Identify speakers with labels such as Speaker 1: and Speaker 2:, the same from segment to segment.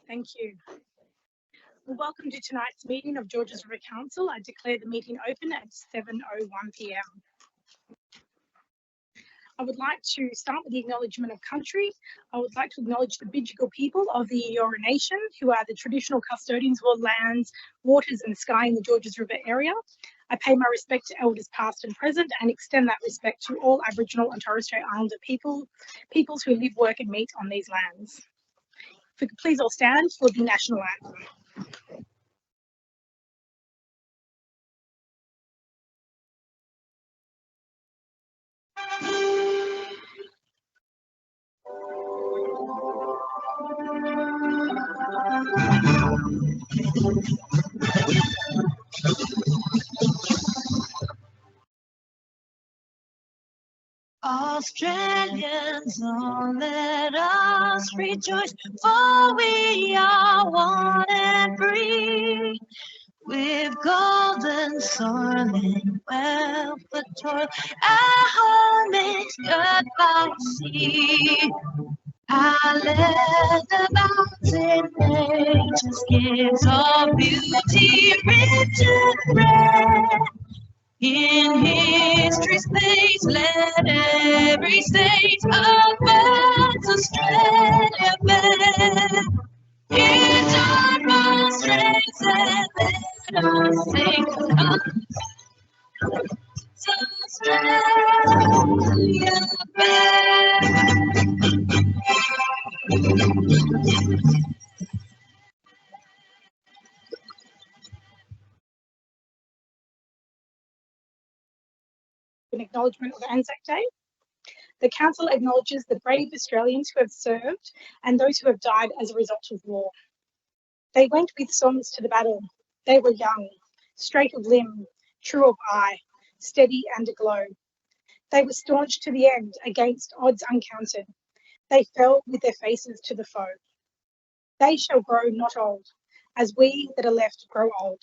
Speaker 1: Thank you. Well, welcome to tonight's meeting of Georges River Council. I declare the meeting open at 7:01 p.m. I would like to start with the acknowledgement of country. I would like to acknowledge the Bidjigal people of the Eora Nation, who are the traditional custodians of all lands, waters and sky in the Georges River area. I pay my respect to elders past and present and extend that respect to all Aboriginal and Torres Strait Islander peoples who live, work and meet on these lands. If we could please all stand for the national anthem.
Speaker 2: Australians, oh, let us rejoice, for we are one and free. With golden soil and wealth of toil, our home is earth by sea. Our land of mountain nature's gifts of beauty, rich and rare. In history's place, let every state of birds Australia bear. Here's our most strength and let us sing Australia bear.
Speaker 1: An acknowledgement of Anzac Day. The Council acknowledges the brave Australians who have served and those who have died as a result of war. They went with songs to the battle. They were young, straight of limb, true of eye, steady and aglow. They were staunch to the end against odds uncounted. They fell with their faces to the foe. They shall grow not old, as we that are left grow old.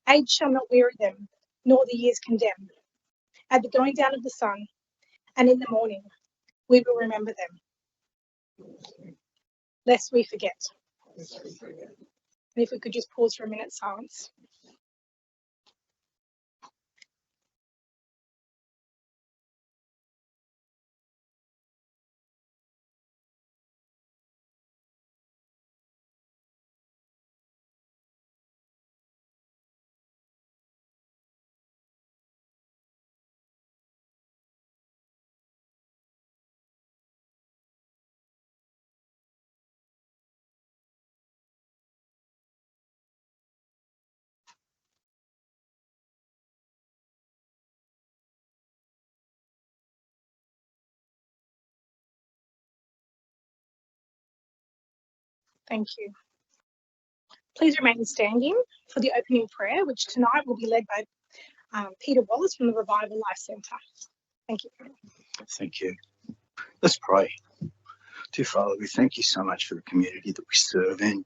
Speaker 1: Age shall not weary them, nor the years condemn. At the going down of the sun, and in the morning, we will remember them, lest we forget. And if we could just pause for a minute, silence. Thank you. Please remain standing for the opening prayer, which tonight will be led by Peter Wallace from the Revival Life Centre. Thank you.
Speaker 3: Thank you. Let's pray. Dear Father, we thank you so much for the community that we serve in,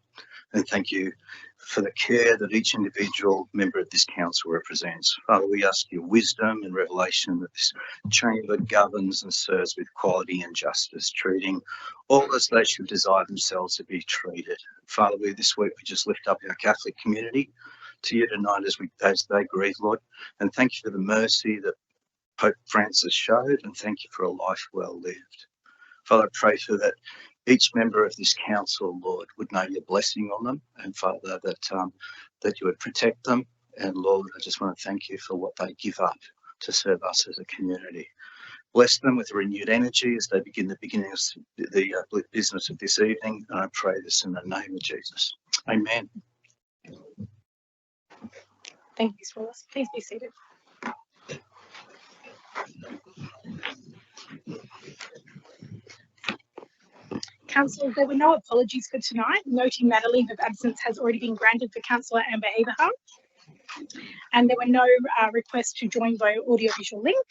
Speaker 3: and thank you for the care that each individual member of this council represents. Father, we ask your wisdom and revelation that this chamber governs and serves with quality and justice, treating all as they should desire themselves to be treated. Father, this week we just lift up our Catholic community to you tonight as they grieve, Lord, and thank you for the mercy that Pope Francis showed, and thank you for a life well lived. Father, I pray for that each member of this council, Lord, would know your blessing on them, and Father, that you would protect them. And Lord, I just want to thank you for what they give up to serve us as a community. Bless them with renewed energy as they begin the business of this evening. And I pray this in the name of Jesus. Amen.
Speaker 1: Thank you, Ms. Wallace. Please be seated. Councillors, there were no apologies for tonight, noting that a leave of absence has already been granted for Councillor Amber Abraham, and there were no requests to join by audiovisual link.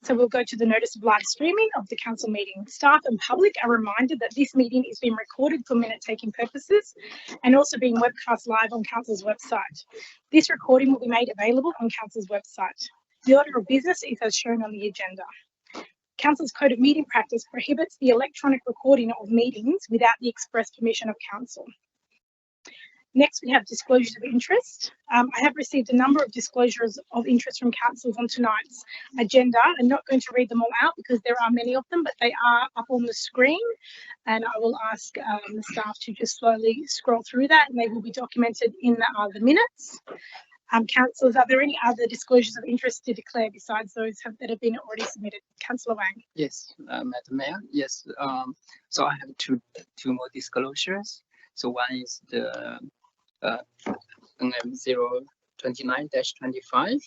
Speaker 1: So we'll go to the notice of live streaming of the council meeting. Staff and public are reminded that this meeting is being recorded for minute-taking purposes and also being webcast live on council's website. This recording will be made available on council's website. The order of business is as shown on the agenda. Council's Code of Meeting Practice prohibits the electronic recording of meetings without the express permission of Council. Next, we have disclosures of interest. I have received a number of disclosures of interest from councils on tonight's agenda. I'm not going to read them all out because there are many of them, but they are up on the screen, and I will ask the staff to just slowly scroll through that, and they will be documented in the minutes. Councillors, are there any other disclosures of interest to declare besides those that have been already submitted? Councillor Wang.
Speaker 4: Yes, Madam Mayor. Yes. So I have two more disclosures. So one is the NM 029-25.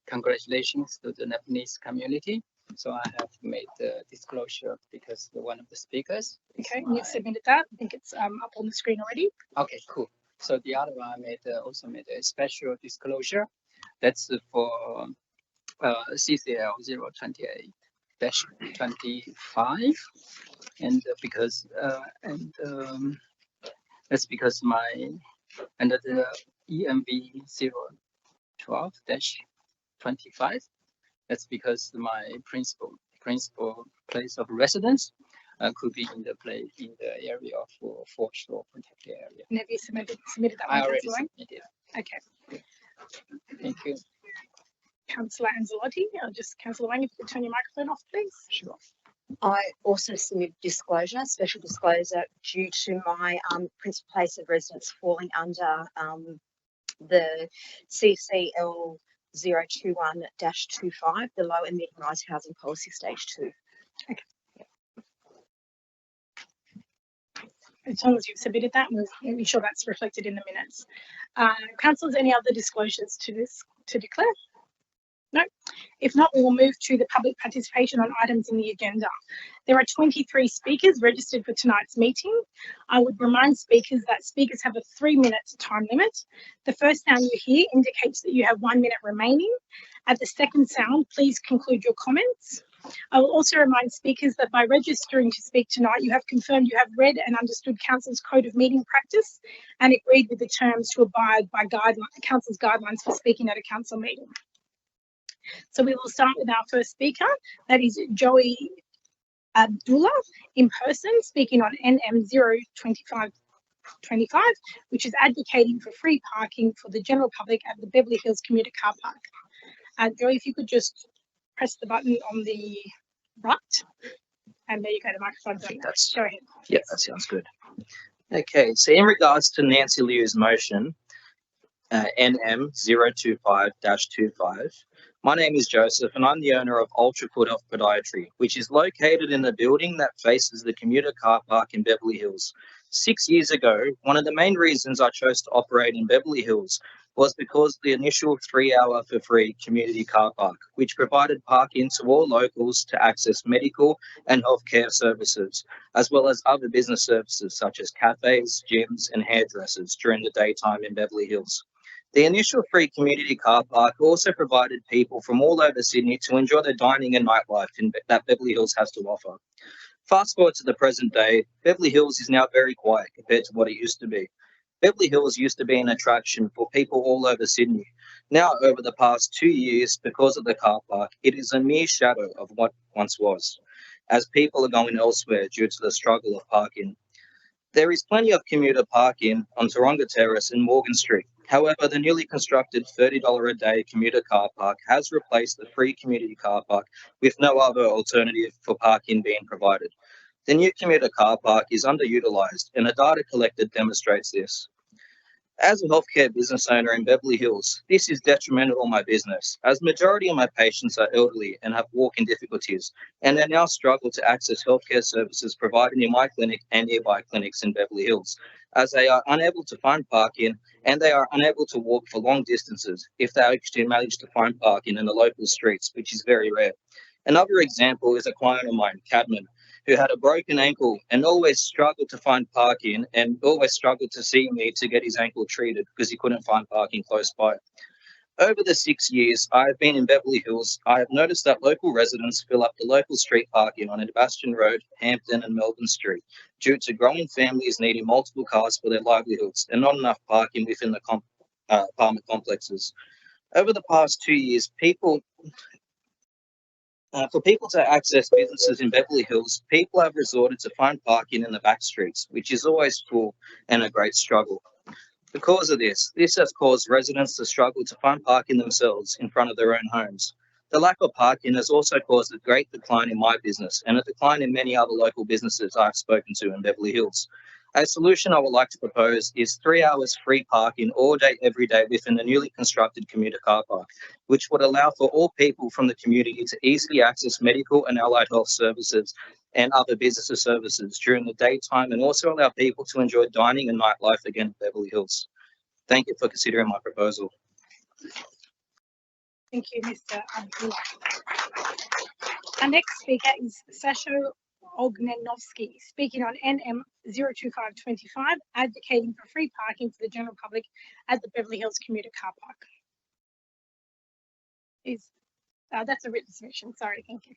Speaker 4: Congratulations to the Nepalese community. So I have made the disclosure because one of the speakers.
Speaker 1: Okay, you've submitted that. I think it's up on the screen already.
Speaker 4: Okay, cool. So the other one I also made a special disclosure. That's for CCL 028-25, and because that's because my under the EMB 012-25. That's because my principal place of residence could be in the area of foreshore protected area.
Speaker 1: And have you submitted that one?
Speaker 4: I already
Speaker 1: Councillor Wang?
Speaker 4: submitted.
Speaker 1: Okay.
Speaker 4: Thank you.
Speaker 1: Councillor Anzalotti, Councillor Wang, if you could turn your microphone off, please.
Speaker 4: Sure.
Speaker 5: I also submitted disclosure, special disclosure, due to my principal place of residence falling under the CCL 021-25, the low and mid-rise housing policy stage 2.
Speaker 1: As long as you've submitted that, we'll make sure that's reflected in the minutes. Councillors, any other disclosures to declare? No. If not, we will move to the public participation on items in the agenda. There are 23 speakers registered for tonight's meeting. I would remind speakers that speakers have a 3-minute time limit. The first sound you hear indicates that you have 1 minute remaining. At the second sound, please conclude your comments. I will also remind speakers that by registering to speak tonight, you have confirmed you have read and understood Council's Code of Meeting Practice and agreed with the terms to abide by Council's guidelines for speaking at a council meeting. So we will start with our first speaker, that is Joey Abdullah, in person, speaking on NM 025-25, which is advocating for free parking for the general public at the Beverly Hills Commuter Car Park. Joey, if you could just press the button on the right, and there you go, the microphone's on. Go ahead.
Speaker 6: Yeah, that sounds good. Okay, so in regards to Nancy Liu's motion, NM 025-25, my name is Joseph and I'm the owner of Ultra Foot Health Podiatry, which is located in the building that faces the commuter car park in Beverly Hills. 6 years ago, one of the main reasons I chose to operate in Beverly Hills was because the initial 3-hour for free community car park, which provided parking to all locals to access medical and healthcare services, as well as other business services such as cafes, gyms, and hairdressers during the daytime in Beverly Hills. The initial free community car park also provided people from all over Sydney to enjoy the dining and nightlife that Beverly Hills has to offer. Fast forward to the present day, Beverly Hills is now very quiet compared to what it used to be. Beverly Hills used to be an attraction for people all over Sydney. Now, over the past 2 years, because of the car park, it is a mere shadow of what once was, as people are going elsewhere due to the struggle of parking. There is plenty of commuter parking on Taronga Terrace and Morgan Street. However, the newly constructed $30 a day commuter car park has replaced the free community car park with no other alternative for parking being provided. The new commuter car park is underutilised, and the data collected demonstrates this. As a healthcare business owner in Beverly Hills, this is detrimental to my business, as majority of my patients are elderly and have walking difficulties, and they now struggle to access healthcare services provided in my clinic and nearby clinics in Beverly Hills, as they are unable to find parking and they are unable to walk for long distances if they actually manage to find parking in the local streets, which is very rare. Another example is a client of mine, Cadman, who had a broken ankle and always struggled to find parking and always struggled to see me to get his ankle treated because he couldn't find parking close by. Over the 6 years I have been in Beverly Hills, I have noticed that local residents fill up the local street parking on Edgbaston Road, Hampton and Melbourne Street due to growing families needing multiple cars for their livelihoods and not enough parking within the apartment complexes. Over the past 2 years, people For people to access businesses in Beverly Hills, people have resorted to find parking in the back streets, which is always full and a great struggle. Because of this has caused residents to struggle to find parking themselves in front of their own homes. The lack of parking has also caused a great decline in my business and a decline in many other local businesses I've spoken to in Beverly Hills. A solution I would like to propose is 3 hours free parking all day, every day within the newly constructed commuter car park, which would allow for all people from the community to easily access medical and allied health services and other business services during the daytime, and also allow people to enjoy dining and nightlife again in Beverly Hills. Thank you for considering my proposal.
Speaker 1: Thank you, Mr. Abdullah. Our next speaker is Sasha Ognenovsky, speaking on NM 02525, advocating for free parking for the general public at the Beverly Hills Commuter Car Park. That's a written submission. Sorry, thank you.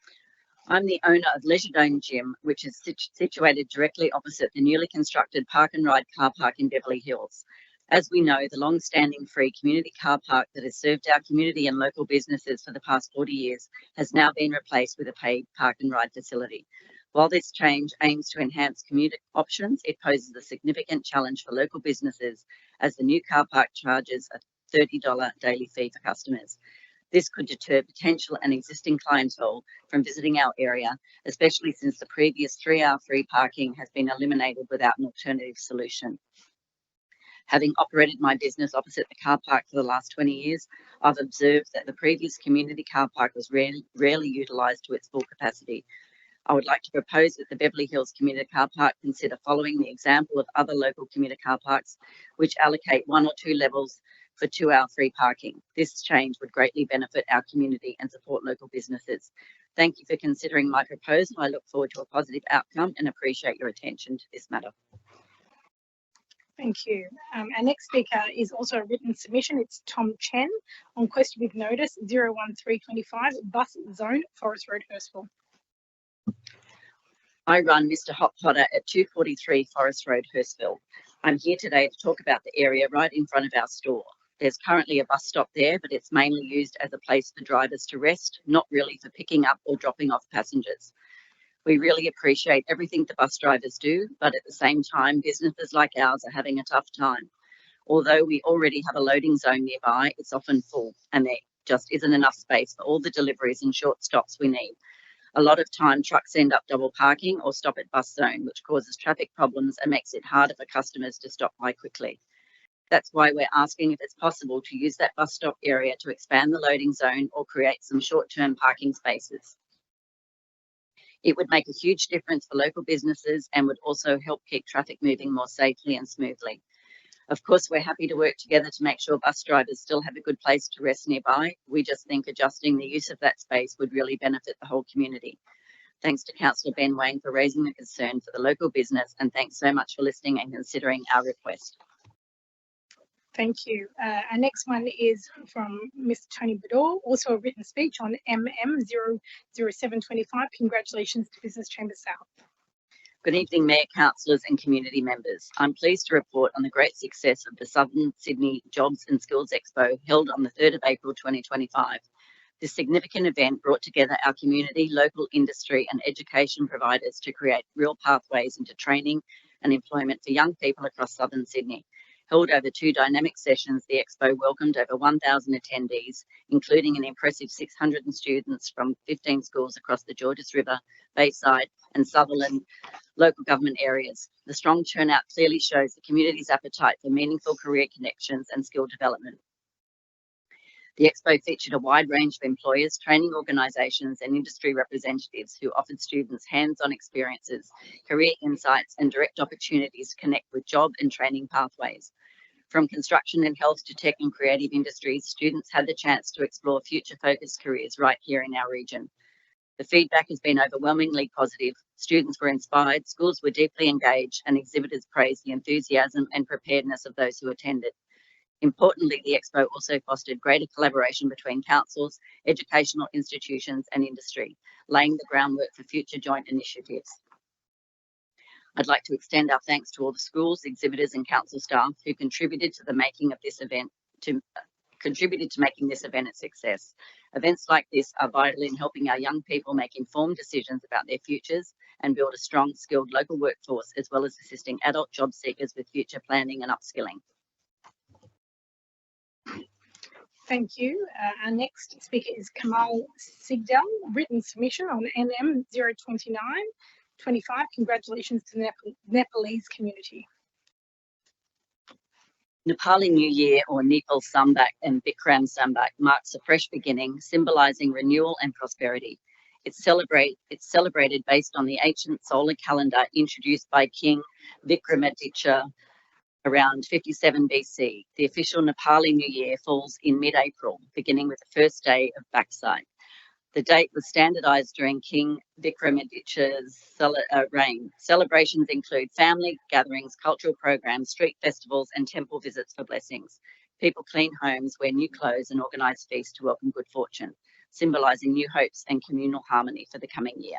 Speaker 7: I'm the owner of Leisure Dome Gym, which is situated directly opposite the newly constructed Park and Ride car park in Beverly Hills. As we know, the long-standing free community car park that has served our community and local businesses for the past 40 years has now been replaced with a paid Park and Ride facility. While this change aims to enhance commuter options, it poses a significant challenge for local businesses as the new car park charges a $30 daily fee for customers. This could deter potential and existing clientele from visiting our area, especially since the previous 3-hour free parking has been eliminated without an alternative solution. Having operated my business opposite the car park for the last 20 years, I've observed that the previous community car park was rarely utilised to its full capacity. I would like to propose that the Beverly Hills Commuter Car Park consider following the example of other local commuter car parks, which allocate 1 or 2 levels for 2-hour free parking. This change would greatly benefit our community and support local businesses. Thank you for considering my proposal. I look forward to a positive outcome and appreciate your attention to this matter.
Speaker 1: Thank you. Our next speaker is also a written submission. It's Tom Chen on question with notice 01325 Bus Zone, Forest Road, Hurstville.
Speaker 7: I run Mr. Hot Potter at 243 Forest Road, Hurstville. I'm here today to talk about the area right in front of our store. There's currently a bus stop there, but it's mainly used as a place for drivers to rest, not really for picking up or dropping off passengers. We really appreciate everything the bus drivers do, but at the same time, businesses like ours are having a tough time. Although we already have a loading zone nearby, it's often full, and there just isn't enough space for all the deliveries and short stops we need. A lot of time, trucks end up double parking or stop at bus zone, which causes traffic problems and makes it harder for customers to stop by quickly. That's why we're asking if it's possible to use that bus stop area to expand the loading zone or create some short-term parking spaces. It would make a huge difference for local businesses and would also help keep traffic moving more safely and smoothly. Of course, we're happy to work together to make sure bus drivers still have a good place to rest nearby. We just think adjusting the use of that space would really benefit the whole community. Thanks to Councillor Ben Wang for raising the concern for the local business, and thanks so much for listening and considering our request.
Speaker 1: Thank you. Our next one is from Mr. Tony Bador, also a written speech on MM 00725. Congratulations to Business Chamber South.
Speaker 7: Good evening, Mayor, councillors and community members. I'm pleased to report on the great success of the Southern Sydney Jobs and Skills Expo held on the 3rd of April 2025. This significant event brought together our community, local industry and education providers to create real pathways into training and employment for young people across Southern Sydney. Held over 2 dynamic sessions, the Expo welcomed over 1,000 attendees, including an impressive 600 students from 15 schools across the Georges River, Bayside and Sutherland local government areas. The strong turnout clearly shows the community's appetite for meaningful career connections and skill development. The Expo featured a wide range of employers, training organisations and industry representatives who offered students hands-on experiences, career insights and direct opportunities to connect with job and training pathways. From construction and health to tech and creative industries, students had the chance to explore future-focused careers right here in our region. The feedback has been overwhelmingly positive. Students were inspired, schools were deeply engaged and exhibitors praised the enthusiasm and preparedness of those who attended. Importantly, the Expo also fostered greater collaboration between councils, educational institutions and industry, laying the groundwork for future joint initiatives. I'd like to extend our thanks to all the schools, exhibitors and council staff who contributed to the making of this event, contributed to making this event a success. Events like this are vital in helping our young people make informed decisions about their futures and build a strong, skilled local workforce, as well as assisting adult job seekers with future planning and upskilling.
Speaker 1: Thank you. Our next speaker is Kamal Sigdal, written submission on NM 02925. Congratulations to the Nepalese community.
Speaker 7: Nepali New Year, or Nipal Sambak and Bikram Sambak, marks a fresh beginning, symbolising renewal and prosperity. It's celebrated based on the ancient solar calendar introduced by King Vikramaditya around 57 BC. The official Nepali New Year falls in mid-April, beginning with the first day of Bakside. The date was standardised during King Vikramaditya's reign. Celebrations include family gatherings, cultural programs, street festivals, and temple visits for blessings. People clean homes, wear new clothes, and organise feasts to welcome good fortune, symbolising new hopes and communal harmony for the coming year.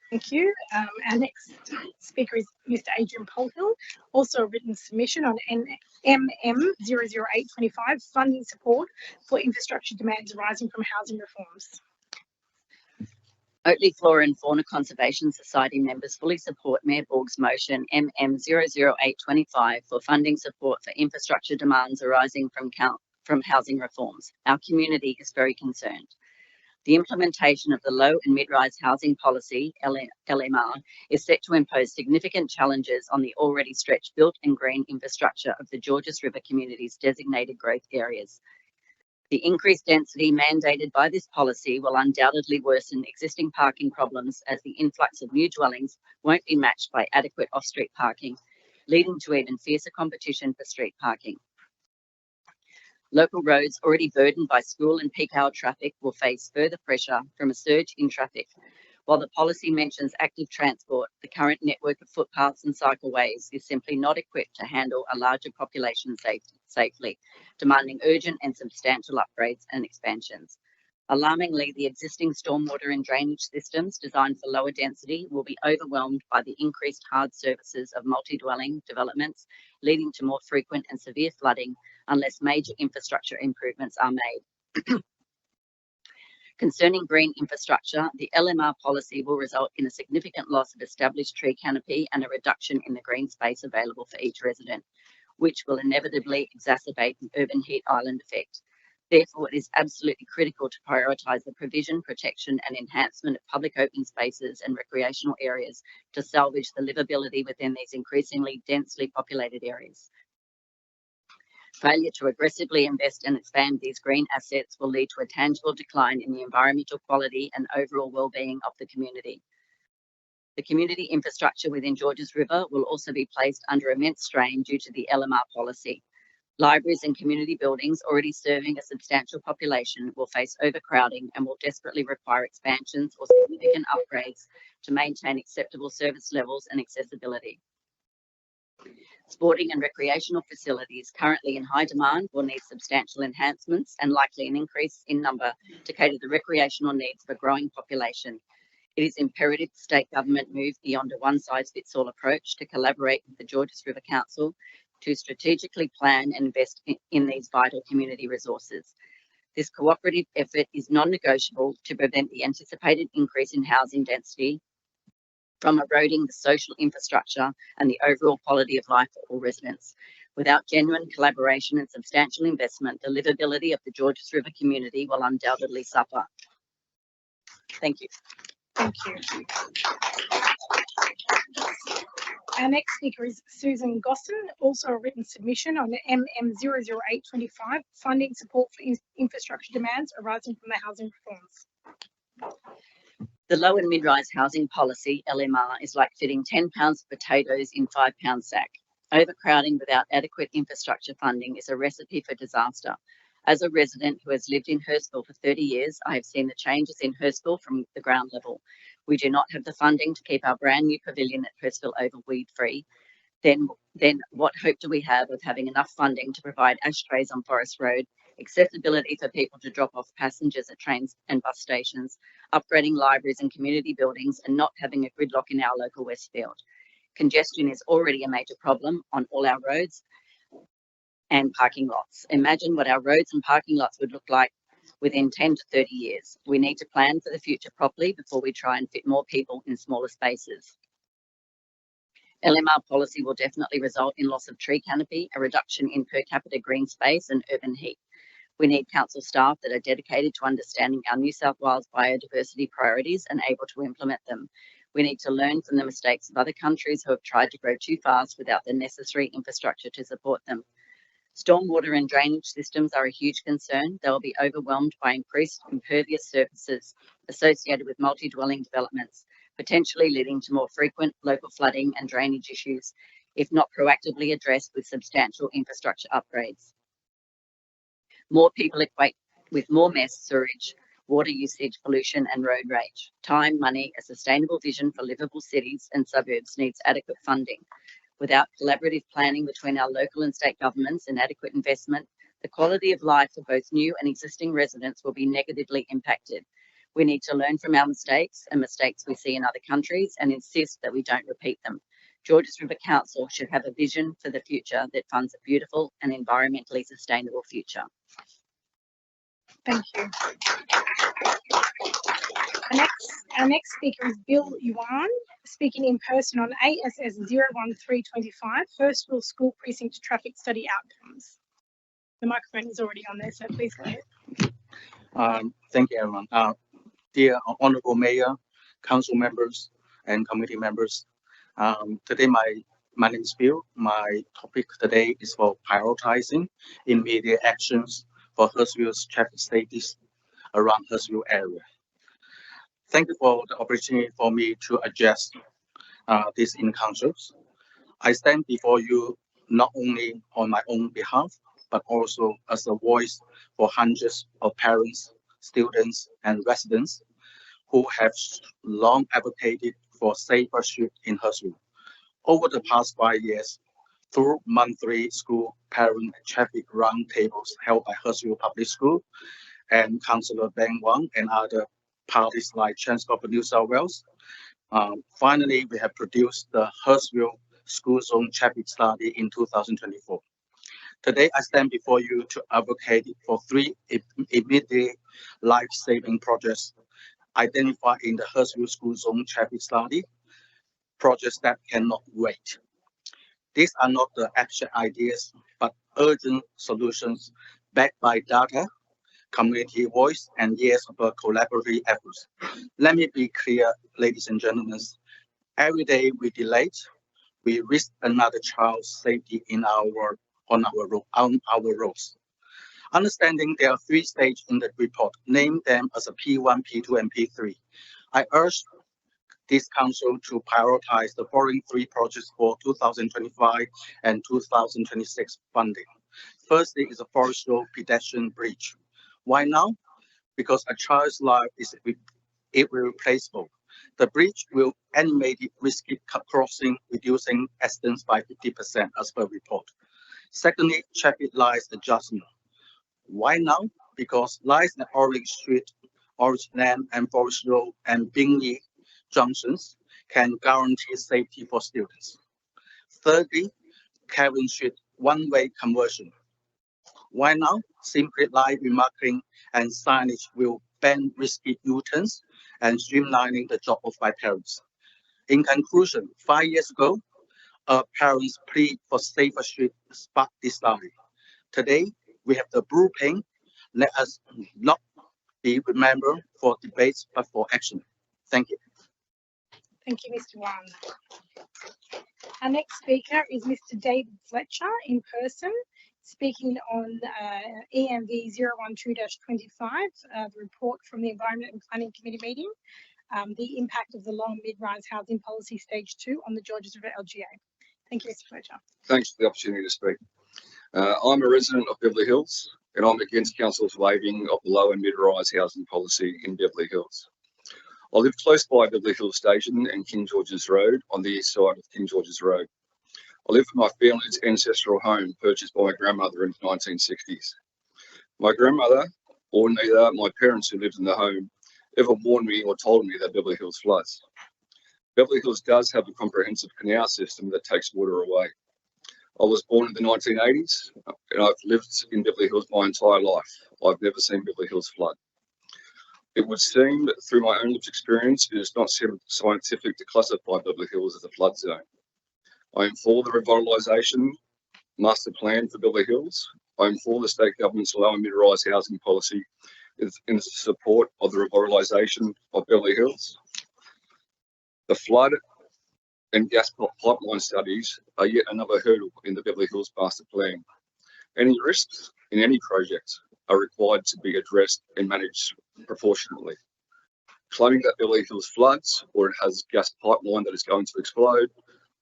Speaker 1: Thank you. Our next speaker is Mr. Adrian Polhill, also a written submission on MM 00825, funding support for infrastructure demands arising from housing reforms.
Speaker 7: Oatley Flora and Fauna Conservation Society members fully support Mayor Borg's motion MM 00825 for funding support for infrastructure demands arising from housing reforms. Our community is very concerned. The implementation of the Low and Mid-Rise Housing Policy, LMR, is set to impose significant challenges on the already stretched built and green infrastructure of the Georges River community's designated growth areas. The increased density mandated by this policy will undoubtedly worsen existing parking problems, as the influx of new dwellings won't be matched by adequate off-street parking, leading to even fiercer competition for street parking. Local roads already burdened by school and peak hour traffic will face further pressure from a surge in traffic. While the policy mentions active transport, the current network of footpaths and cycleways is simply not equipped to handle a larger population safely, demanding urgent and substantial upgrades and expansions. Alarmingly, the existing stormwater and drainage systems designed for lower density will be overwhelmed by the increased hard surfaces of multi-dwelling developments, leading to more frequent and severe flooding unless major infrastructure improvements are made. Concerning green infrastructure, the LMR policy will result in a significant loss of established tree canopy and a reduction in the green space available for each resident, which will inevitably exacerbate the urban heat island effect. Therefore, it is absolutely critical to prioritise the provision, protection and enhancement of public open spaces and recreational areas to salvage the livability within these increasingly densely populated areas. Failure to aggressively invest and expand these green assets will lead to a tangible decline in the environmental quality and overall well-being of the community. The community infrastructure within Georges River will also be placed under immense strain due to the LMR policy. Libraries and community buildings already serving a substantial population will face overcrowding and will desperately require expansions or significant upgrades to maintain acceptable service levels and accessibility. Sporting and recreational facilities currently in high demand will need substantial enhancements and likely an increase in number to cater the recreational needs of a growing population. It is imperative the state government move beyond a one-size-fits-all approach to collaborate with the Georges River Council to strategically plan and invest in these vital community resources. This cooperative effort is non-negotiable to prevent the anticipated increase in housing density from eroding the social infrastructure and the overall quality of life for all residents. Without genuine collaboration and substantial investment, the livability of the Georges River community will undoubtedly suffer. Thank you.
Speaker 1: Thank you. Our next speaker is Susan Gosson, also a written submission on the MM 00825, funding support for infrastructure demands arising from the housing reforms.
Speaker 7: The Low and Mid-Rise Housing Policy, LMR, is like fitting 10 pounds of potatoes in 5-pound sack. Overcrowding without adequate infrastructure funding is a recipe for disaster. As a resident who has lived in Hurstville for 30 years, I have seen the changes in Hurstville from the ground level. We do not have the funding to keep our brand new pavilion at Hurstville over weed free. Then what hope do we have of having enough funding to provide ashtrays on Forest Road, accessibility for people to drop off passengers at trains and bus stations, upgrading libraries and community buildings, and not having a gridlock in our local Westfield? Congestion is already a major problem on all our roads, and parking lots. Imagine what our roads and parking lots would look like within 10 to 30 years. We need to plan for the future properly before we try and fit more people in smaller spaces. LMR policy will definitely result in loss of tree canopy, a reduction in per capita green space and urban heat. We need council staff that are dedicated to understanding our New South Wales biodiversity priorities and able to implement them. We need to learn from the mistakes of other countries who have tried to grow too fast without the necessary infrastructure to support them. Stormwater and drainage systems are a huge concern. They will be overwhelmed by increased impervious surfaces associated with multi-dwelling developments, potentially leading to more frequent local flooding and drainage issues, if not proactively addressed with substantial infrastructure upgrades. More people equate with more mess, sewage, water usage, pollution and road rage. Time, money, a sustainable vision for livable cities and suburbs needs adequate funding. Without collaborative planning between our local and state governments and adequate investment, the quality of life for both new and existing residents will be negatively impacted. We need to learn from our mistakes and mistakes we see in other countries and insist that we don't repeat them. Georges River Council should have a vision for the future that funds a beautiful and environmentally sustainable future.
Speaker 1: Thank you. Our next speaker is Bill Yuan, speaking in person on ASS 01325, First Wheel School Precinct Traffic Study Outcomes. The microphone is already on there, so please go ahead.
Speaker 3: Thank you, everyone. Dear Honourable Mayor, Council members, and committee members, today my name is Bill. My topic today is for prioritizing immediate actions for Hurstville's traffic safety around Hurstville area. Thank you for the opportunity for me to address this in councils. I stand before you not only on my own behalf, but also as a voice for hundreds of parents, students, and residents who have long advocated for safer streets in Hurstville. Over the past 5 years, through monthly school parent traffic roundtables held by Hurstville Public School and Councillor Ben Wang and other parties like Transport for New South Wales, finally we have produced the Hurstville School Zone Traffic Study in 2024. Today, I stand before you to advocate for 3 immediate life-saving projects identified in the Hurstville School Zone Traffic Study, projects that cannot wait. These are not the abstract ideas, but urgent solutions backed by data, community voice, and years of collaborative efforts. Let me be clear, ladies and gentlemen, every day we delay, we risk another child's safety on our roads. Understanding there are 3 stages in the report, name them as a P1, P2, and P3. I urge this council to prioritize the following 3 projects for 2025 and 2026 funding. Firstly is a Forest Road pedestrian bridge. Why now? Because a child's life is irreplaceable. The bridge will eliminate risky crossing, reducing accidents by 50% as per report. Secondly, traffic lights adjustment. Why now? Because lights at Orange Street, Orange Land, and Forest Road and Bingley junctions can guarantee safety for students. Thirdly, Kevin Street one-way conversion. Why now? Simply light remarking and signage will ban risky U-turns and streamlining the job of my parents. In conclusion, 5 years ago, parents' plea for safer streets sparked this study. Today, we have the blueprint. Let us not be remembered for debates, but for action. Thank you.
Speaker 1: Thank you, Mr. Wang. Our next speaker is Mr. David Fletcher in person, speaking on EMV 012-25, the report from the Environment and Planning Committee meeting, the impact of the long mid-rise housing policy stage 2 on the Georges River LGA. Thank you, Mr. Fletcher.
Speaker 8: Thanks for the opportunity to speak. I'm a resident of Beverly Hills, and I'm against Council's waiving of the low and mid-rise housing policy in Beverly Hills. I live close by Beverly Hills Station and King George's Road on the east side of King George's Road. I live in my family's ancestral home purchased by my grandmother in the 1960s. My grandmother, or neither my parents who lived in the home, ever warned me or told me that Beverly Hills floods. Beverly Hills does have a comprehensive canal system that takes water away. I was born in the 1980s, and I've lived in Beverly Hills my entire life. I've never seen Beverly Hills flood. It would seem that through my own lived experience, it is not scientific to classify Beverly Hills as a flood zone. I am for the revitalisation master plan for Beverly Hills. I am for the state government's low and mid-rise housing policy in support of the revitalisation of Beverly Hills. The flood and gas pipeline studies are yet another hurdle in the Beverly Hills master plan. Any risks in any project are required to be addressed and managed proportionately. Claiming that Beverly Hills floods or it has gas pipeline that is going to explode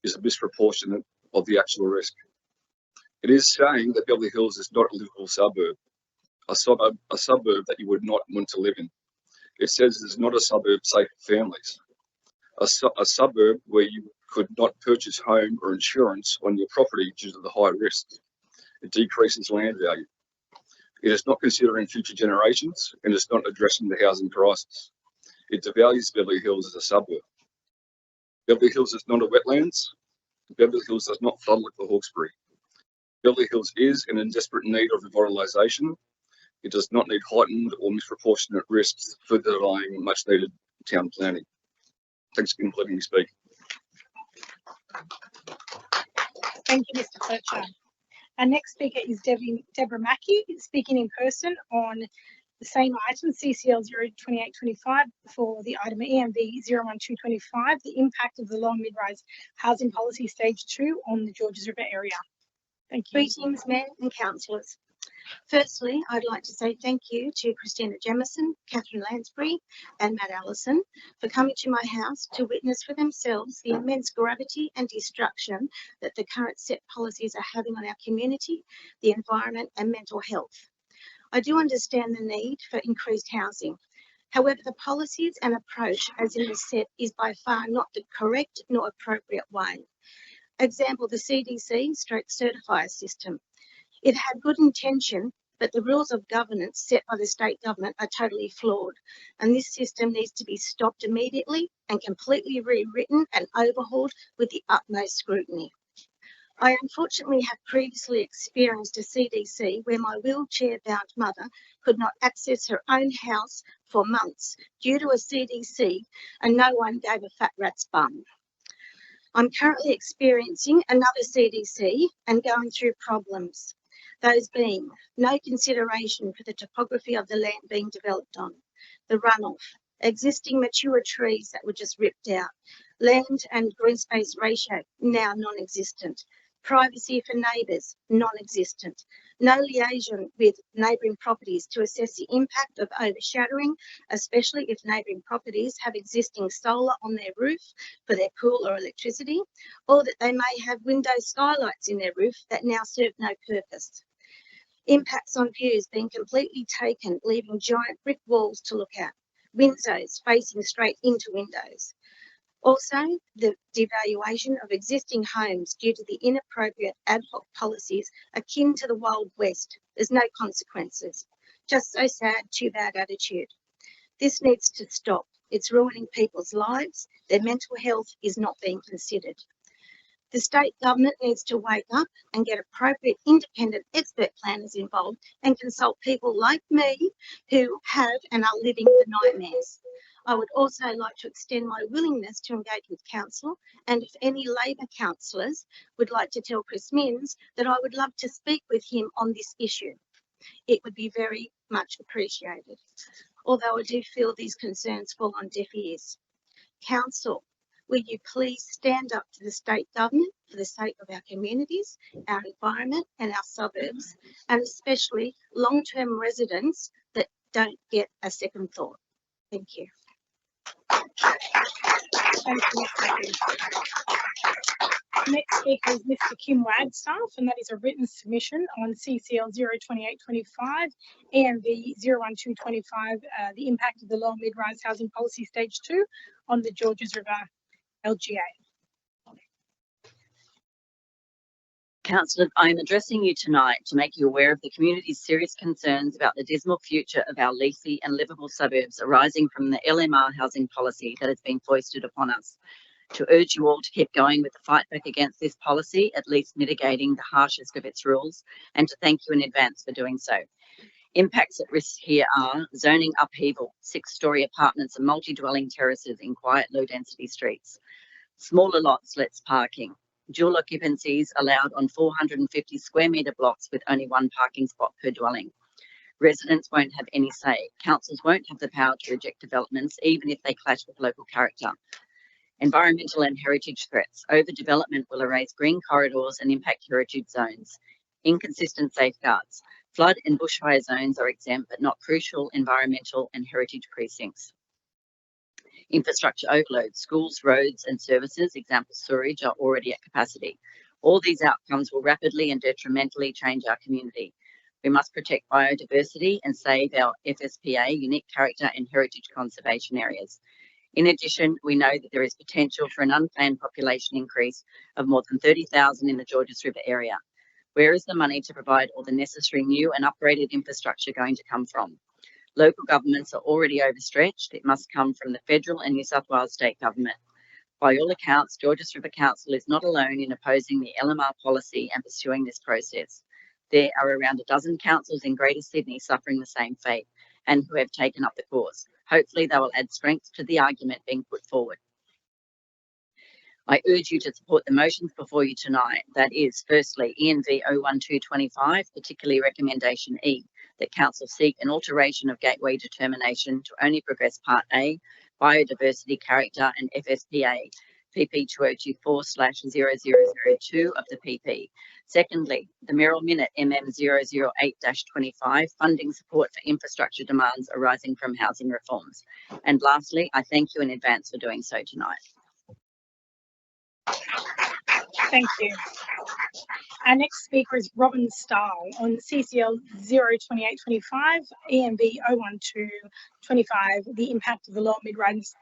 Speaker 8: is a misproportionate of the actual risk. It is saying that Beverly Hills is not a livable suburb, a suburb that you would not want to live in. It says it's not a suburb safe for families, a suburb where you could not purchase home or insurance on your property due to the high risks. It decreases land value. It is not considering future generations and is not addressing the housing crisis. It devalues Beverly Hills as a suburb. Beverly Hills is not a wetlands. Beverly Hills does not flood like the Hawkesbury. Beverly Hills is in desperate need of revitalisation. It does not need heightened or misproportionate risks for delaying much needed town planning. Thanks for letting me speak.
Speaker 1: Thank you, Mr. Fletcher. Our next speaker is Deborah Mackey, speaking in person on the same item, CCL 02825, for the item EMV 01225, the impact of the low and mid-rise housing policy stage 2 on the Georges River area. Thank you.
Speaker 9: Greetings, Mayor and councillors. Firstly, I'd like to say thank you to Christina Jemison, Catherine Lansbury and Matt Allison for coming to my house to witness for themselves the immense gravity and destruction that the current set policies are having on our community, the environment and mental health. I do understand the need for increased housing. However, the policies and approach as in the set is by far not the correct nor appropriate way. Example, the CDC stroke certifier system. It had good intention, but the rules of governance set by the state government are totally flawed, and this system needs to be stopped immediately and completely rewritten and overhauled with the utmost scrutiny. I unfortunately have previously experienced a CDC where my wheelchair-bound mother could not access her own house for months due to a CDC, and no one gave a fat rat's bum. I'm currently experiencing another CDC and going through problems. Those being no consideration for the topography of the land being developed on, the runoff, existing mature trees that were just ripped out, land and green space ratio now non-existent, privacy for neighbours non-existent, no liaison with neighbouring properties to assess the impact of overshadowing, especially if neighbouring properties have existing solar on their roof for their pool or electricity, or that they may have window skylights in their roof that now serve no purpose. Impacts on views being completely taken, leaving giant brick walls to look at, windows facing straight into windows. Also, the devaluation of existing homes due to the inappropriate ad hoc policies akin to the Wild West. There's no consequences. Just so sad, too bad attitude. This needs to stop. It's ruining people's lives. Their mental health is not being considered. The state government needs to wake up and get appropriate independent expert planners involved and consult people like me who have and are living the nightmares. I would also like to extend my willingness to engage with council, and if any Labor councillors would like to tell Chris Minns that I would love to speak with him on this issue. It would be very much appreciated, although I do feel these concerns fall on deaf ears. Council, will you please stand up to the state government for the sake of our communities, our environment and our suburbs, and especially long-term residents that don't get a second thought. Thank you.
Speaker 1: Thank you, Mr. Next speaker is Mr. Kim Wagstaff, and that is a written submission on CCL 02825, EMV 01225, the impact of the low and mid-rise housing policy stage 2 on the Georges River LGA.
Speaker 7: Councillors, I am addressing you tonight to make you aware of the community's serious concerns about the dismal future of our leafy and livable suburbs arising from the LMR housing policy that has been foisted upon us. to urge you all to keep going with the fight back against this policy, at least mitigating the harshest of its rules, and to thank you in advance for doing so. Impacts at risk here are zoning upheaval, 6-storey apartments and multi-dwelling terraces in quiet, low-density streets, smaller lots lets parking, dual occupancies allowed on 450 square metre blocks with only 1 parking spot per dwelling. Residents won't have any say. Councils won't have the power to reject developments, even if they clash with local character. Environmental and heritage threats. Overdevelopment will erase green corridors and impact heritage zones. Inconsistent safeguards. Flood and bushfire zones are exempt, but not crucial environmental and heritage precincts. Infrastructure overload. Schools, roads and services, example sewerage, are already at capacity. All these outcomes will rapidly and detrimentally change our community. We must protect biodiversity and save our FSPA, unique character and heritage conservation areas. In addition, we know that there is potential for an unplanned population increase of more than 30,000 in the Georges River area. Where is the money to provide all the necessary new and upgraded infrastructure going to come from? Local governments are already overstretched. It must come from the federal and New South Wales state government. By all accounts, Georges River Council is not alone in opposing the LMR policy and pursuing this process. There are around a dozen councils in Greater Sydney suffering the same fate and who have taken up the cause. Hopefully they will add strength to the argument being put forward. I urge you to support the motions before you tonight. That is, firstly, ENV 01225, particularly recommendation E, that council seek an alteration of gateway determination to only progress Part A, biodiversity, character and FSPA, PP 2024/0002 of the PP. Secondly, the Merrill Minute MM 008-25, funding support for infrastructure demands arising from housing reforms. And lastly, I thank you in advance for doing so tonight.
Speaker 1: Thank you. Our next speaker is Robin Stahl on CCL 02825, EMB 01225, the impact of the lower mid-rise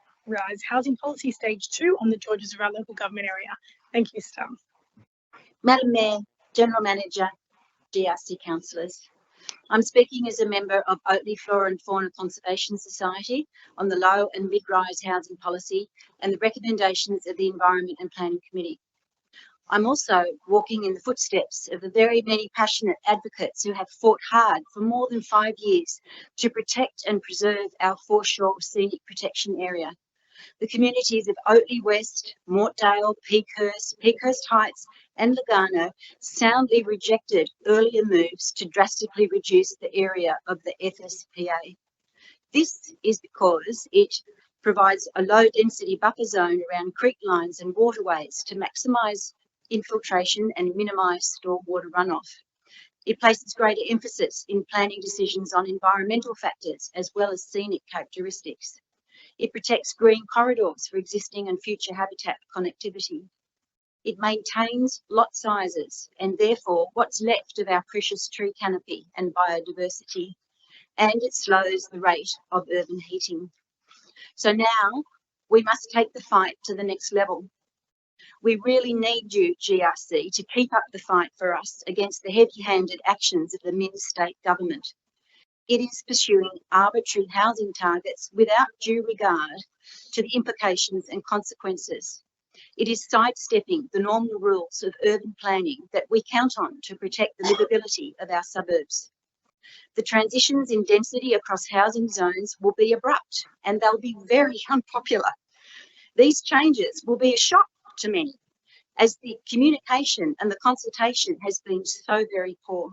Speaker 1: housing policy stage 2 on the Georges River local government area. Thank you, Stahl.
Speaker 10: Madam Mayor, General Manager, GRC councillors. I'm speaking as a member of Oatley Flora and Fauna Conservation Society on the low and mid-rise housing policy and the recommendations of the Environment and Planning Committee. I'm also walking in the footsteps of the very many passionate advocates who have fought hard for more than 5 years to protect and preserve our foreshore scenic protection area. The communities of Oatley West, Mortdale, Peakhurst Heights and Lugano soundly rejected earlier moves to drastically reduce the area of the FSPA. This is because it provides a low density buffer zone around creek lines and waterways to maximise infiltration and minimise stormwater runoff. It places greater emphasis in planning decisions on environmental factors as well as scenic characteristics. It protects green corridors for existing and future habitat connectivity. It maintains lot sizes and therefore what's left of our precious tree canopy and biodiversity, and it slows the rate of urban heating. So now we must take the fight to the next level. We really need you, GRC, to keep up the fight for us against the heavy-handed actions of the Min state government. It is pursuing arbitrary housing targets without due regard to the implications and consequences. It is sidestepping the normal rules of urban planning that we count on to protect the livability of our suburbs. The transitions in density across housing zones will be abrupt and they'll be very unpopular. These changes will be a shock to many, as the communication and the consultation has been so very poor.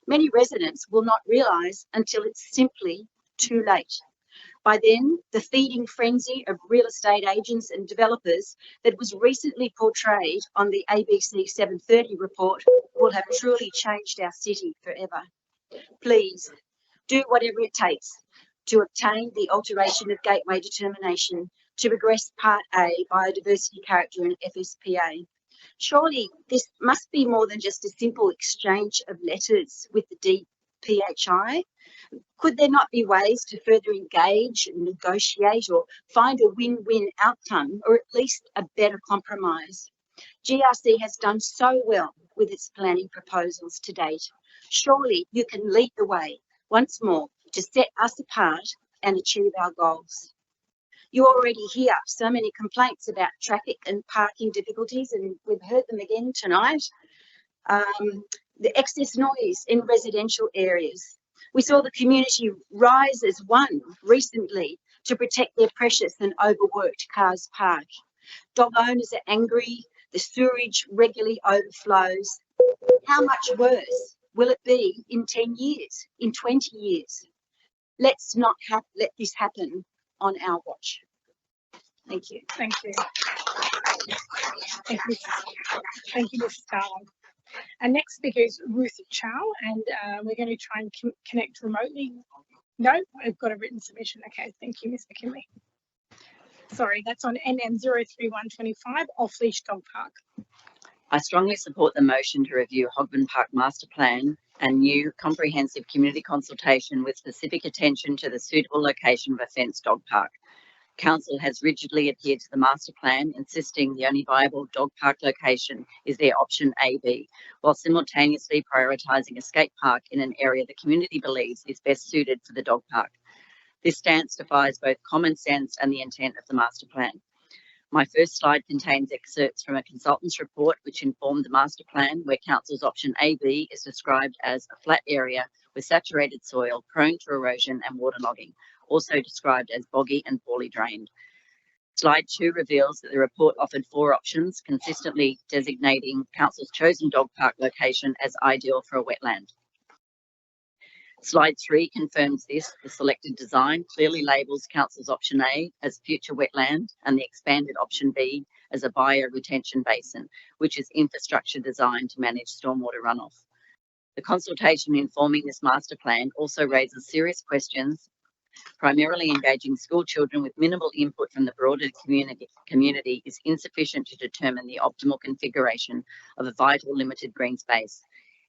Speaker 10: Many residents will not realise until it's simply too late. By then, the feeding frenzy of real estate agents and developers that was recently portrayed on the ABC 7:30 report will have truly changed our city forever. Please do whatever it takes to obtain the alteration of gateway determination to progress Part A, biodiversity, character and FSPA. Surely this must be more than just a simple exchange of letters with the DPHI. Could there not be ways to further engage and negotiate or find a win-win outcome, or at least a better compromise? GRC has done so well with its planning proposals to date. Surely you can lead the way once more to set us apart and achieve our goals. You already hear so many complaints about traffic and parking difficulties, and we've heard them again tonight. The excess noise in residential areas. We saw the community rise as one recently to protect their precious and overworked Cars Park. Dog owners are angry, the sewerage regularly overflows. How much worse will it be in 10 years, in 20 years? Let's not let this happen on our watch. Thank you.
Speaker 1: Thank you. Thank you, thank you, Mrs. Starling. Our next speaker is Ruth Chow, and we're going to try and connect remotely. No, I've got a written submission. Okay, thank you, Ms. McKinley. Sorry, that's on NM 03125, off-leash dog park.
Speaker 7: I strongly support the motion to review Hogburn Park Master Plan and new comprehensive community consultation with specific attention to the suitable location of a fenced dog park. Council has rigidly adhered to the master plan, insisting the only viable dog park location is their option AB, while simultaneously prioritising a skate park in an area the community believes is best suited for the dog park. This stance defies both common sense and the intent of the master plan. My first slide contains excerpts from a consultant's report which informed the master plan, where Council's option AB is described as a flat area with saturated soil prone to erosion and waterlogging, also described as boggy and poorly drained. Slide 2 reveals that the report offered 4 options, consistently designating Council's chosen dog park location as ideal for a wetland. Slide 3 confirms this. The selected design clearly labels Council's option A as future wetland and the expanded option B as a bio-retention basin, which is infrastructure designed to manage stormwater runoff. The consultation informing this master plan also raises serious questions, primarily engaging school children with minimal input from the broader community is insufficient to determine the optimal configuration of a vital limited green space.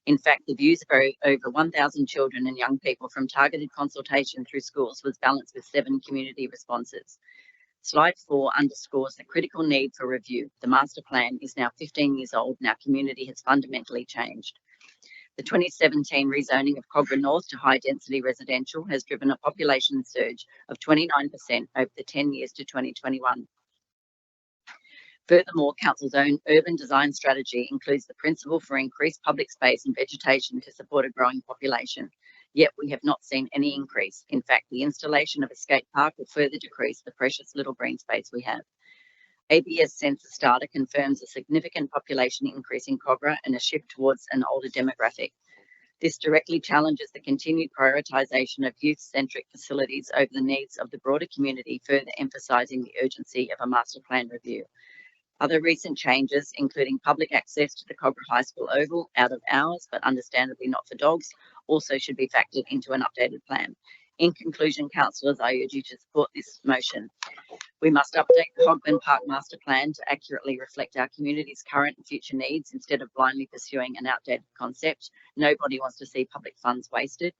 Speaker 7: In fact, the views of over 1,000 children and young people from targeted consultation through schools was balanced with 7 community responses. Slide 4 underscores the critical need for review. The master plan is now 15 years old and our community has fundamentally changed. The 2017 rezoning of Kogarah North to high-density residential has driven a population surge of 29% over the 10 years to 2021. Furthermore, Council's own urban design strategy includes the principle for increased public space and vegetation to support a growing population. Yet we have not seen any increase. In fact, the installation of a skate park will further decrease the precious little green space we have. ABS census data confirms a significant population increase in Kogarah and a shift towards an older demographic. This directly challenges the continued prioritisation of youth-centric facilities over the needs of the broader community, further emphasising the urgency of a master plan review. Other recent changes, including public access to the Kogarah High School Oval out of hours, but understandably not for dogs, also should be factored into an updated plan. In conclusion, councillors, I urge you to support this motion. We must update the Hogburn Park Master Plan to accurately reflect our community's current and future needs instead of blindly pursuing an outdated concept. Nobody wants to see public funds wasted.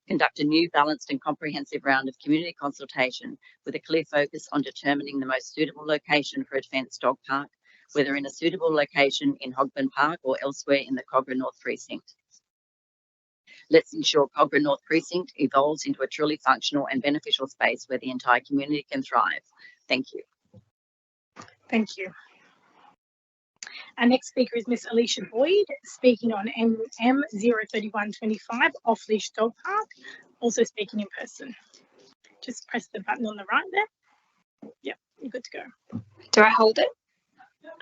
Speaker 7: Conduct a new, balanced and comprehensive round of community consultation with a clear focus on determining the most suitable location for a fenced dog park, whether in a suitable location in Hogburn Park or elsewhere in the Kogarah North Precinct. Let's ensure Kogarah North Precinct evolves into a truly functional and beneficial space where the entire community can thrive. Thank you.
Speaker 1: Thank you. Our next speaker is Miss Alicia Boyd, speaking on NM 03125, off-leash dog park, also speaking in person. Just press the button on the right there. Yep, you're good to go.
Speaker 11: Do I hold it?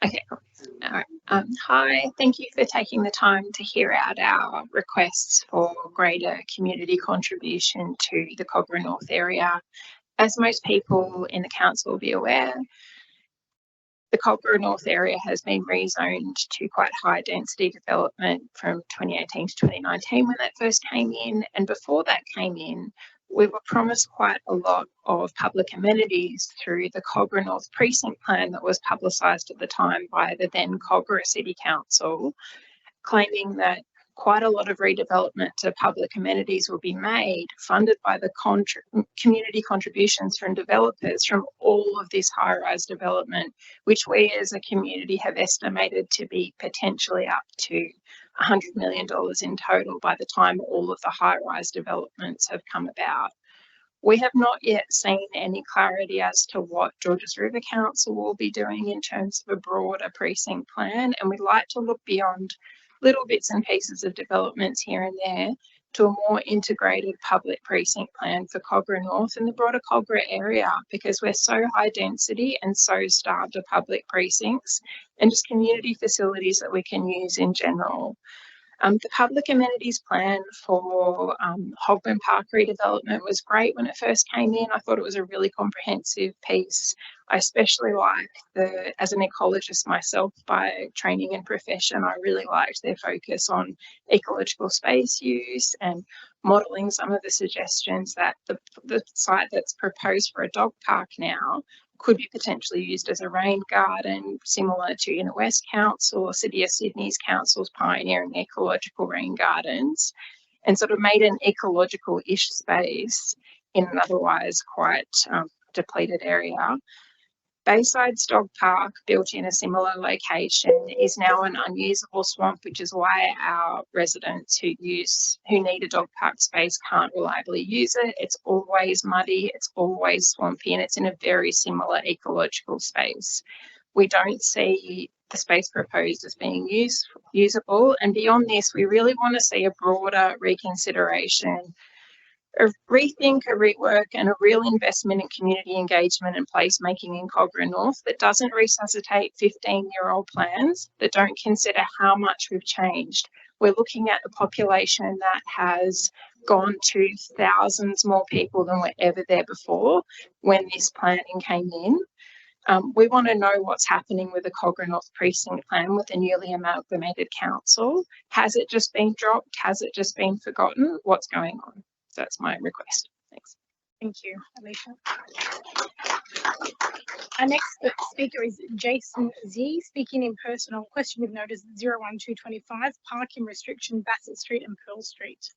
Speaker 11: Okay, cool. All right. Hi, thank you for taking the time to hear out our requests for greater community contribution to the Kogarah North area. As most people in the council will be aware, the Kogarah North area has been rezoned to quite high density development from 2018 to 2019 when that first came in. And before that came in, we were promised quite a lot of public amenities through the Kogarah North Precinct Plan that was publicised at the time by the then Kogarah City Council, claiming that quite a lot of redevelopment to public amenities will be made, funded by the community contributions from developers from all of this high-rise development, which we as a community have estimated to be potentially up to $100 million in total by the time all of the high-rise developments have come about. We have not yet seen any clarity as to what Georges River Council will be doing in terms of a broader precinct plan, and we'd like to look beyond little bits and pieces of developments here and there to a more integrated public precinct plan for Kogarah North and the broader Kogarah area, because we're so high density and so starved of public precincts and just community facilities that we can use in general. The public amenities plan for Hogburn Park redevelopment was great when it first came in. I thought it was a really comprehensive piece. I especially liked as an ecologist myself by training and profession, I really liked their focus on ecological space use and modelling some of the suggestions that the site that's proposed for a dog park now could be potentially used as a rain garden, similar to Inner West Council or City of Sydney's councils pioneering ecological rain gardens, and sort of made an ecological-ish space in an otherwise quite depleted area. Bayside's dog park, built in a similar location, is now an unusable swamp, which is why our residents who need a dog park space can't reliably use it. It's always muddy, it's always swampy, and it's in a very similar ecological space. We don't see the space proposed as being usable, and beyond this, we really want to see a broader reconsideration, a rethink, a rework, and a real investment in community engagement and placemaking in Kogarah North that doesn't resuscitate 15-year-old plans, that don't consider how much we've changed. We're looking at a population that has gone to thousands more people than were ever there before when this planning came in. We want to know what's happening with the Kogarah North precinct plan with the newly amalgamated council. Has it just been dropped? Has it just been forgotten? What's going on? So that's my request. Thanks.
Speaker 1: Thank you, Alicia. Our next speaker is Jason Z, speaking in person on question of notice 01225, parking restriction, Bassett Street and Pearl Street.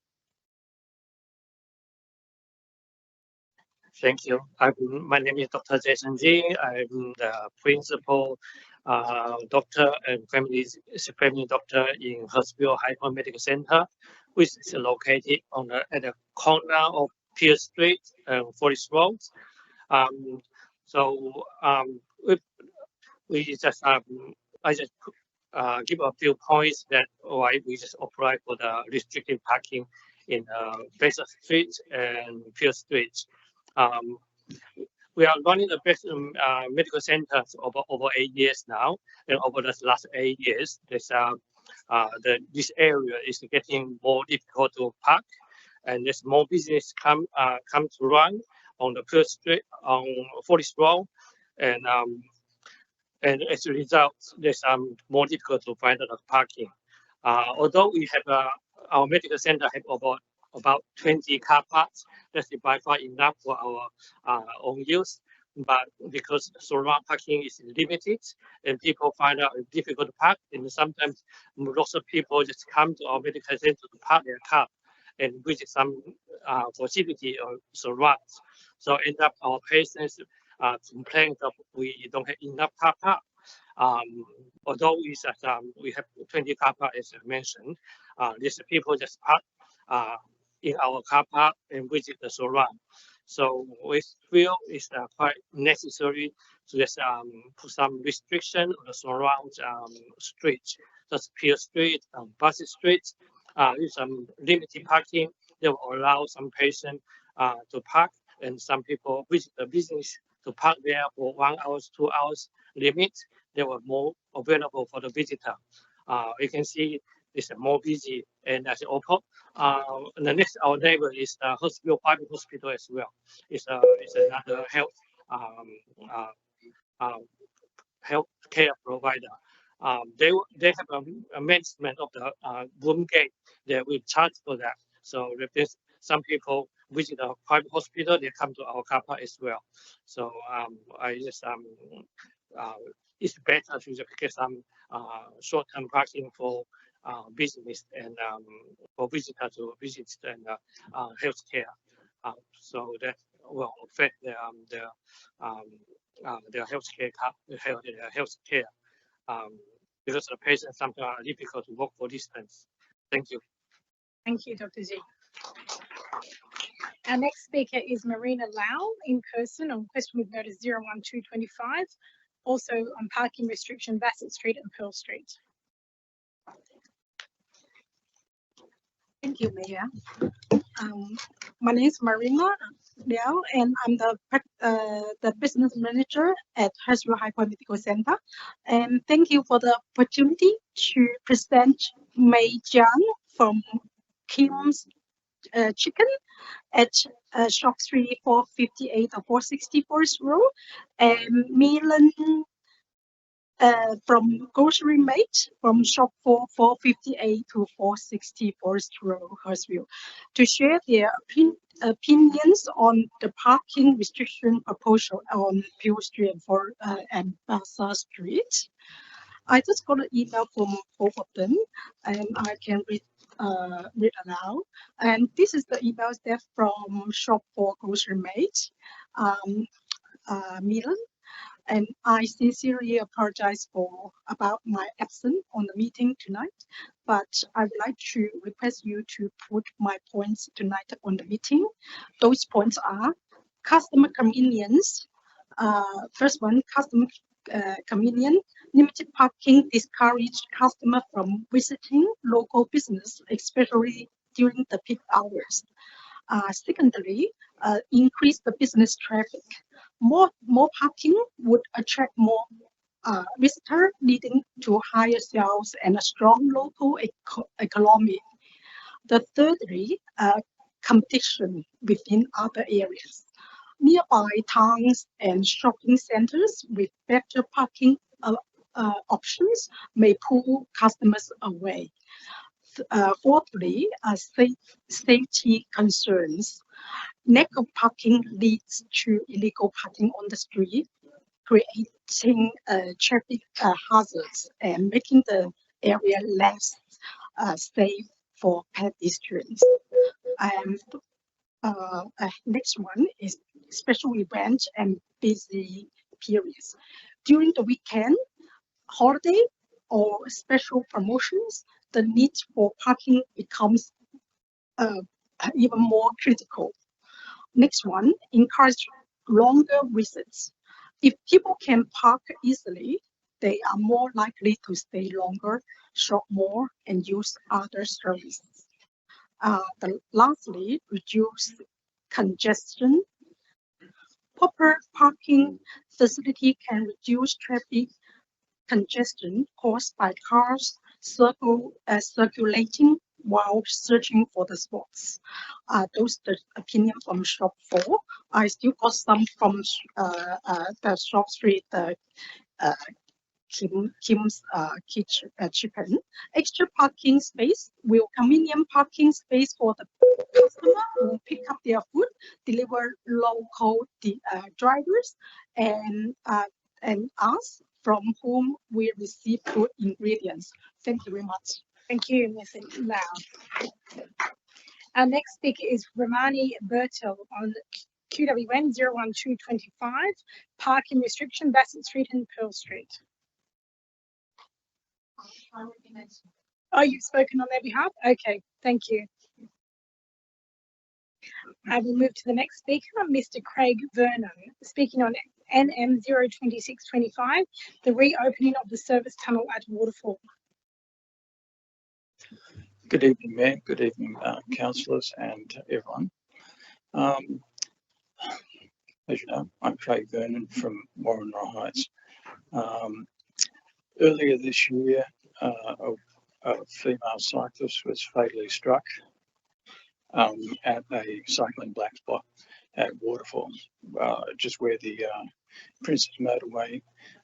Speaker 12: Thank you. My name is Dr. Jason Z. I'm the principal doctor and family doctor in Hurstville High Point Medical Center, which is located at the corner of Pierce Street and Forest Road. I just give a few points that why we just apply for the restricted parking in Bassett Street and Pierce Street. We are running the best medical centers over 8 years now, and over the last 8 years, this area is getting more difficult to park, and there's more business come to run on the Pierce Street, on Forest Road, and as a result, there's more difficult to find the parking. Although we have our medical center have about 20 car parks, that's by far enough for our own use. But because surround parking is limited and people find out it's difficult to park, and sometimes lots of people just come to our medical center to park their car and visit some facility or surrounds. So end up our patients complain that we don't have enough car park. Although we have 20 car park, as I mentioned, these people just park in our car park and visit the surround. So we feel it's quite necessary to just put some restriction on the surround streets, that's Pierce Street, Bassett Street, with some limited parking. They will allow some patients to park, and some people visit the business to park there for 1 hour, 2 hours limit. They were more available for the visitor. You can see it's more busy, and as also the next our neighbor is the hospital, private hospital as well. It's another health care provider. They have a management of the room gate. They will charge for that. So if some people visit a private hospital, they come to our car park as well. So I just it's better to just get some short-term parking for business and for visitors to visit and healthcare. So that will affect their healthcare because the patients sometimes are difficult to walk for distance. Thank you.
Speaker 1: Thank you, Dr. Z. Our next speaker is Marina Lau in person on question with notice 01225, also on parking restriction Bassett Street and Pearl Street.
Speaker 13: Thank you, Mayor. My name is Marina Liao, and I'm the business manager at Hurstville High Point Medical Center. And thank you for the opportunity to present Mei Jiang from Kim's Chicken at shop 3458 or 464th Row, and Milan from Grocery Mate from shop 458 to 464th Row, Hurstville, to share their opinions on the parking restriction proposal on Peel Street and Bazaar Street. I just got an email from both of them, and I can read aloud. And this is the emails that from shop 4 Grocery Mate, Milan. And I sincerely apologize about my absence on the meeting tonight, but I would like to request you to put my points tonight on the meeting. Those points are customer convenience. First one, customer convenience. Limited parking discourage customer from visiting local business, especially during the peak hours. Secondly, increase the business traffic. More parking would attract more visitors, leading to higher sales and a strong local economy. The thirdly, competition within other areas. Nearby towns and shopping centers with better parking options may pull customers away. Fourthly, safety concerns. Lack of parking leads to illegal parking on the street, creating traffic hazards and making the area less safe for pedestrians. And next one is special events and busy periods. During the weekend, holiday, or special promotions, the need for parking becomes even more critical. Next one, encourage longer visits. If people can park easily, they are more likely to stay longer, shop more, and use other services. Lastly, reduce congestion. Proper parking facility can reduce traffic congestion caused by cars circulating while searching for the spots. Those the opinion from shop 4. I still got some from the shop 3, the Kim's Chicken. Extra parking space will convenient parking space for the customer who pick up their food, deliver local drivers, and us from whom we receive food ingredients. Thank you very much.
Speaker 1: Thank you, Ms. Lau. Our next speaker is Romani Bertel on QWN 01225, parking restriction, Bassett Street and Pearl Street. Oh, you've spoken on their behalf? Okay, thank you. I will move to the next speaker, Mr. Craig Vernon, speaking on NM 02625, the reopening of the service tunnel at Waterfall.
Speaker 14: Good evening, Mayor. Good evening, councillors and everyone. As you know, I'm Craig Vernon from Warrandyte Heights. Earlier this year, a female cyclist was fatally struck at a cycling black spot at Waterfall, just where the Princess Motorway.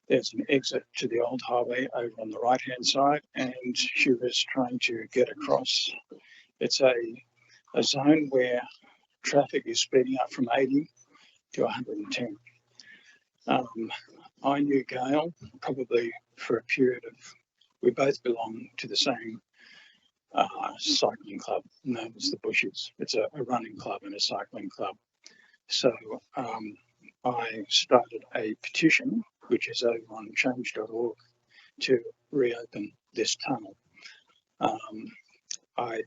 Speaker 14: There's an exit to the old highway over on the right hand side, and she was trying to get across. It's a zone where traffic is speeding up from 80 to 110. I knew Gail probably for a period of, we both belong to the same cycling club known as the Bushes. It's a running club and a cycling club. So I started a petition, which is over on change.org, to reopen this tunnel. I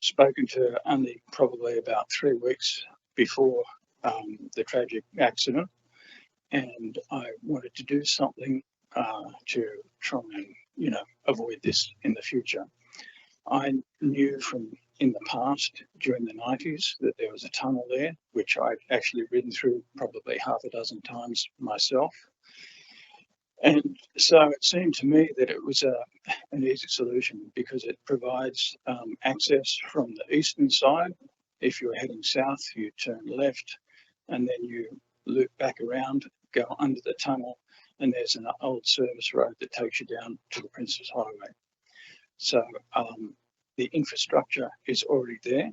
Speaker 14: spoken to her only probably about 3 weeks before the tragic accident, and I wanted to do something to try and, you know, avoid this in the future. I knew from in the past, during the 90s, that there was a tunnel there, which I'd actually ridden through probably half a dozen times myself. And so it seemed to me that it was an easy solution because it provides access from the eastern side. If you're heading south, you turn left and then you loop back around, go under the tunnel, and there's an old service road that takes you down to the Princes Highway. So the infrastructure is already there.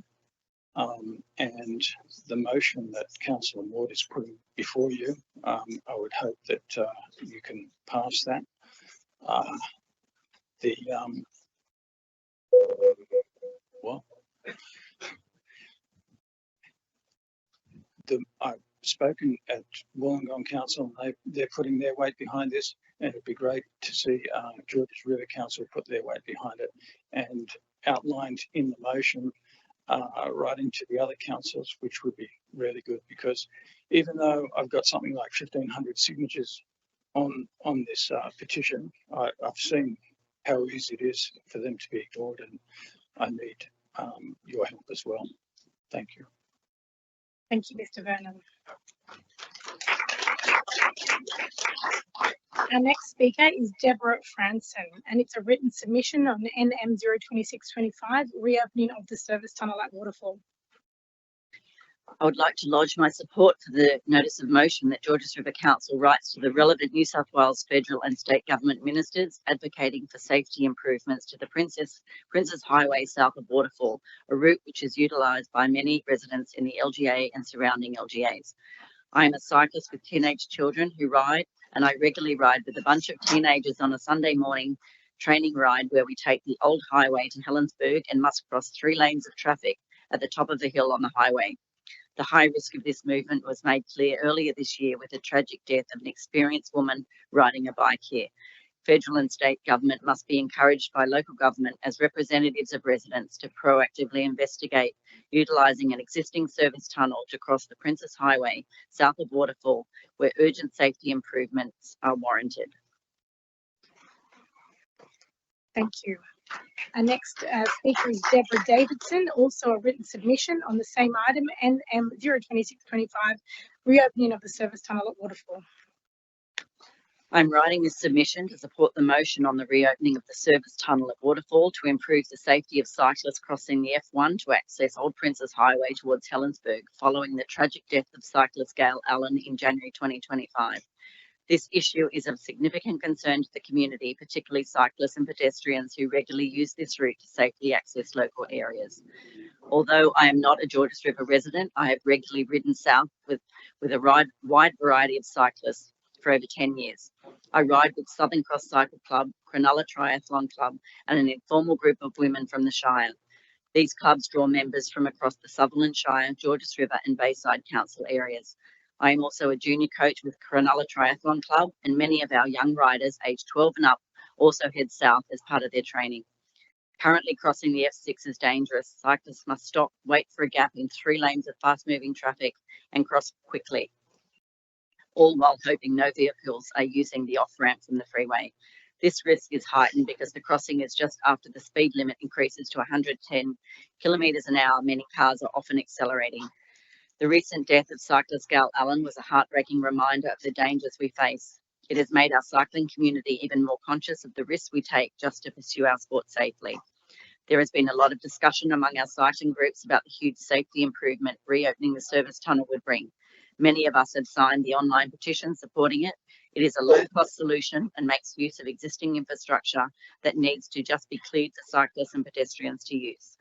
Speaker 14: And the motion that Councillor Ward is putting before you, I would hope that you can pass that. I've spoken at Wollongong Council, and they're putting their weight behind this, and it'd be great to see Georges River Council put their weight behind it and outlined in the motion right into the other councils, which would be really good, because even though I've got something like 1,500 signatures on this petition, I've seen how easy it is for them to be ignored, and I need your help as well. Thank you.
Speaker 1: Thank you, Mr. Vernon. Our next speaker is Deborah Franson, and it's a written submission on NM 02625, reopening of the service tunnel at Waterfall.
Speaker 7: I would like to lodge my support for the notice of motion that Georges River Council writes to the relevant New South Wales federal and state government ministers advocating for safety improvements to the Princes Highway south of Waterfall, a route which is utilised by many residents in the LGA and surrounding LGAs. I am a cyclist with teenage children who ride, and I regularly ride with a bunch of teenagers on a Sunday morning training ride where we take the old highway to Helensburgh and must cross 3 lanes of traffic at the top of the hill on the highway. The high risk of this movement was made clear earlier this year with the tragic death of an experienced woman riding a bike here. Federal and state government must be encouraged by local government as representatives of residents to proactively investigate utilising an existing service tunnel to cross the Princes Highway south of Waterfall, where urgent safety improvements are warranted.
Speaker 1: Thank you. Our next speaker is Deborah Davidson, also a written submission on the same item, NM 02625, reopening of the service tunnel at Waterfall.
Speaker 7: I'm writing this submission to support the motion on the reopening of the service tunnel at Waterfall to improve the safety of cyclists crossing the F1 to access Old Princes Highway towards Helensburgh following the tragic death of cyclist Gail Allen in January 2025. This issue is of significant concern to the community, particularly cyclists and pedestrians who regularly use this route to safely access local areas. Although I am not a Georges River resident, I have regularly ridden south with a wide variety of cyclists for over 10 years. I ride with Southern Cross Cycle Club, Cronulla Triathlon Club, and an informal group of women from the Shire. These clubs draw members from across the Sutherland Shire, Georges River and Bayside Council areas. I am also a junior coach with Cronulla Triathlon Club, and many of our young riders aged 12 and up also head south as part of their training. Currently crossing the F6 is dangerous. Cyclists must stop, wait for a gap in 3 lanes of fast-moving traffic and cross quickly, all while hoping no vehicles are using the off-ramp from the freeway. This risk is heightened because the crossing is just after the speed limit increases to 110 kilometres an hour. Many cars are often accelerating. The recent death of cyclist Gail Allen was a heartbreaking reminder of the dangers we face. It has made our cycling community even more conscious of the risks we take just to pursue our sport safely. There has been a lot of discussion among our cycling groups about the huge safety improvement reopening the service tunnel would bring. Many of us have signed the online petition supporting it. It is a low-cost solution and makes use of existing infrastructure that needs to just be cleared for cyclists and pedestrians to use.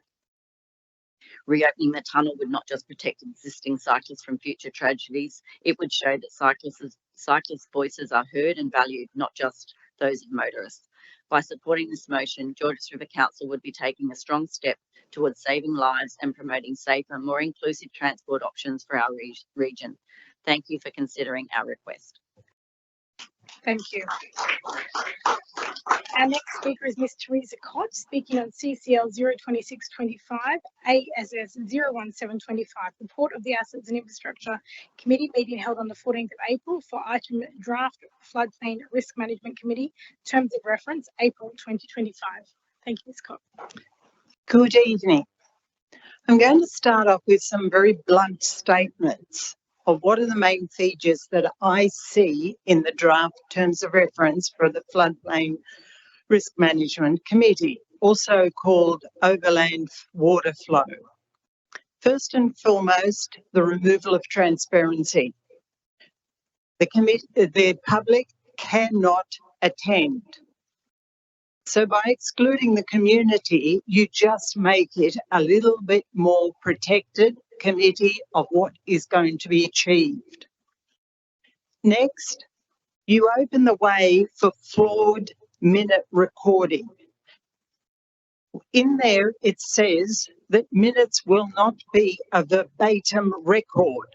Speaker 7: Reopening the tunnel would not just protect existing cyclists from future tragedies, it would show that cyclists' voices are heard and valued, not just those of motorists. By supporting this motion, Georges River Council would be taking a strong step towards saving lives and promoting safer, more inclusive transport options for our region. Thank you for considering our request.
Speaker 1: Thank you. Our next speaker is Ms. Teresa Cott, speaking on CCL 02625, ASS 01725, report of the Assets and Infrastructure Committee meeting held on the 14th of April for item draft floodplain risk management committee, terms of reference April 2025. Thank you, Ms. Cott.
Speaker 15: Good evening. I'm going to start off with some very blunt statements of what are the main features that I see in the draft terms of reference for the Floodplain Risk Management Committee, also called Overland Water Flow. First and foremost, the removal of transparency. The public cannot attend. So by excluding the community, you just make it a little bit more protected committee of what is going to be achieved. Next, you open the way for flawed minute recording. In there, it says that minutes will not be a verbatim record.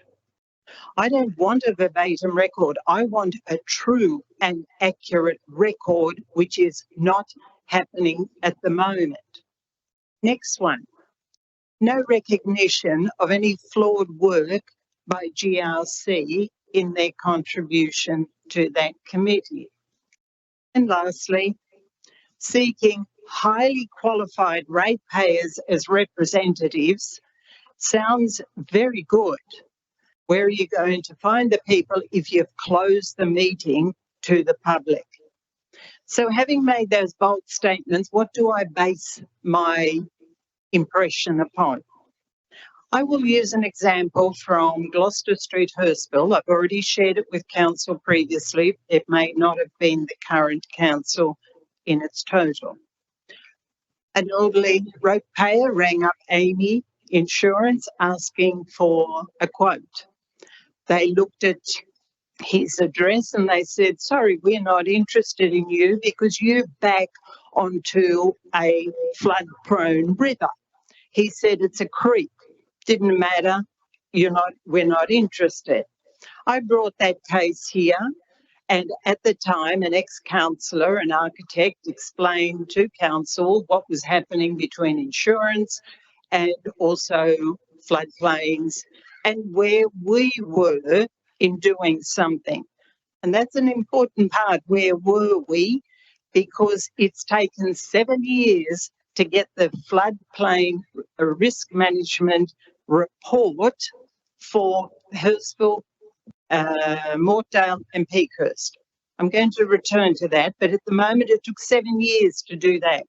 Speaker 15: I don't want a verbatim record. I want a true and accurate record, which is not happening at the moment. Next one, no recognition of any flawed work by GRC in their contribution to that committee. And lastly, seeking highly qualified ratepayers as representatives sounds very good. Where are you going to find the people if you've closed the meeting to the public? So having made those bold statements, what do I base my impression upon? I will use an example from Gloucester Street, Hurstville. I've already shared it with council previously. It may not have been the current council in its total. An elderly ratepayer rang up Amy Insurance asking for a quote. They looked at his address and they said, sorry, we're not interested in you because you back onto a flood-prone river. He said, it's a creek. Didn't matter. We're not interested. I brought that case here, and at the time, an ex-councillor, an architect, explained to council what was happening between insurance and also floodplains and where we were in doing something. And that's an important part. Where were we? Because it's taken 7 years to get the floodplain risk management report for Hurstville, Mortdale and Peakhurst. I'm going to return to that, but at the moment it took 7 years to do that.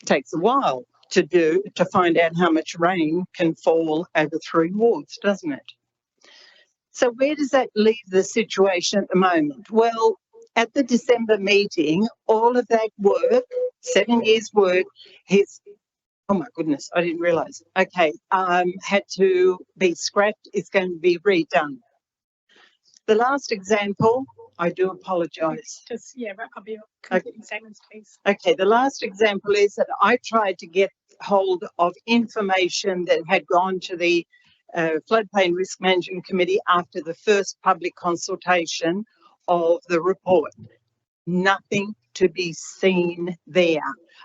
Speaker 15: It takes a while to find out how much rain can fall over 3 wards, doesn't it? So where does that leave the situation at the moment? Well, at the December meeting, all of that work, 7 years work, oh my goodness, I didn't realise. Okay, had to be scrapped. It's going to be redone. The last example, I do apologise.
Speaker 1: Just, yeah, wrap up your concluding statements, please.
Speaker 15: Okay, the last example is that I tried to get hold of information that had gone to the Floodplain Risk Management Committee after the first public consultation of the report. Nothing to be seen there.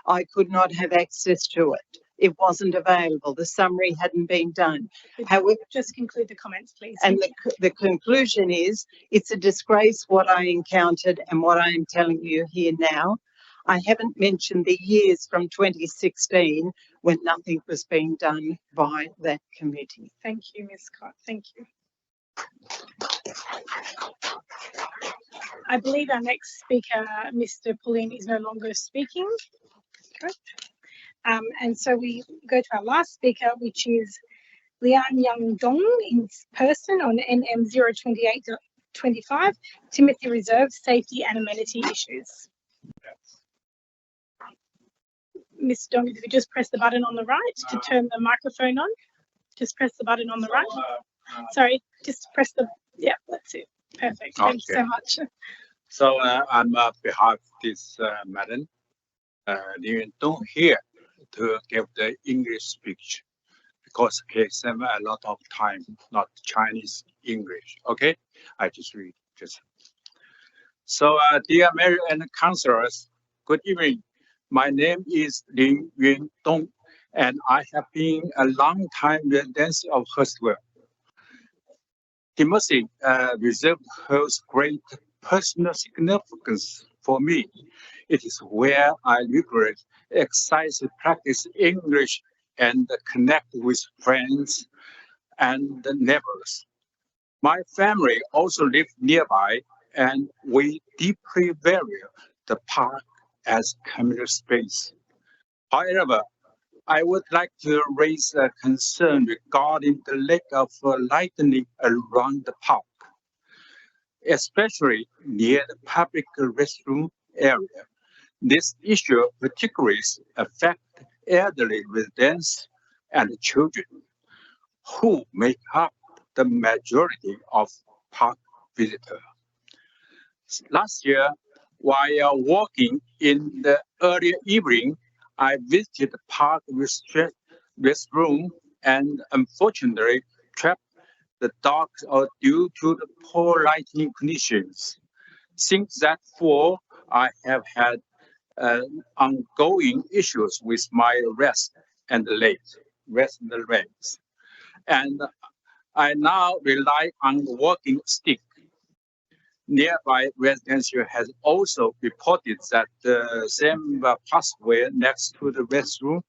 Speaker 15: I could not have access to it. It wasn't available. The summary hadn't been done. However,
Speaker 1: just conclude the comments, please.
Speaker 15: And the conclusion is, it's a disgrace what I encountered and what I am telling you here now. I haven't mentioned the years from 2016 when nothing was being done by that committee.
Speaker 1: Thank you, Ms. Scott. Thank you. I believe our next speaker, Mr. Pauline, is no longer speaking. Correct. And so we go to our last speaker, which is Lian Young Dong in person on NM 02825, Timothy Reserve, Safety and Amenity Issues. Ms. Dong, if you just press the button on the right to turn the microphone on. Just press the button on the right. Sorry, just press the, yeah, that's it. Perfect. Thank you so much.
Speaker 16: So on behalf of this madam, you don't hear to give the English speech because he spent a lot of time, not Chinese English. Okay, I just read. Just so, dear Mayor and councillors, good evening. My name is Lin Yun Dong, and I have been a long-time resident of Hurstville. Timothy Reserve holds great personal significance for me. It is where I regularly exercise, practice English, and connect with friends and neighbors. My family also live nearby, and we deeply value the park as communal space. However, I would like to raise a concern regarding the lack of lighting around the park, especially near the public restroom area. This issue particularly affects elderly residents and children, who make up the majority of park visitors. Last year, while walking in the early evening, I visited the park restroom and unfortunately trapped the dogs due to the poor lighting conditions. Since that fall, I have had ongoing issues with my wrist and legs, and I now rely on walking stick. Nearby residents has also reported that the same pathway next to the restroom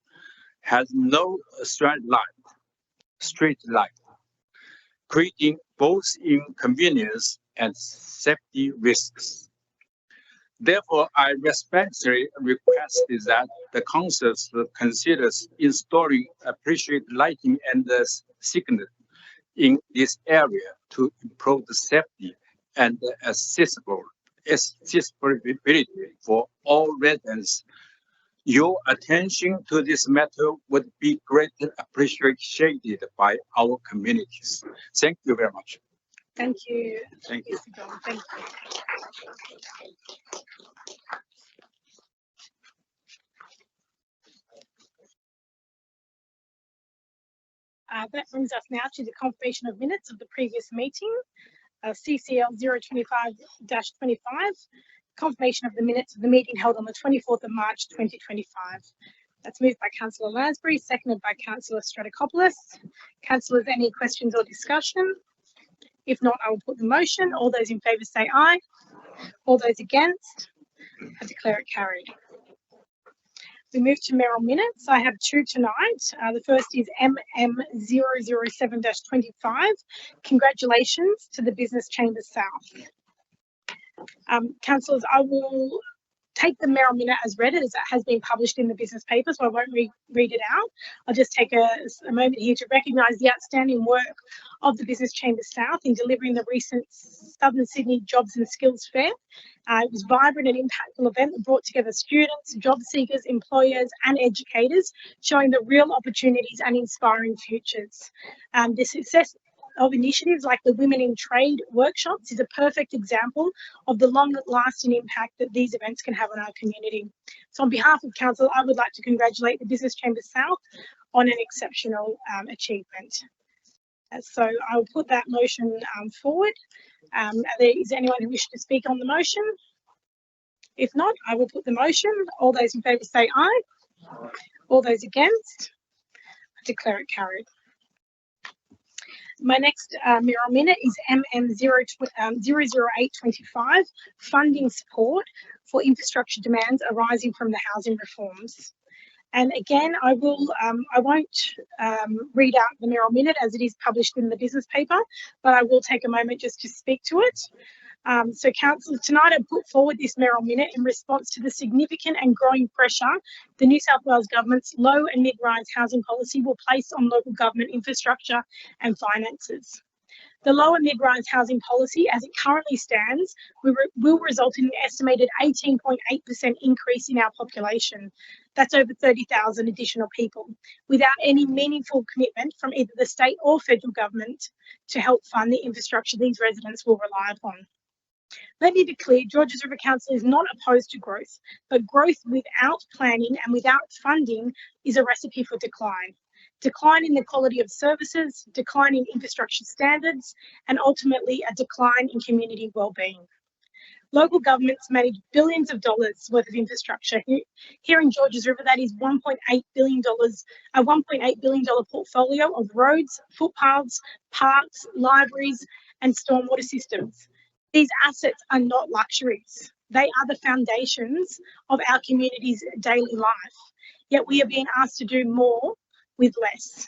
Speaker 16: has no street light, creating both inconvenience and safety risks. Therefore, I respectfully request that the council considers installing appropriate lighting and signal in this area to improve the safety and accessibility for all residents. Your attention to this matter would be greatly appreciated by our communities. Thank you very much.
Speaker 1: Thank you.
Speaker 16: Thank you.
Speaker 1: Mr. John. Thank you. That brings us now to the confirmation of minutes of the previous meeting, CCL 025-25, confirmation of the minutes of the meeting held on the 24th of March 2025. That's moved by Councillor Lansbury, seconded by Councillor Stratokopoulos. Councillors, any questions or discussion? If not, I will put the motion. All those in favour say aye. All those against, I declare it carried. We move to mayoral minutes. I have two tonight. The first is MM007-25. Congratulations to the Business Chamber South. Councillors, I will take the mayoral minute as read as it has been published in the business paper, so I won't read it out. I'll just take a moment here to recognise the outstanding work of the Business Chamber South in delivering the recent Southern Sydney Jobs and Skills Fair. It was a vibrant and impactful event that brought together students, job seekers, employers and educators, showing the real opportunities and inspiring futures. The success of initiatives like the Women in Trade workshops is a perfect example of the long-lasting impact that these events can have on our community. So on behalf of Council, I would like to congratulate the Business Chamber South on an exceptional achievement. So I will put that motion forward. Is there anyone who wishes to speak on the motion? If not, I will put the motion. All those in favour say aye. All those against, I declare it carried. My next mayoral minute is MM008-25, funding support for infrastructure demands arising from the housing reforms. And again, I won't read out the mayoral minute as it is published in the business paper, but I will take a moment just to speak to it. So Council, tonight I put forward this mayoral minute in response to the significant and growing pressure the New South Wales Government's low and mid-rise housing policy will place on local government infrastructure and finances. The low and mid-rise housing policy, as it currently stands, will result in an estimated 18.8% increase in our population. That's over 30,000 additional people, without any meaningful commitment from either the state or federal government to help fund the infrastructure these residents will rely upon. Let me be clear, Georges River Council is not opposed to growth, but growth without planning and without funding is a recipe for decline. decline in the quality of services, decline in infrastructure standards, and ultimately a decline in community wellbeing. Local governments manage billions of dollars worth of infrastructure. Here in Georges River, that is $1.8 billion, a $1.8 billion portfolio of roads, footpaths, parks, libraries, and stormwater systems. These assets are not luxuries. They are the foundations of our community's daily life. Yet we are being asked to do more with less.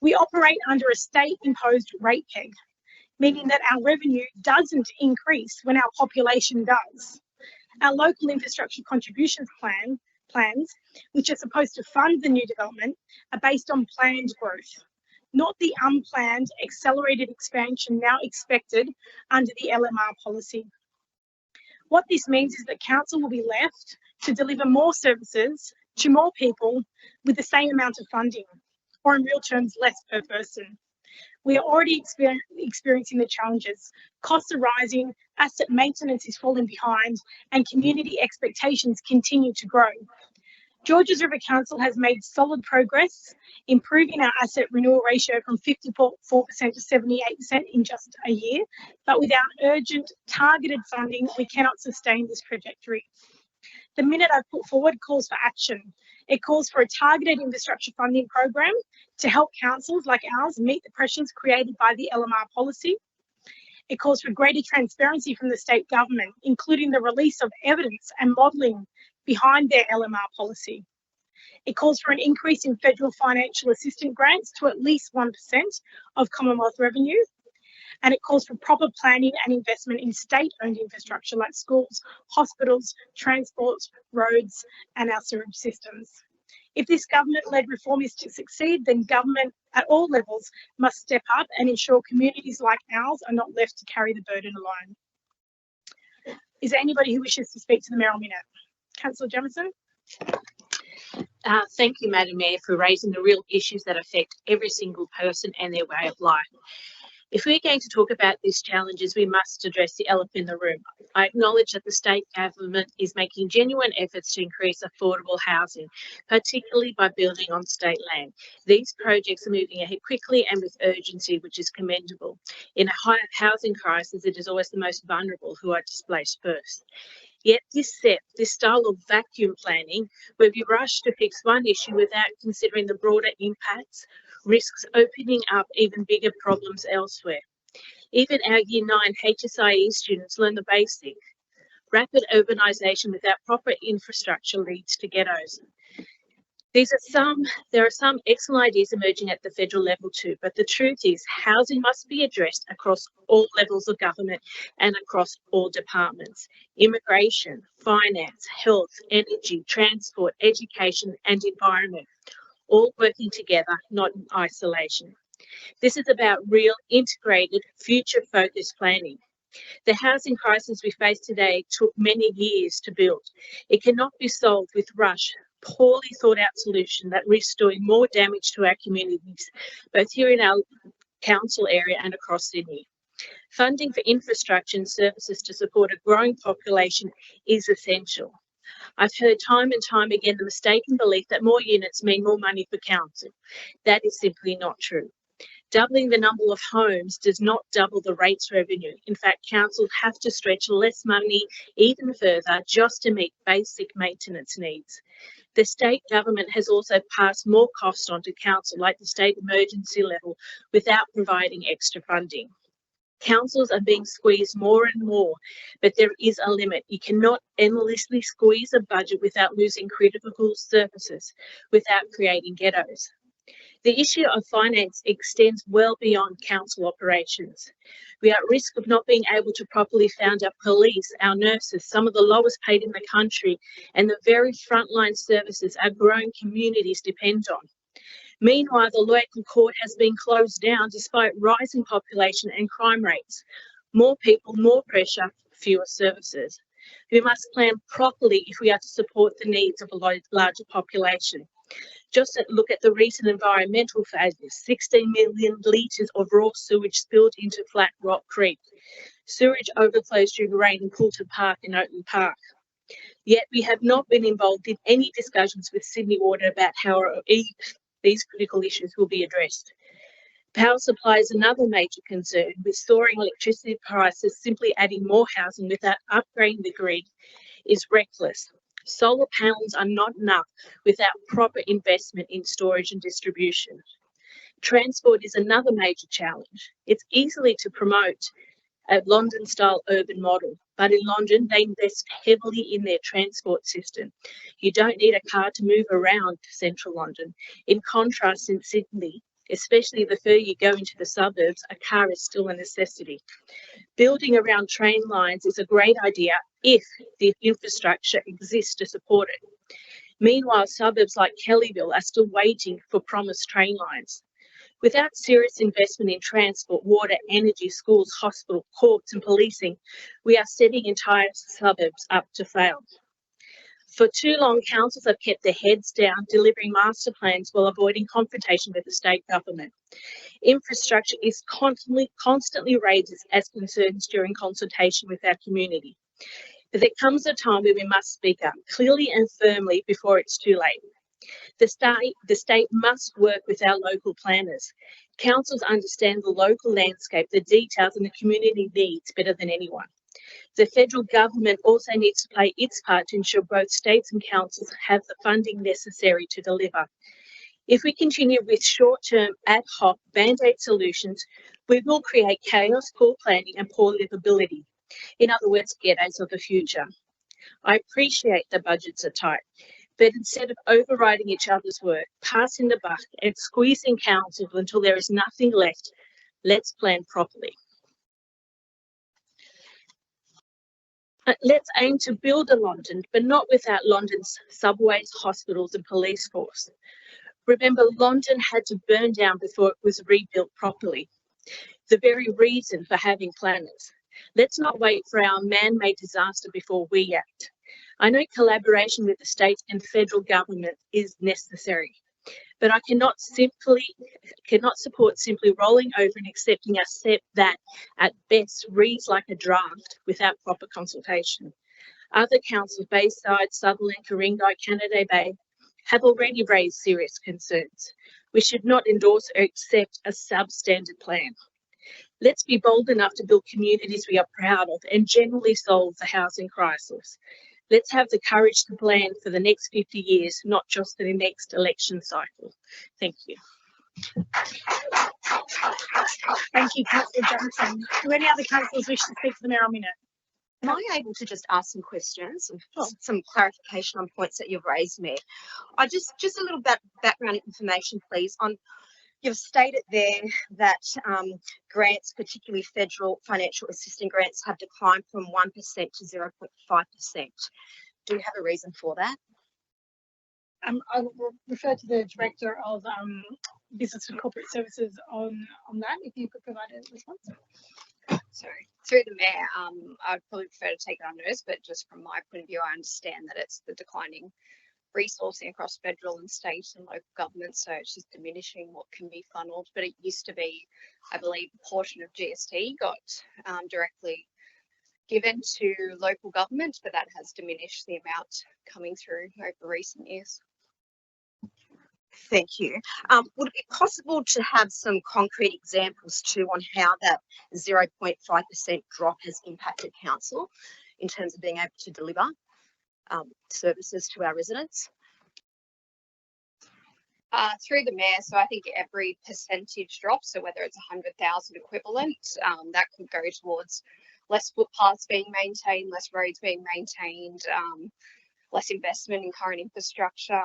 Speaker 1: We operate under a state-imposed rate peg, meaning that our revenue doesn't increase when our population does. Our local infrastructure contributions plans, which are supposed to fund the new development, are based on planned growth, not the unplanned accelerated expansion now expected under the LMR policy. What this means is that council will be left to deliver more services to more people with the same amount of funding, or in real terms, less per person. We are already experiencing the challenges. Costs are rising, asset maintenance is falling behind, and community expectations continue to grow. Georges River Council has made solid progress, improving our asset renewal ratio from 54% to 78% in just a year, but without urgent, targeted funding, we cannot sustain this trajectory. The minute I've put forward calls for action. It calls for a targeted infrastructure funding program to help councils like ours meet the pressures created by the LMR policy. It calls for greater transparency from the state government, including the release of evidence and modelling behind their LMR policy. It calls for an increase in federal financial assistance grants to at least 1% of Commonwealth revenue. And it calls for proper planning and investment in state-owned infrastructure like schools, hospitals, transport, roads, and our sewage systems. If this government-led reform is to succeed, then government at all levels must step up and ensure communities like ours are not left to carry the burden alone. Is there anybody who wishes to speak to the Mayoral Minute? Councillor Jamieson.
Speaker 17: Thank you, Madam Mayor, for raising the real issues that affect every single person and their way of life. If we're going to talk about these challenges, we must address the elephant in the room. I acknowledge that the state government is making genuine efforts to increase affordable housing, particularly by building on state land. These projects are moving ahead quickly and with urgency, which is commendable. In a high housing crisis, it is always the most vulnerable who are displaced first. Yet this style of vacuum planning, where we rush to fix one issue without considering the broader impacts, risks opening up even bigger problems elsewhere. Even our Year 9 HSIE students learn the basic. Rapid urbanisation without proper infrastructure leads to ghettos. There are some excellent ideas emerging at the federal level too, but the truth is housing must be addressed across all levels of government and across all departments. Immigration, finance, health, energy, transport, education and environment, all working together, not in isolation. This is about real, integrated, future-focused planning. The housing crisis we face today took many years to build. It cannot be solved with rush, poorly thought out solution that risks doing more damage to our communities, both here in our council area and across Sydney. Funding for infrastructure and services to support a growing population is essential. I've heard time and time again the mistaken belief that more units mean more money for council. That is simply not true. Doubling the number of homes does not double the rates revenue. In fact, councils have to stretch less money even further just to meet basic maintenance needs. The state government has also passed more costs on to council, like the state emergency level, without providing extra funding. Councils are being squeezed more and more, but there is a limit. You cannot endlessly squeeze a budget without losing critical services, without creating ghettos. The issue of finance extends well beyond council operations. We are at risk of not being able to properly fund our police, our nurses, some of the lowest paid in the country, and the very frontline services our growing communities depend on. Meanwhile, the local court has been closed down despite rising population and crime rates. More people, more pressure, fewer services. We must plan properly if we are to support the needs of a larger population. Just look at the recent environmental failures. 16 million litres of raw sewage spilled into Flat Rock Creek. Sewage overflows during rain in Poulton Park and Oakley Park. Yet we have not been involved in any discussions with Sydney Water about how our these critical issues will be addressed. Power supply is another major concern, with soaring electricity prices. Simply adding more housing without upgrading the grid is reckless. Solar panels are not enough without proper investment in storage and distribution. Transport is another major challenge. It's easily to promote a London-style urban model, but in London, they invest heavily in their transport system. You don't need a car to move around central London. In contrast, in Sydney, especially the further you go into the suburbs, a car is still a necessity. Building around train lines is a great idea if the infrastructure exists to support it. Meanwhile, suburbs like Kellyville are still waiting for promised train lines. Without serious investment in transport, water, energy, schools, hospital, courts and policing, we are setting entire suburbs up to fail. For too long, councils have kept their heads down, delivering master plans while avoiding confrontation with the state government. Infrastructure is constantly raised as concerns during consultation with our community. But there comes a time where we must speak up clearly and firmly before it's too late. The state must work with our local planners. Councils understand the local landscape, the details and the community needs better than anyone. The federal government also needs to play its part to ensure both states and councils have the funding necessary to deliver. If we continue with short-term ad hoc band-aid solutions, we will create chaos, poor planning and poor livability. In other words, ghettos of the future. I appreciate the budgets are tight, but instead of overriding each other's work, passing the buck and squeezing councils until there is nothing left, let's plan properly. Let's aim to build a London, but not without London's subways, hospitals and police force. Remember, London had to burn down before it was rebuilt properly. The very reason for having planners. Let's not wait for our man-made disaster before we act. I know collaboration with the state and federal government is necessary, but I cannot support simply rolling over and accepting a step that, at best, reads like a draft without proper consultation. Other councils, Bayside, Sutherland, Ku-ring-gai, Canada Bay, have already raised serious concerns. We should not endorse or accept a substandard plan. Let's be bold enough to build communities we are proud of and generally solve the housing crisis. Let's have the courage to plan for the next 50 years, not just for the next election cycle. Thank you.
Speaker 1: Thank you, Councillor Johnson. Do any other councillors wish to speak to the mayor a minute?
Speaker 5: Am I able to just ask some questions, some clarification on points that you've raised, Mayor? Just a little background information, please. You've stated there that grants, particularly federal financial assistance grants, have declined from 1% to 0.5%. Do you have a reason for that?
Speaker 1: I will refer to the Director of Business and Corporate Services on that, if you could provide a response.
Speaker 18: Sorry, through the Mayor, I'd probably prefer to take it on notice, but just from my point of view, I understand that it's the declining resourcing across federal and state and local government, so it's just diminishing what can be funneled. But it used to be, I believe, a portion of GST got directly given to local government, but that has diminished the amount coming through over recent years.
Speaker 5: Thank you. Would it be possible to have some concrete examples too on how that 0.5% drop has impacted council in terms of being able to deliver services to our residents?
Speaker 18: Through the Mayor, so I think every percentage drop, so whether it's 100,000 equivalent, that could go towards less footpaths being maintained, less roads being maintained, less investment in current infrastructure.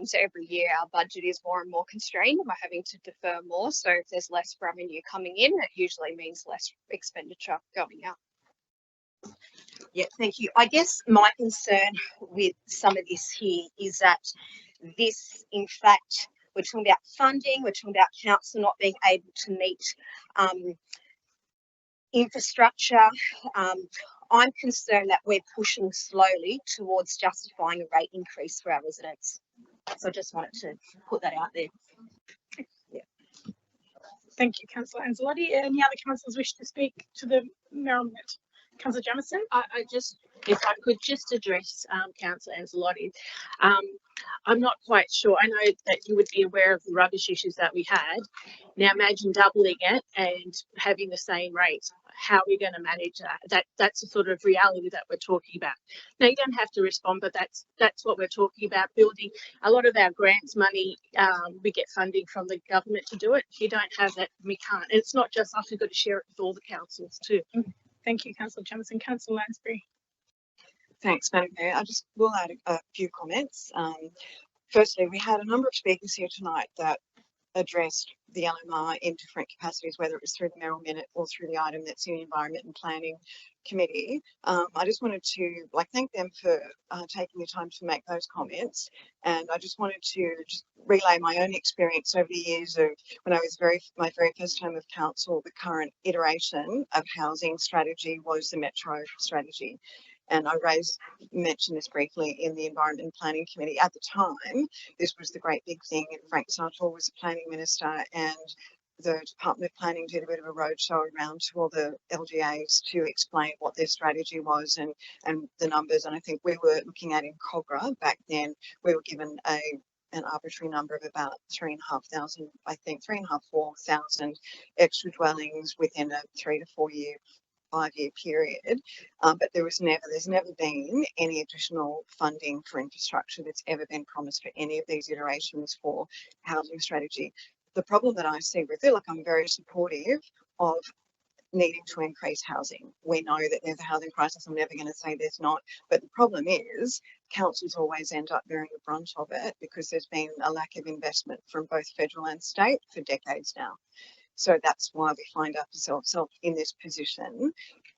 Speaker 18: So every year our budget is more and more constrained and we're having to defer more. So if there's less revenue coming in, it usually means less expenditure going out.
Speaker 5: Yeah, thank you. I guess my concern with some of this here is that this, in fact, we're talking about funding, we're talking about council not being able to meet infrastructure. I'm concerned that we're pushing slowly towards justifying a rate increase for our residents. So I just wanted to put that out there.
Speaker 1: Yeah. Thank you, Councillor Anzalotti. Any other councillors wish to speak to the mayor? Councillor Jamieson?
Speaker 19: I just
Speaker 17: if I could just address Councillor Anzalotti. I'm not quite sure. I know that you would be aware of the rubbish issues that we had. Now imagine doubling it and having the same rate. How are we going to manage that? That's the sort of reality that we're talking about. Now you don't have to respond, but that's what we're talking about. Building a lot of our grants money, we get funding from the government to do it. If you don't have that, we can't. And it's not just us, we've got to share it with all the councils too.
Speaker 1: Thank you, Councillor Jamieson. Councillor Lansbury.
Speaker 19: Thanks, Madam Mayor. I just will add a few comments. Firstly, we had a number of speakers here tonight that addressed the LMR in different capacities, whether it was through the Merrill Minute or through the item that's in the Environment and Planning Committee. I just wanted to thank them for taking the time to make those comments, and I just wanted to relay my own experience over the years of when I was my very first term of council. The current iteration of housing strategy was the Metro strategy. And I mentioned this briefly in the Environment and Planning Committee. At the time, this was the great big thing. Frank Sartor was the planning minister, and the Department of Planning did a bit of a roadshow around to all the LGAs to explain what their strategy was and the numbers. And I think we were looking at in Cogra back then, we were given an arbitrary number of about 3,500, I think 4,000 extra dwellings within a 3 to 4 year 5-year period, but there's never been any additional funding for infrastructure that's ever been promised for any of these iterations for housing strategy. The problem that I see with it, I'm very supportive of needing to increase housing. We know that there's a housing crisis. I'm never going to say there's not, but the problem is councils always end up bearing the brunt of it because there's been a lack of investment from both federal and state for decades now. So that's why we find ourselves in this position.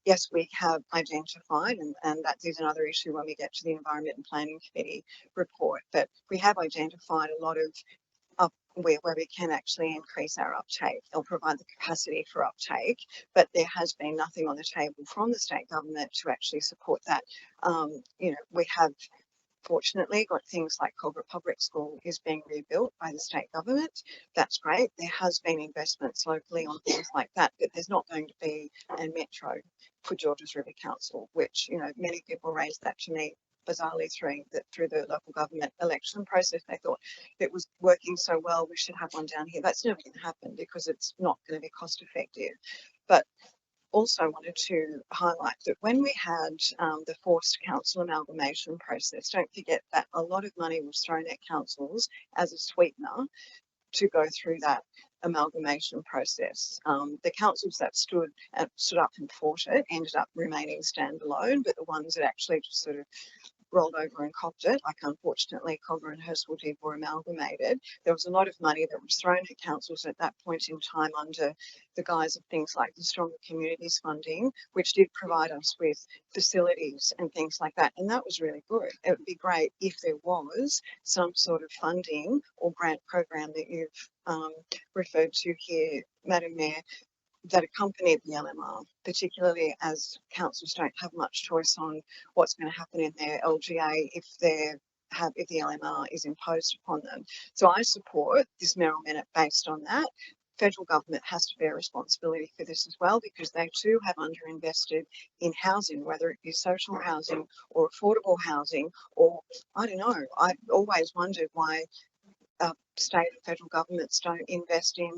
Speaker 19: Yes, we have identified, and that is another issue when we get to the Environment and Planning Committee report, but we have identified a lot of where we can actually increase our uptake or provide the capacity for uptake, but there has been nothing on the table from the state government to actually support that. We have fortunately got things like Cogra Public School is being rebuilt by the state government. That's great. There has been investments locally on things like that, but there's not going to be a metro for Georges River Council, which, many people raised that to me bizarrely through the local government election process. They thought it was working so well, we should have one down here. That's never going to happen because it's not going to be cost effective. But also wanted to highlight that when we had the forced council amalgamation process, don't forget that a lot of money was thrown at councils as a sweetener to go through that amalgamation process. The councils that stood up and fought it ended up remaining standalone, but the ones that actually just sort of rolled over and copped it, like unfortunately Cogra and Hurstville were amalgamated. There was a lot of money that was thrown at councils at that point in time under the guise of things like the Stronger Communities funding, which did provide us with facilities and things like that. And that was really good. It would be great if there was some sort of funding or grant program that you've referred to here, Madam Mayor, that accompanied the LMR, particularly as councils don't have much choice on what's going to happen in their LGA if the LMR is imposed upon them. So I support this Merrill Minute based on that. Federal government has to bear responsibility for this as well, because they too have underinvested in housing, whether it be social housing or affordable housing, or I don't know. I've always wondered why state and federal governments don't invest in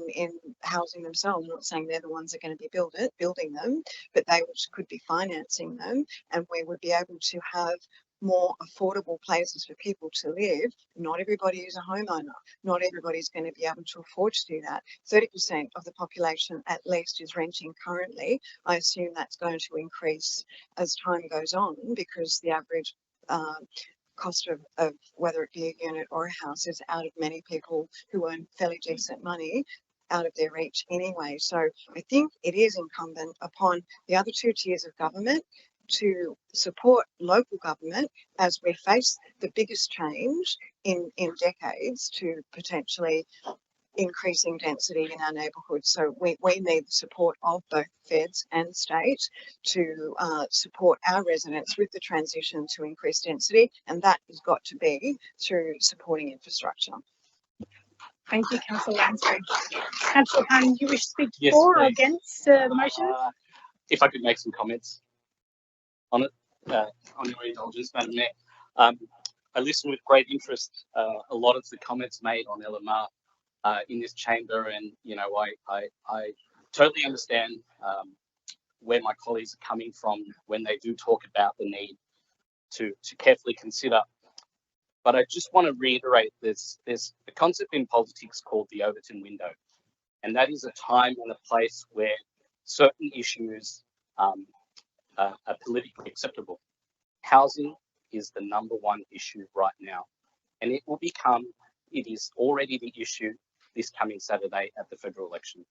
Speaker 19: housing themselves. I'm not saying they're the ones that are going to be building them, but they could be financing them, and we would be able to have more affordable places for people to live. Not everybody is a homeowner. Not everybody's going to be able to afford to do that. 30% of the population at least is renting currently. I assume that's going to increase as time goes on, because the average cost of whether it be a unit or a house is out of many people who earn fairly decent money out of their reach anyway. So I think it is incumbent upon the other two tiers of government to support local government as we face the biggest change in decades to potentially increasing density in our neighbourhoods. So we need the support of both feds and state to support our residents with the transition to increased density, and that has got to be through supporting infrastructure.
Speaker 1: Thank you, Councillor Lansbury. Councillor Hunt, you wish to speak
Speaker 20: Yes,
Speaker 1: for or
Speaker 20: please.
Speaker 1: against the motion?
Speaker 20: If I could make some comments on it. on your indulgence, Madam Mayor. I listened with great interest a lot of the comments made on LMR in this chamber, and I totally understand where my colleagues are coming from when they do talk about the need to carefully consider. But I just want to reiterate there's a concept in politics called the Overton window, and that is a time and a place where certain issues are politically acceptable. Housing is the #1 issue right now, and it is already the issue this coming Saturday at the federal election.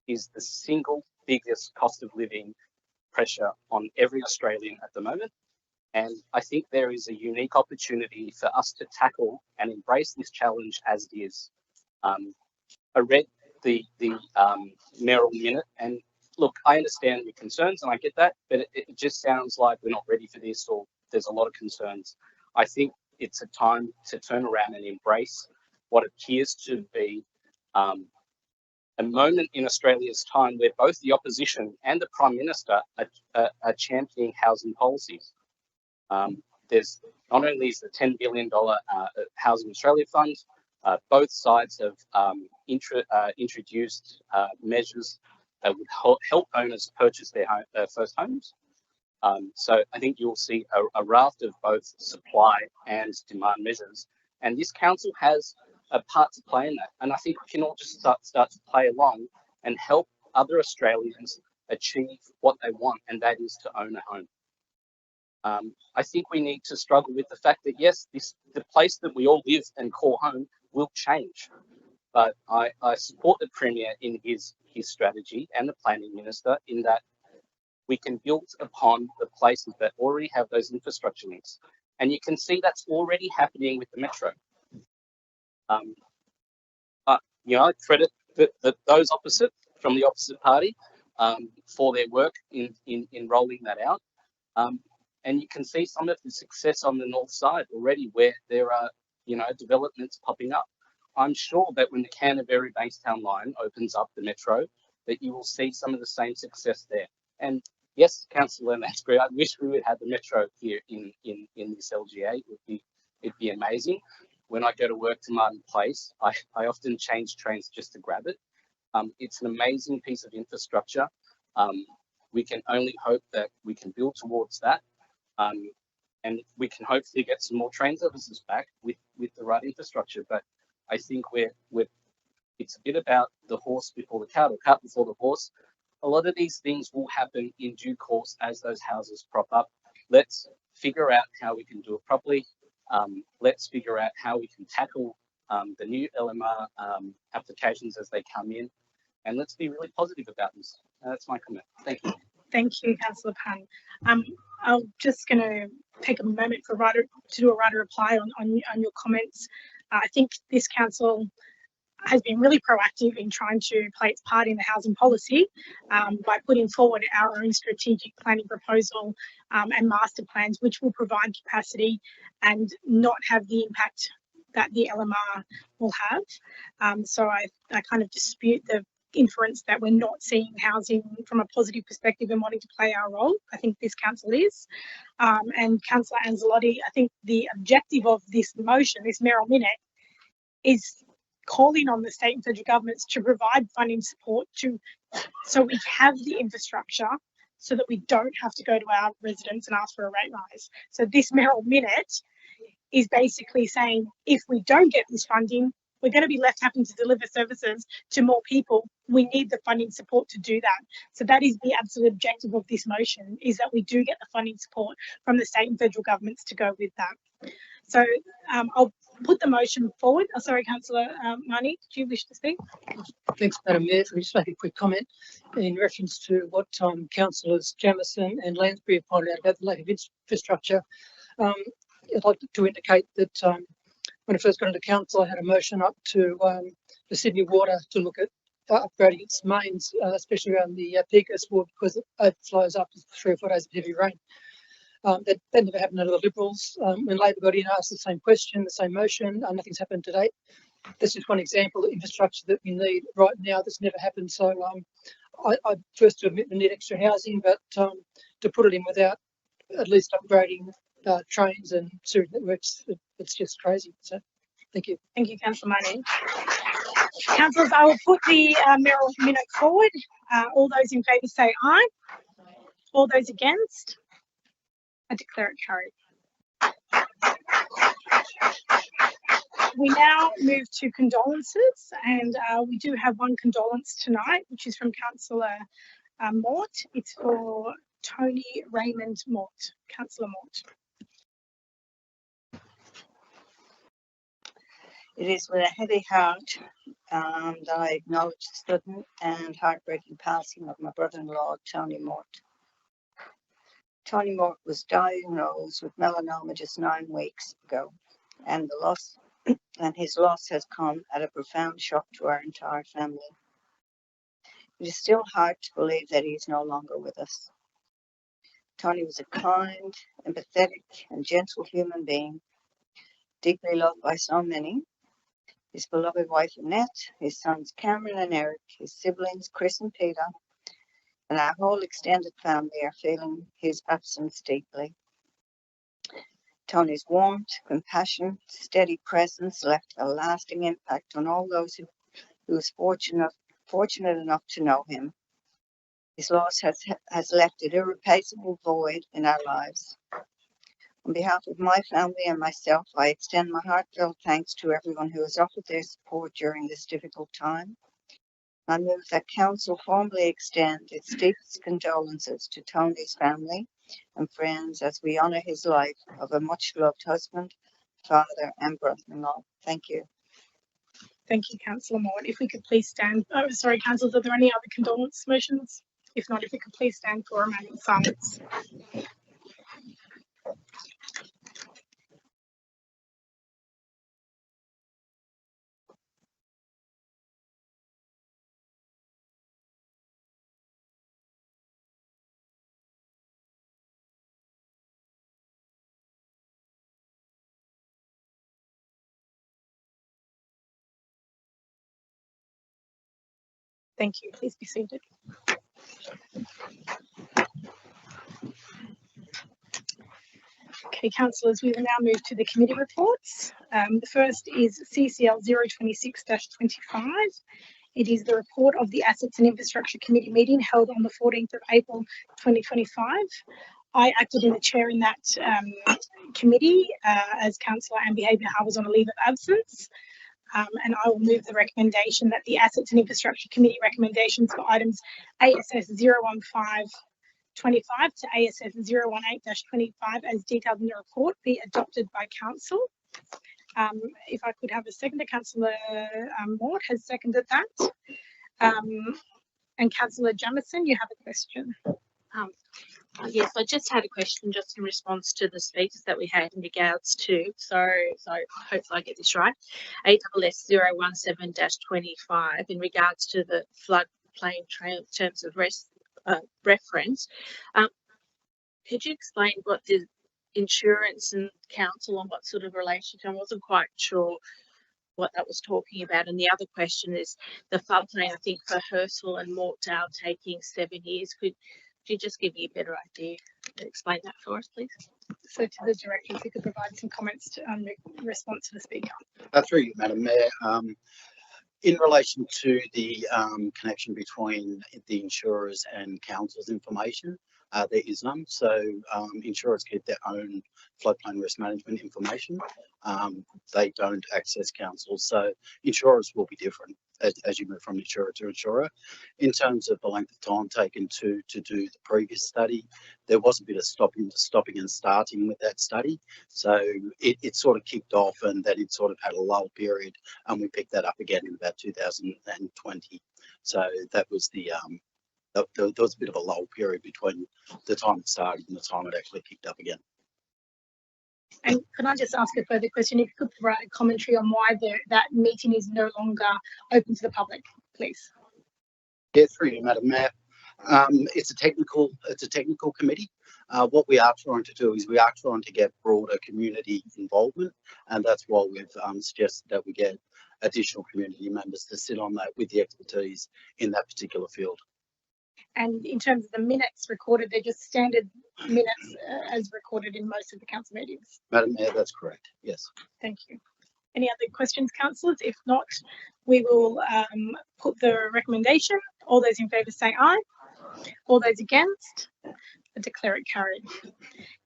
Speaker 20: Is the single biggest cost of living pressure on every Australian at the moment. And I think there is a unique opportunity for us to tackle and embrace this challenge as it is. I read the mayoral minute, and look, I understand your concerns and I get that, but it just sounds like we're not ready for this, or there's a lot of concerns. I think it's a time to turn around and embrace what appears to be a moment in Australia's time where both the opposition and the Prime Minister are championing housing policies. There's not only is the $10 billion Housing Australia Fund, both sides have introduced measures that would help owners purchase their first homes. So I think you'll see a raft of both supply and demand measures, and this council has a part to play in that. And I think we can all just start to play along and help other Australians achieve what they want, and that is to own a home. I think we need to struggle with the fact that yes, the place that we all live and call home will change. But I support the Premier in his strategy and the Planning Minister in that we can build upon the places that already have those infrastructure links. And you can see that's already happening with the Metro. I credit those from the opposite party for their work in rolling that out. And you can see some of the success on the north side already, where there are developments popping up. I'm sure that when the Canterbury Bankstown line opens up the Metro, that you will see some of the same success there. And yes, Councillor Lansbury, I wish we would have the Metro here in this LGA. It'd be amazing. When I go to work to Martin Place, I often change trains just to grab it. It's an amazing piece of infrastructure. We can only hope that we can build towards that. And we can hopefully get some more train services back with the right infrastructure. But I think it's a bit about the horse before the cart, or cart before the horse. A lot of these things will happen in due course as those houses prop up. Let's figure out how we can do it properly. Let's figure out how we can tackle the new LMR applications as they come in. And let's be really positive about this. That's my comment. Thank you.
Speaker 1: Thank you, Councillor Pan. I'm just going to take a moment to do a right reply on your comments. I think this council has been really proactive in trying to play its part in the housing policy by putting forward our own strategic planning proposal and master plans, which will provide capacity and not have the impact that the LMR will have. So I kind of dispute the inference that we're not seeing housing from a positive perspective and wanting to play our role. I think this council is. And Councillor Anzalotti, I think the objective of this motion, this mayoral minute, is calling on the state and federal governments to provide funding support so we have the infrastructure so that we don't have to go to our residents and ask for a rate rise. So this mayoral minute is basically saying if we don't get this funding, we're going to be left having to deliver services to more people. We need the funding support to do that. So that is the absolute objective of this motion, is that we do get the funding support from the state and federal governments to go with that. So I'll put the motion forward. Oh, sorry, Councillor Marnie, did you wish to speak?
Speaker 21: Thanks, Madam Mayor. If we just make a quick comment in reference to what Councillors Jamieson and Lansbury have pointed out about the lack of infrastructure. I'd like to indicate that when I first got into council, I had a motion up to the Sydney Water to look at upgrading its mains, especially around the Pecos Ward, because it overflows after 3 or 4 days of heavy rain. That never happened under the Liberals. When Labor got in, asked the same question, the same motion, nothing's happened to date. This is one example of infrastructure that we need right now that's never happened. So I first to admit we need extra housing, but to put it in without at least upgrading trains and sewage networks. It's just crazy. So, thank you.
Speaker 1: Thank you, Councillor Manning. Councillors, I will put the minute forward. All those in favour say aye. All those against? I declare it carried. We now move to condolences, and we do have one condolence tonight, which is from Councillor Mort. It's for Tony Raymond Mort. Councillor Mort.
Speaker 2: It is with a heavy heart that I acknowledge the sudden and heartbreaking passing of my brother-in-law, Tony Mort. Tony Mort was diagnosed with melanoma just 9 weeks ago, and his loss has come at a profound shock to our entire family. It is still hard to believe that he is no longer with us. Tony was a kind, empathetic, and gentle human being, deeply loved by so many. His beloved wife Annette, his sons Cameron and Eric, his siblings Chris and Peter, and our whole extended family are feeling his absence deeply. Tony's warmth, compassion, steady presence left a lasting impact on all those who was fortunate enough to know him. His loss has left an irreplaceable void in our lives. On behalf of my family and myself, I extend my heartfelt thanks to everyone who has offered their support during this difficult time. I move that Council formally extend its deepest condolences to Tony's family and friends as we honour his life of a much-loved husband, father and brother-in-law. Thank you.
Speaker 1: Thank you, Councillor Mort. If we could please stand. Oh, sorry, councillors, are there any other condolence motions? If not, if we could please stand for a moment of silence. Thank you. Please be seated. Okay, councillors, we will now move to the committee reports. The first is CCL 026-25. It is the report of the Assets and Infrastructure Committee meeting held on the 14th of April 2025. I acted in the chair in that committee as Councillor Anne Behaviour was on a leave of absence. And I will move the recommendation that the Assets and Infrastructure Committee recommendations for items ASS 01525 to ASS 018-25 as detailed in the report be adopted by Council. If I could have a seconder, Councillor Mort has seconded that. And Councillor Jamieson, you have a question.
Speaker 17: Yes, I just had a question just in response to the speakers that we had in regards to, so hopefully I get this right, ASS 017-25 in regards to the floodplain terms of reference. Could you explain what the insurance and council and what sort of relationship? I wasn't quite sure what that was talking about. And the other question is the floodplain, I think for Hurstville and Mortdale taking 7 years. Could you just give me a better idea to explain that for us, please?
Speaker 1: So to the director, if you could provide some comments to response to the speaker.
Speaker 22: Through you, Madam Mayor. In relation to the connection between the insurers and council's information, there is none. So insurers keep their own floodplain risk management information. They don't access council. So insurers will be different as you move from insurer to insurer. In terms of the length of time taken to do the previous study, there was a bit of stopping and starting with that study. So it sort of kicked off and then it sort of had a lull period, and we picked that up again in about 2020. So that was there was a bit of a lull period between the time it started and the time it actually picked up again.
Speaker 1: And can I just ask a further question? If you could provide commentary on why that meeting is no longer open to the public, please.
Speaker 22: Yeah, through you, Madam Mayor. It's a technical committee. What we are trying to do is we are trying to get broader community involvement, and that's why we've suggested that we get additional community members to sit on that with the expertise in that particular field.
Speaker 1: And in terms of the minutes recorded, they're just standard minutes as recorded in most of the council meetings.
Speaker 22: Madam Mayor, that's correct. Yes.
Speaker 1: Thank you. Any other questions, councillors? If not, we will put the recommendation. All those in favour say aye. All those against, I declare it carried.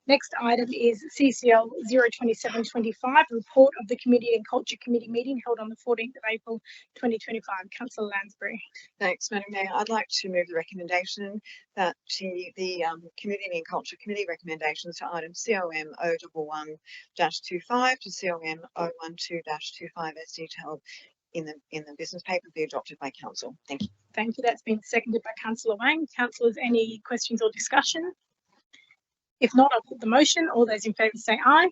Speaker 1: Next item is CCL 02725, report of the Community and Culture Committee meeting held on the 14th of April 2025. Councillor Lansbury.
Speaker 19: Thanks, Madam Mayor. I'd like to move the recommendation that the Community and Culture Committee recommendations to item COM 011-25 to COM 012-25 as detailed in the business paper be adopted by council. Thank you.
Speaker 1: Thank you. That's been seconded by Councillor Wang. Councillors, any questions or discussion? If not, I'll put the motion. All those in favour say aye.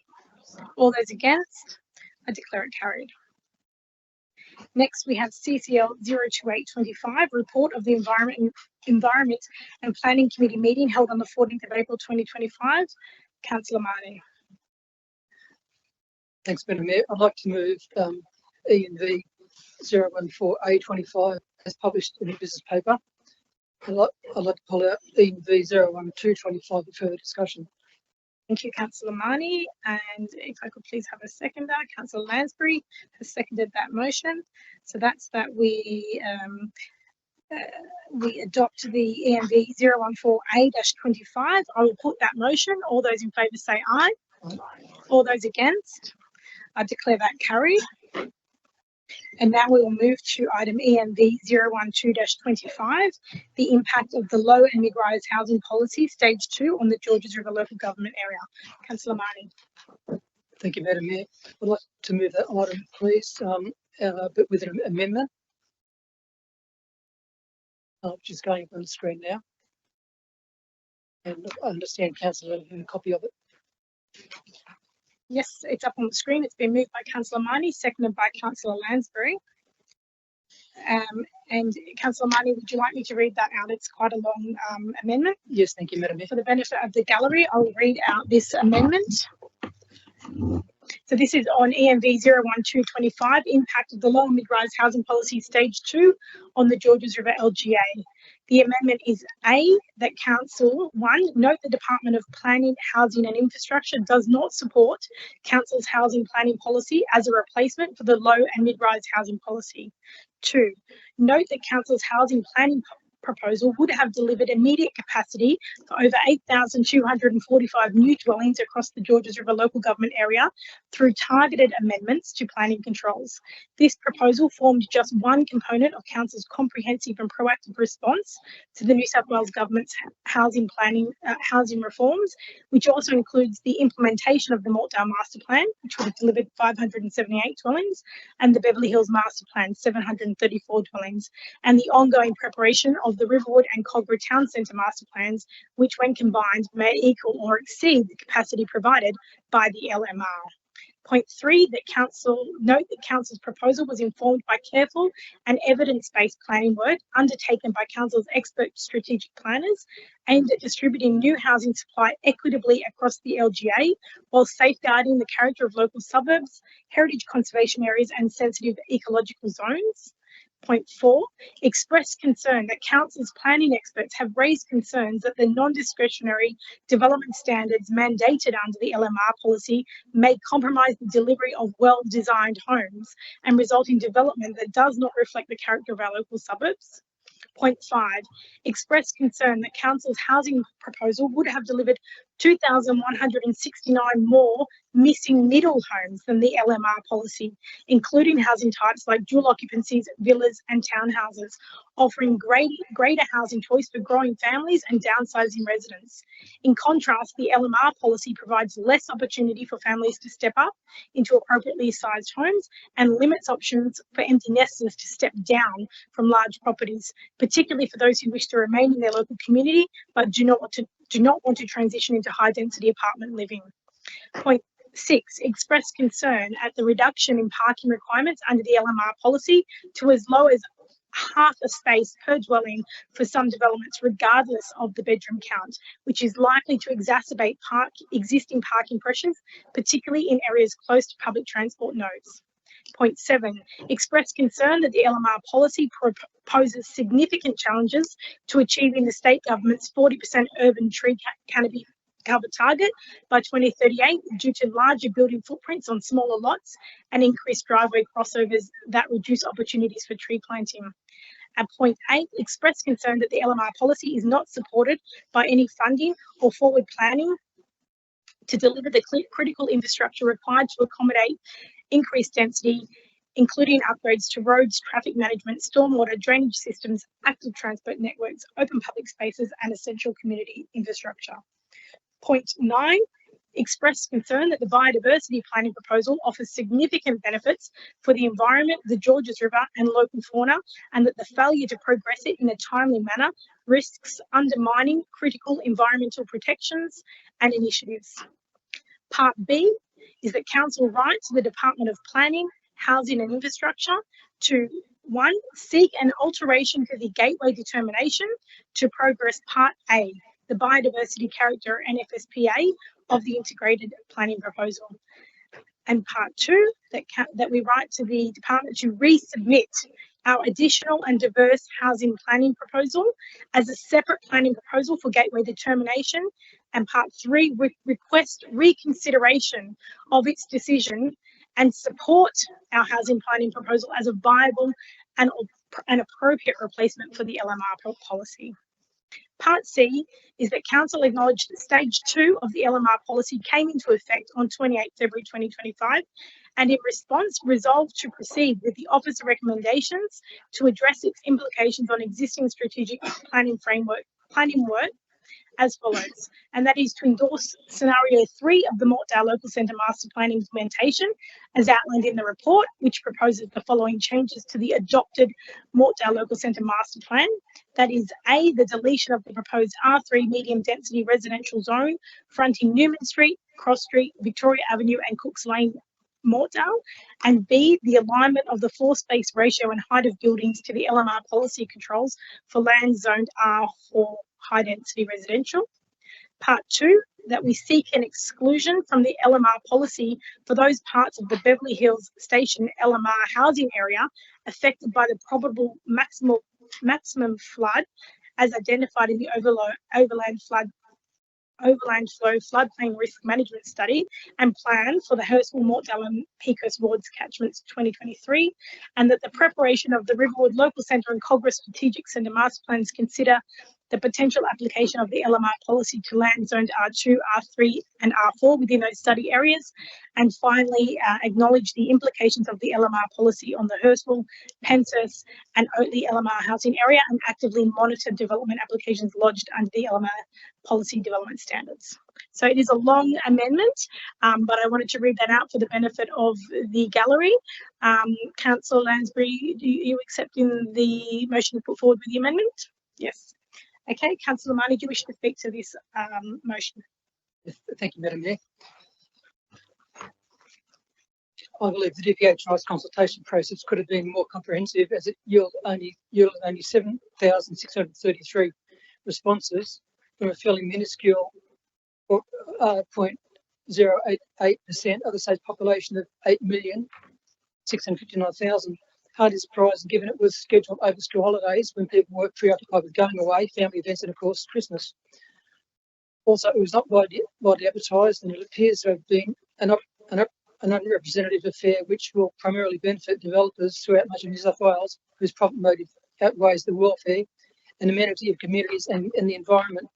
Speaker 1: All those against, I declare it carried. Next, we have CCL 02825, report of the Environment and Planning Committee meeting held on the 14th of April 2025. Councillor Marnie.
Speaker 21: Thanks, Madam Mayor. I'd like to move ENV 014A25 as published in the business paper. I'd like to pull out ENV 01225 for further discussion.
Speaker 1: Thank you, Councillor Marnie. And if I could please have a seconder, Councillor Lansbury has seconded that motion. So that's that we adopt the ENV 014A-25. I will put that motion. All those in favour say aye. All those against, I declare that carried. And now we will move to item ENV 012-25, the impact of the low and mid-rise housing policy, stage 2 on the Georges River local government area. Councillor Marnie.
Speaker 21: Thank you, Madam Mayor. I'd like to move that item, please, but with an amendment, which is going up on the screen now. And I understand Councillor has a copy of it.
Speaker 1: Yes, it's up on the screen. It's been moved by Councillor Marnie, seconded by Councillor Lansbury. And Councillor Marnie, would you like me to read that out? It's quite a long amendment.
Speaker 21: Yes, thank you, Madam Mayor.
Speaker 1: For the benefit of the gallery, I will read out this amendment. So this is on ENV 01225, impact of the low and mid-rise housing policy stage 2 on the Georges River LGA. The amendment is A, that Council, 1, note the Department of Planning, Housing and Infrastructure does not support Council's housing planning policy as a replacement for the low and mid-rise housing policy. 2, note that Council's housing planning proposal would have delivered immediate capacity for over 8,245 new dwellings across the Georges River local government area through targeted amendments to planning controls. This proposal formed just one component of Council's comprehensive and proactive response to the New South Wales Government's housing reforms, which also includes the implementation of the Mortdale Master Plan, which would have delivered 578 dwellings, and the Beverly Hills Master Plan, 734 dwellings, and the ongoing preparation of the Riverwood and Kogarah Town Centre Master Plans, which when combined may equal or exceed the capacity provided by the LMR. Point 3, that note that Council's proposal was informed by careful and evidence-based planning work undertaken by Council's expert strategic planners aimed at distributing new housing supply equitably across the LGA while safeguarding the character of local suburbs, heritage conservation areas and sensitive ecological zones. Point 4, express concern that Council's planning experts have raised concerns that the non-discretionary development standards mandated under the LMR policy may compromise the delivery of well-designed homes and result in development that does not reflect the character of our local suburbs. Point 5, express concern that Council's housing proposal would have delivered 2,169 more missing middle homes than the LMR policy, including housing types like dual occupancies, villas and townhouses, offering greater housing choice for growing families and downsizing residents. In contrast, the LMR policy provides less opportunity for families to step up into appropriately sized homes and limits options for empty nesters to step down from large properties, particularly for those who wish to remain in their local community but do not want to transition into high density apartment living. Point 6, express concern at the reduction in parking requirements under the LMR policy to as low as half a space per dwelling for some developments, regardless of the bedroom count, which is likely to exacerbate existing parking pressures, particularly in areas close to public transport nodes. Point 7, express concern that the LMR policy poses significant challenges to achieving the state government's 40% urban tree canopy cover target by 2038 due to larger building footprints on smaller lots and increased driveway crossovers that reduce opportunities for tree planting. At point 8, express concern that the LMR policy is not supported by any funding or forward planning to deliver the critical infrastructure required to accommodate increased density, including upgrades to roads, traffic management, stormwater, drainage systems, active transport networks, open public spaces, and essential community infrastructure. Point 9, express concern that the biodiversity planning proposal offers significant benefits for the environment, the Georges River, and local fauna, and that the failure to progress it in a timely manner risks undermining critical environmental protections and initiatives. Part B is that Council writes to the Department of Planning, Housing and Infrastructure to 1, seek an alteration to the gateway determination to progress Part A, the biodiversity character and FSPA of the integrated planning proposal. And Part 2, that we write to the department to resubmit our additional and diverse housing planning proposal as a separate planning proposal for gateway determination. And Part 3, request reconsideration of its decision and support our housing planning proposal as a viable and appropriate replacement for the LMR policy. Part C is that Council acknowledged that Stage 2 of the LMR policy came into effect on 28 February 2025 and in response resolved to proceed with the Office recommendations to address its implications on existing strategic planning work as follows, and that is to endorse scenario 3 of the Mortdale Local Centre Master Plan implementation as outlined in the report, which proposes the following changes to the adopted Mortdale Local Centre Master Plan. That is A, the deletion of the proposed R3 medium density residential zone fronting Newman Street, Cross Street, Victoria Avenue and Cooks Lane, Mortdale, and B, the alignment of the floor space ratio and height of buildings to the LMR policy controls for land zoned R4 high density residential. Part 2, that we seek an exclusion from the LMR policy for those parts of the Beverly Hills Station LMR housing area affected by the probable maximum flood as identified in the overland flow floodplain risk management study and plan for the Hurstville, Mortdale and Peakhurst wards catchments 2023, and that the preparation of the Riverwood Local Centre and Cogra Strategic Centre master plans consider the potential application of the LMR policy to land zoned R2, R3 and R4 within those study areas, and finally acknowledge the implications of the LMR policy on the Hurstville, Penshurst and Oatley LMR housing area and actively monitor development applications lodged under the LMR policy development standards. So it is a long amendment, but I wanted to read that out for the benefit of the gallery. Councillor Lansbury, do you accepting the motion put forward with the amendment? Yes. Okay, Councillor Marnie, do you wish to speak to this motion?
Speaker 21: Yes, thank you, Madam Mayor. I believe the DPHI's consultation process could have been more comprehensive as it yielded only 7,633 responses from a fairly minuscule 0.088% of the state's population of 8,659,000. Hardly surprising given it was scheduled over school holidays when people were preoccupied with going away, family events and of course Christmas. Also, it was not widely advertised and it appears to have been an unrepresentative affair which will primarily benefit developers throughout much of New South Wales whose profit motive outweighs the welfare and amenity of communities and the environment.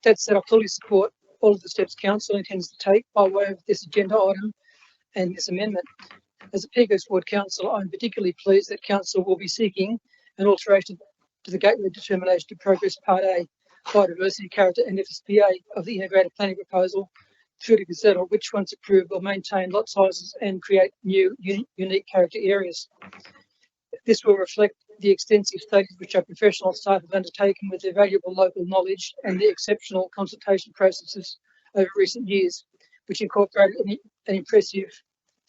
Speaker 21: That said, I fully support all of the steps Council intends to take by way of this agenda item and this amendment. As a Peakhurst Ward Councillor, I'm particularly pleased that Council will be seeking an alteration to the gateway determination to progress Part A, biodiversity character and FSPA of the integrated planning proposal through to Gazette, which once approved will maintain lot sizes and create new unique character areas. This will reflect the extensive studies which our professional staff have undertaken with their valuable local knowledge and the exceptional consultation processes over recent years, which incorporated an impressive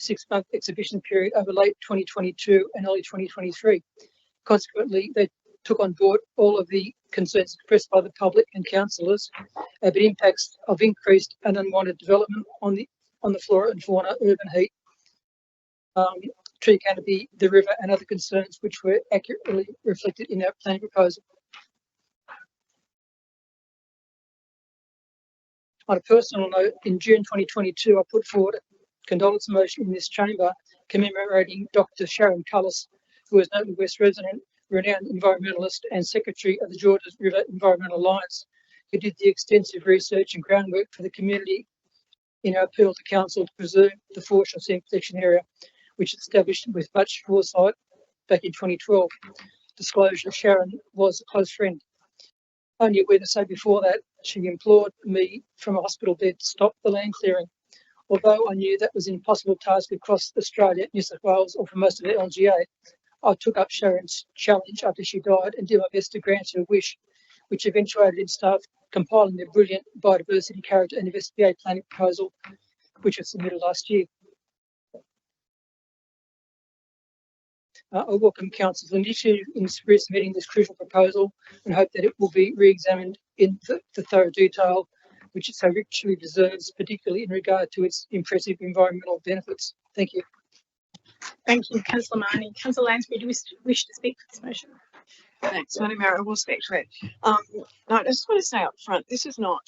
Speaker 21: 6-month exhibition period over late 2022 and early 2023. Consequently, they took on board all of the concerns expressed by the public and councillors about impacts of increased and unwanted development on the flora and fauna, urban heat, tree canopy, the river, and other concerns which were accurately reflected in our planning proposal. On a personal note, in June 2022, I put forward a condolence motion in this chamber commemorating Dr. Sharon Cullis, who is Notley West resident, renowned environmentalist and secretary of the Georges River Environmental Alliance, who did the extensive research and groundwork for the community in our appeal to council to preserve the Foreshore Scenic Protection Area, which was established with much foresight back in 2012. Disclosure, Sharon was a close friend. Only aware to say before that, she implored me from a hospital bed to stop the land clearing. Although I knew that was an impossible task across Australia, New South Wales, or for most of the LGA, I took up Sharon's challenge after she died and did my best to grant her wish, which eventuated in staff compiling the brilliant biodiversity, character and SBA planning proposal, which was submitted last year. I welcome Council's initiative in submitting this crucial proposal and hope that it will be re-examined in the thorough detail which it so richly deserves, particularly in regard to its impressive environmental benefits. Thank you.
Speaker 1: Thank you, Councillor Mahoney. Councillor Lansbury, do you wish to speak for this motion?
Speaker 19: Thanks, Madam Mayor. I will speak to it. No, I just want to say up front, this is not,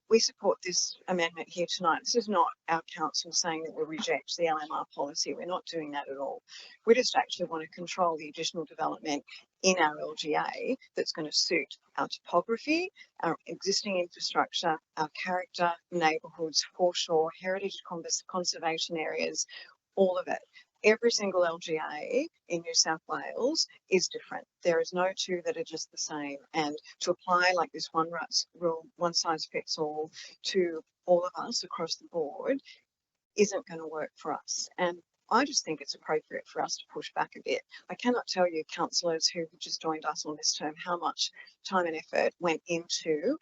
Speaker 19: we support this amendment here tonight. This is not our council saying that we reject the LMR policy. We're not doing that at all. We just actually want to control the additional development in our LGA that's going to suit our topography, our existing infrastructure, our character, neighbourhoods, foreshore, heritage conservation areas, all of it. Every single LGA in New South Wales is different. There is no two that are just the same. And to apply like this one rule, one size fits all to all of us across the board isn't going to work for us. And I just think it's appropriate for us to push back a bit. I cannot tell you, councillors who just joined us on this term, how much time and effort went into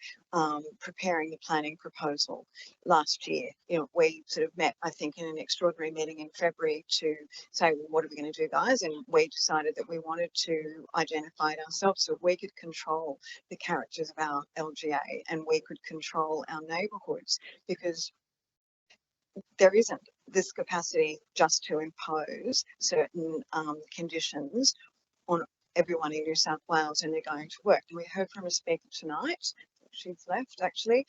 Speaker 19: preparing the planning proposal last year. You know, we sort of met, I think, in an extraordinary meeting in February to say, well, what are we going to do, guys? And we decided that we wanted to identify it ourselves so we could control the characters of our LGA and we could control our neighbourhoods, because there isn't this capacity just to impose certain conditions on everyone in New South Wales and they're going to work. And we heard from a speaker tonight, she's left actually,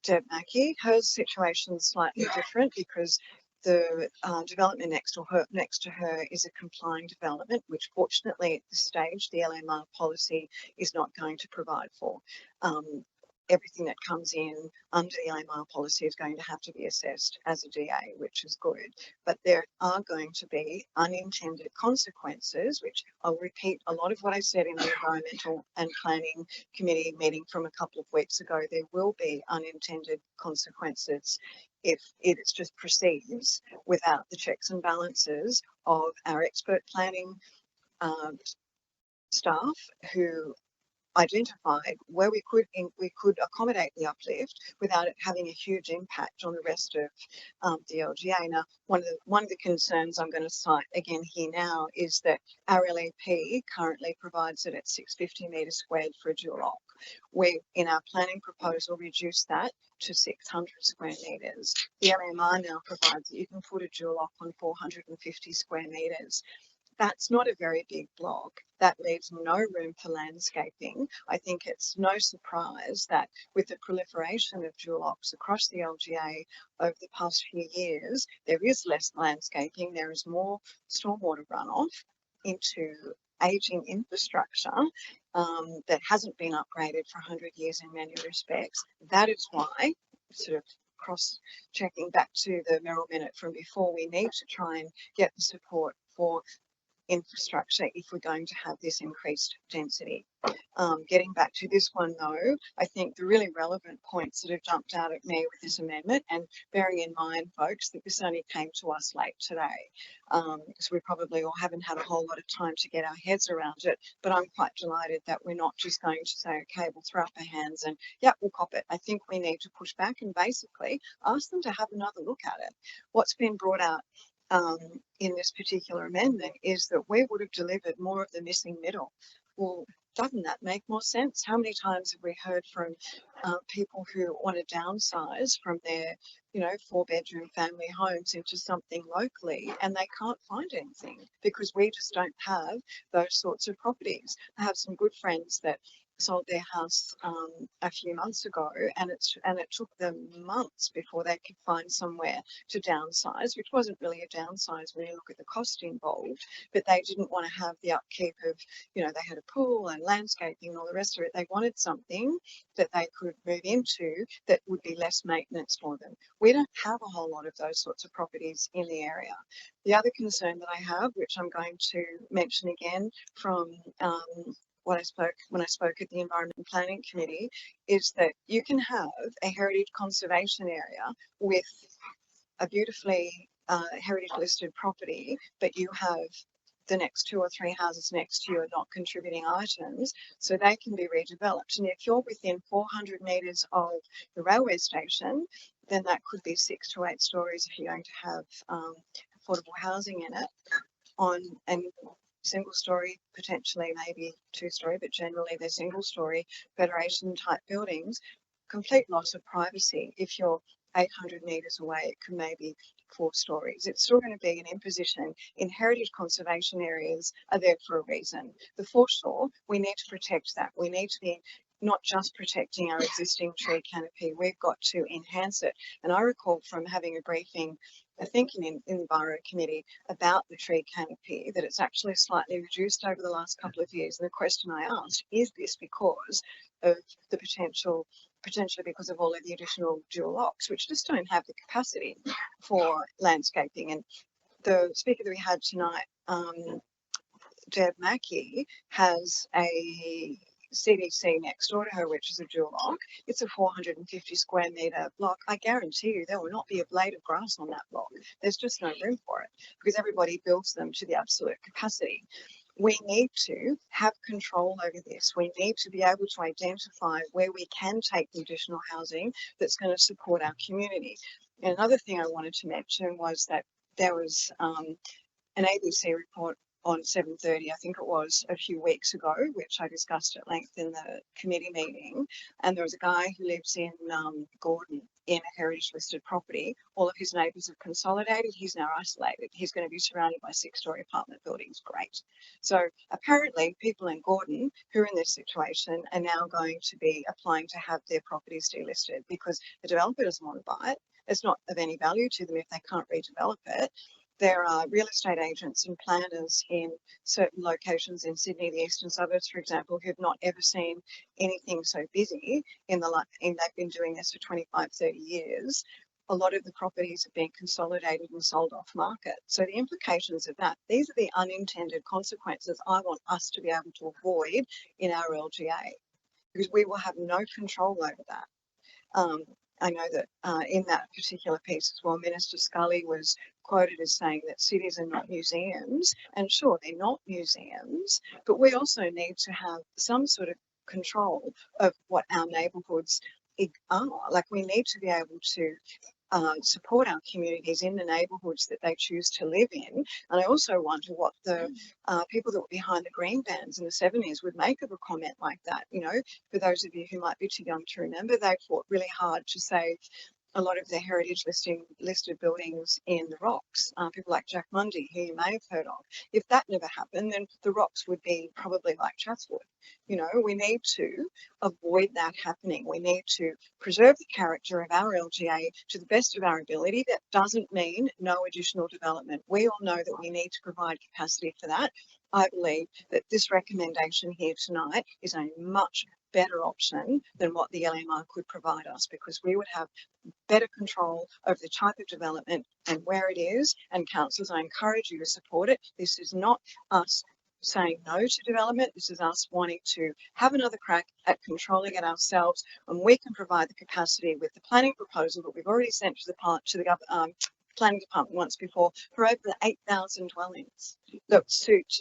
Speaker 19: Deb Mackey. Her situation is slightly different because the development next to her is a complying development, which fortunately at this stage the LMR policy is not going to provide for. Everything that comes in under the LMR policy is going to have to be assessed as a DA, which is good. But there are going to be unintended consequences, which I'll repeat a lot of what I said in the Environmental and Planning Committee meeting from a couple of weeks ago. There will be unintended consequences if it just proceeds without the checks and balances of our expert planning staff who identified where we could accommodate the uplift without it having a huge impact on the rest of the LGA. Now, one of the concerns I'm going to cite again here now is that our LEP currently provides it at 650 metres squared for a dual lock. We, in our planning proposal, reduced that to 600 square metres. The LMR now provides that you can put a dual lock on 450 square metres. That's not a very big block. That leaves no room for landscaping. I think it's no surprise that with the proliferation of dual locks across the LGA over the past few years, there is less landscaping, there is more stormwater runoff into ageing infrastructure that hasn't been upgraded for 100 years in many respects. That is why, sort of cross-checking back to the Merrill Minute from before, we need to try and get the support for infrastructure if we're going to have this increased density. Getting back to this one though, I think the really relevant points that have jumped out at me with this amendment, and bearing in mind folks that this only came to us late today, because we probably all haven't had a whole lot of time to get our heads around it, but I'm quite delighted that we're not just going to say, okay, we'll throw up our hands and yeah, we'll cop it. I think we need to push back and basically ask them to have another look at it. What's been brought out in this particular amendment is that we would have delivered more of the missing middle. Well, doesn't that make more sense? How many times have we heard from people who want to downsize from their, 4-bedroom family homes into something locally, and they can't find anything because we just don't have those sorts of properties. I have some good friends that sold their house a few months ago, and it took them months before they could find somewhere to downsize, which wasn't really a downsize when you look at the cost involved, but they didn't want to have the upkeep of, they had a pool and landscaping and all the rest of it. They wanted something that they could move into that would be less maintenance for them. We don't have a whole lot of those sorts of properties in the area. The other concern that I have, which I'm going to mention again from when I spoke at the Environment and Planning Committee, is that you can have a heritage conservation area with a beautifully heritage listed property, but you have the next 2 or 3 houses next to you are not contributing items, so they can be redeveloped. And if you're within 400 metres of the railway station, then that could be 6 to 8 stories if you're going to have affordable housing in it. And single story, potentially maybe 2-story, but generally they're single story Federation type buildings. Complete loss of privacy. If you're 800 metres away, it can maybe 4 stories. It's still going to be an imposition. In heritage conservation areas are there for a reason. The foreshore, we need to protect that. We need to be not just protecting our existing tree canopy, we've got to enhance it. And I recall from having a briefing, I think in the Enviro Committee, about the tree canopy, that it's actually slightly reduced over the last couple of years. And the question I asked, is this because of the potentially because of all of the additional dual locks, which just don't have the capacity for landscaping? And the speaker that we had tonight, Deb Mackey, has a CDC next door to her, which is a dual lock. It's a 450 square metre block. I guarantee you there will not be a blade of grass on that block. There's just no room for it because everybody builds them to the absolute capacity. We need to have control over this. We need to be able to identify where we can take the additional housing that's going to support our community. And another thing I wanted to mention was that there was an ABC report on 7:30, I think it was, a few weeks ago, which I discussed at length in the committee meeting. And there was a guy who lives in Gordon in a heritage listed property. All of his neighbours have consolidated. He's now isolated. He's going to be surrounded by 6-story apartment buildings. Great. So apparently people in Gordon who are in this situation are now going to be applying to have their properties delisted because the developer doesn't want to buy it. It's not of any value to them if they can't redevelop it. There are real estate agents and planners in certain locations in Sydney, the eastern suburbs, for example, who've not ever seen anything so busy they've been doing this for 25, 30 years. A lot of the properties have been consolidated and sold off market. So the implications of that, these are the unintended consequences I want us to be able to avoid in our LGA, because we will have no control over that. I know that in that particular piece as well, Minister Scully was quoted as saying that cities are not museums, and sure, they're not museums, but we also need to have some sort of control of what our neighbourhoods are. Like, we need to be able to support our communities in the neighbourhoods that they choose to live in. And I also wonder what the people that were behind the green bans in the 70s would make of a comment like that. You know, for those of you who might be too young to remember, they fought really hard to save a lot of the heritage listed buildings in the Rocks. People like Jack Mundy, who you may have heard of. If that never happened, then the Rocks would be probably like Chatswood. You know, we need to avoid that happening. We need to preserve the character of our LGA to the best of our ability. That doesn't mean no additional development. We all know that we need to provide capacity for that. I believe that this recommendation here tonight is a much better option than what the LMR could provide us, because we would have better control over the type of development and where it is. And councillors, I encourage you to support it. This is not us saying no to development. This is us wanting to have another crack at controlling it ourselves, and we can provide the capacity with the planning proposal that we've already sent to the planning department once before for over 8,000 dwellings that suit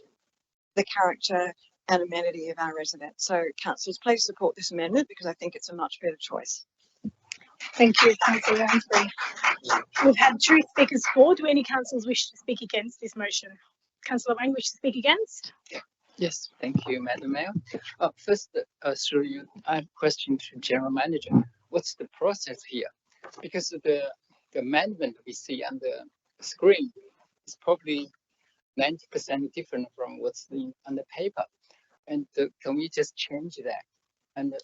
Speaker 19: the character and amenity of our residents. So councillors, please support this amendment, because I think it's a much better choice.
Speaker 1: Thank you, Councillor Lansbury. We've had 2 speakers for. Do any councillors wish to speak against this motion? Councillor Wang, wish to speak against?
Speaker 4: Yes, thank you, Madam Mayor. First, through you, I have a question to General Manager. What's the process here? Because the amendment we see on the screen is probably 90% different from what's on the paper. And can we just change that? And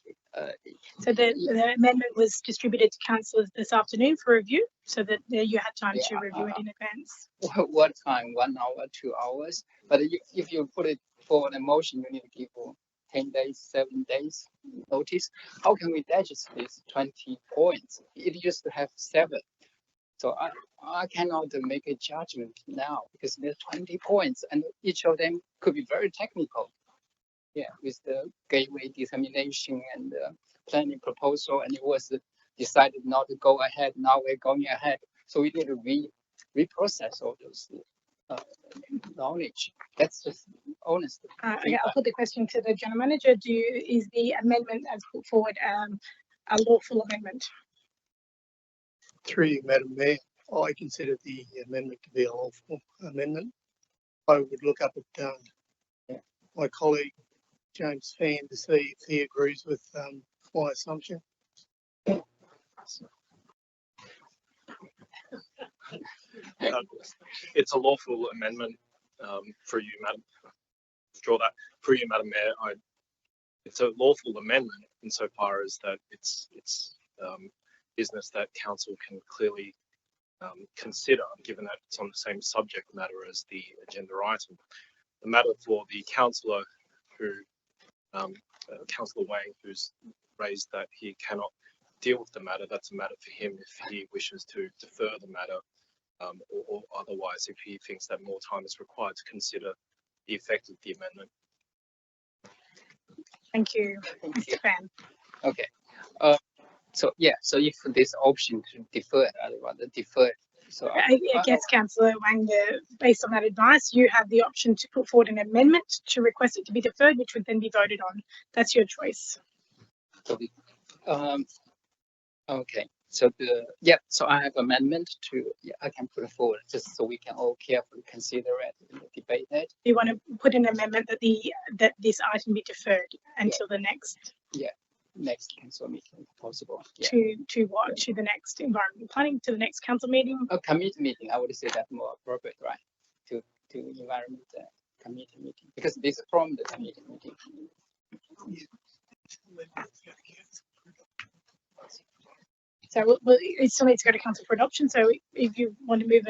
Speaker 1: So the amendment was distributed to councillors this afternoon for review, so that you had time to review it in advance.
Speaker 4: what time? 1 hour, 2 hours? But if you put it forward a motion, you need to give 10 days, 7 days notice. How can we digest these 20 points? It used to have 7. So I cannot make a judgment now because there's 20 points and each of them could be very technical. Yeah, with the gateway determination and the planning proposal, and it was decided not to go ahead. Now we're going ahead. So we need to reprocess all those knowledge. That's just honest.
Speaker 1: Okay, I'll put the question to the General Manager. Is the amendment as put forward a lawful amendment?
Speaker 6: Through you, Madam Mayor, I consider the amendment to be a lawful amendment. I would look up at my colleague James Fan to see if he agrees with my assumption.
Speaker 23: It's a lawful amendment for you, Madam. Draw that for you, Madam Mayor. It's a lawful amendment insofar as that it's business that council can clearly consider, given that it's on the same subject matter as the agenda item. The matter for the councillor who, Councillor Wang, who's raised that he cannot deal with the matter, that's a matter for him if he wishes to defer the matter, or otherwise if he thinks that more time is required to consider the effect of the amendment.
Speaker 1: Thank you, Mr. Fan.
Speaker 4: Okay. So yeah, so if this option to defer it, I'd rather defer it. So
Speaker 1: I guess, Councillor Wang, based on that advice, you have the option to put forward an amendment to request it to be deferred, which would then be voted on. That's your choice.
Speaker 4: Okay. So so I have amendment to I can put it forward just so we can all carefully consider it and debate it.
Speaker 1: You want to put an amendment that this item be deferred until the next.
Speaker 4: Next council meeting if possible.
Speaker 1: To what? To the next environmental planning, to the next council meeting?
Speaker 4: A committee meeting, I would say that's more appropriate, right? To environment committee meeting, because this is from the committee meeting.
Speaker 1: So it still needs to go to council for adoption. So if you want to move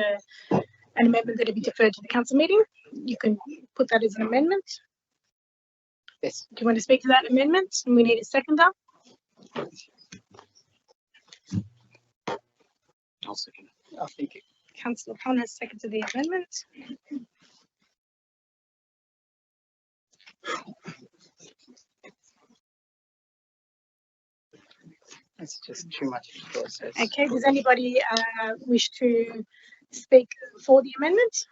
Speaker 1: an amendment that it be deferred to the council meeting, you can put that as an amendment.
Speaker 4: Yes.
Speaker 1: Do you want to speak to that amendment? And we need a seconder.
Speaker 4: I'll second it. Oh, thank you.
Speaker 1: Councillor Pond has seconded the amendment.
Speaker 4: It's just too much process.
Speaker 1: Okay, does anybody wish to speak for the amendment?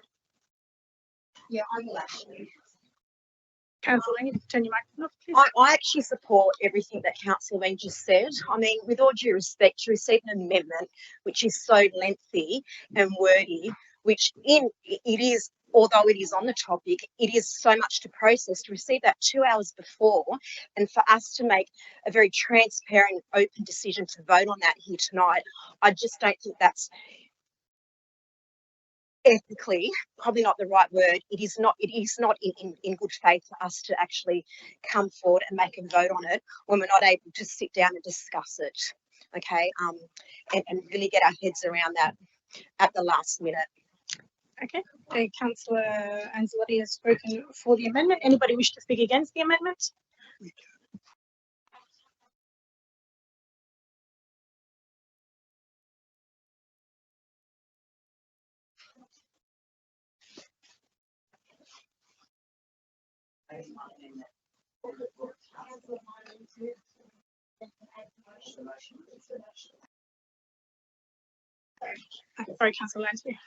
Speaker 5: Yeah, I will actually.
Speaker 1: Councillor, you turn your microphone off, please.
Speaker 5: I actually support everything that Councillor Wang just said. I mean, with all due respect, to receive an amendment which is so lengthy and wordy, which it is, although it is on the topic, it is so much to process. To receive that 2 hours before, and for us to make a very transparent, open decision to vote on that here tonight, I just don't think that's ethically, probably not the right word. It is not in good faith for us to actually come forward and make a vote on it when we're not able to sit down and discuss it. Okay, and really get our heads around that at the last minute.
Speaker 1: Okay, Councillor Anzalotti has spoken for the amendment. Anybody wish to speak against the amendment? Sorry, Councillor Lansbury.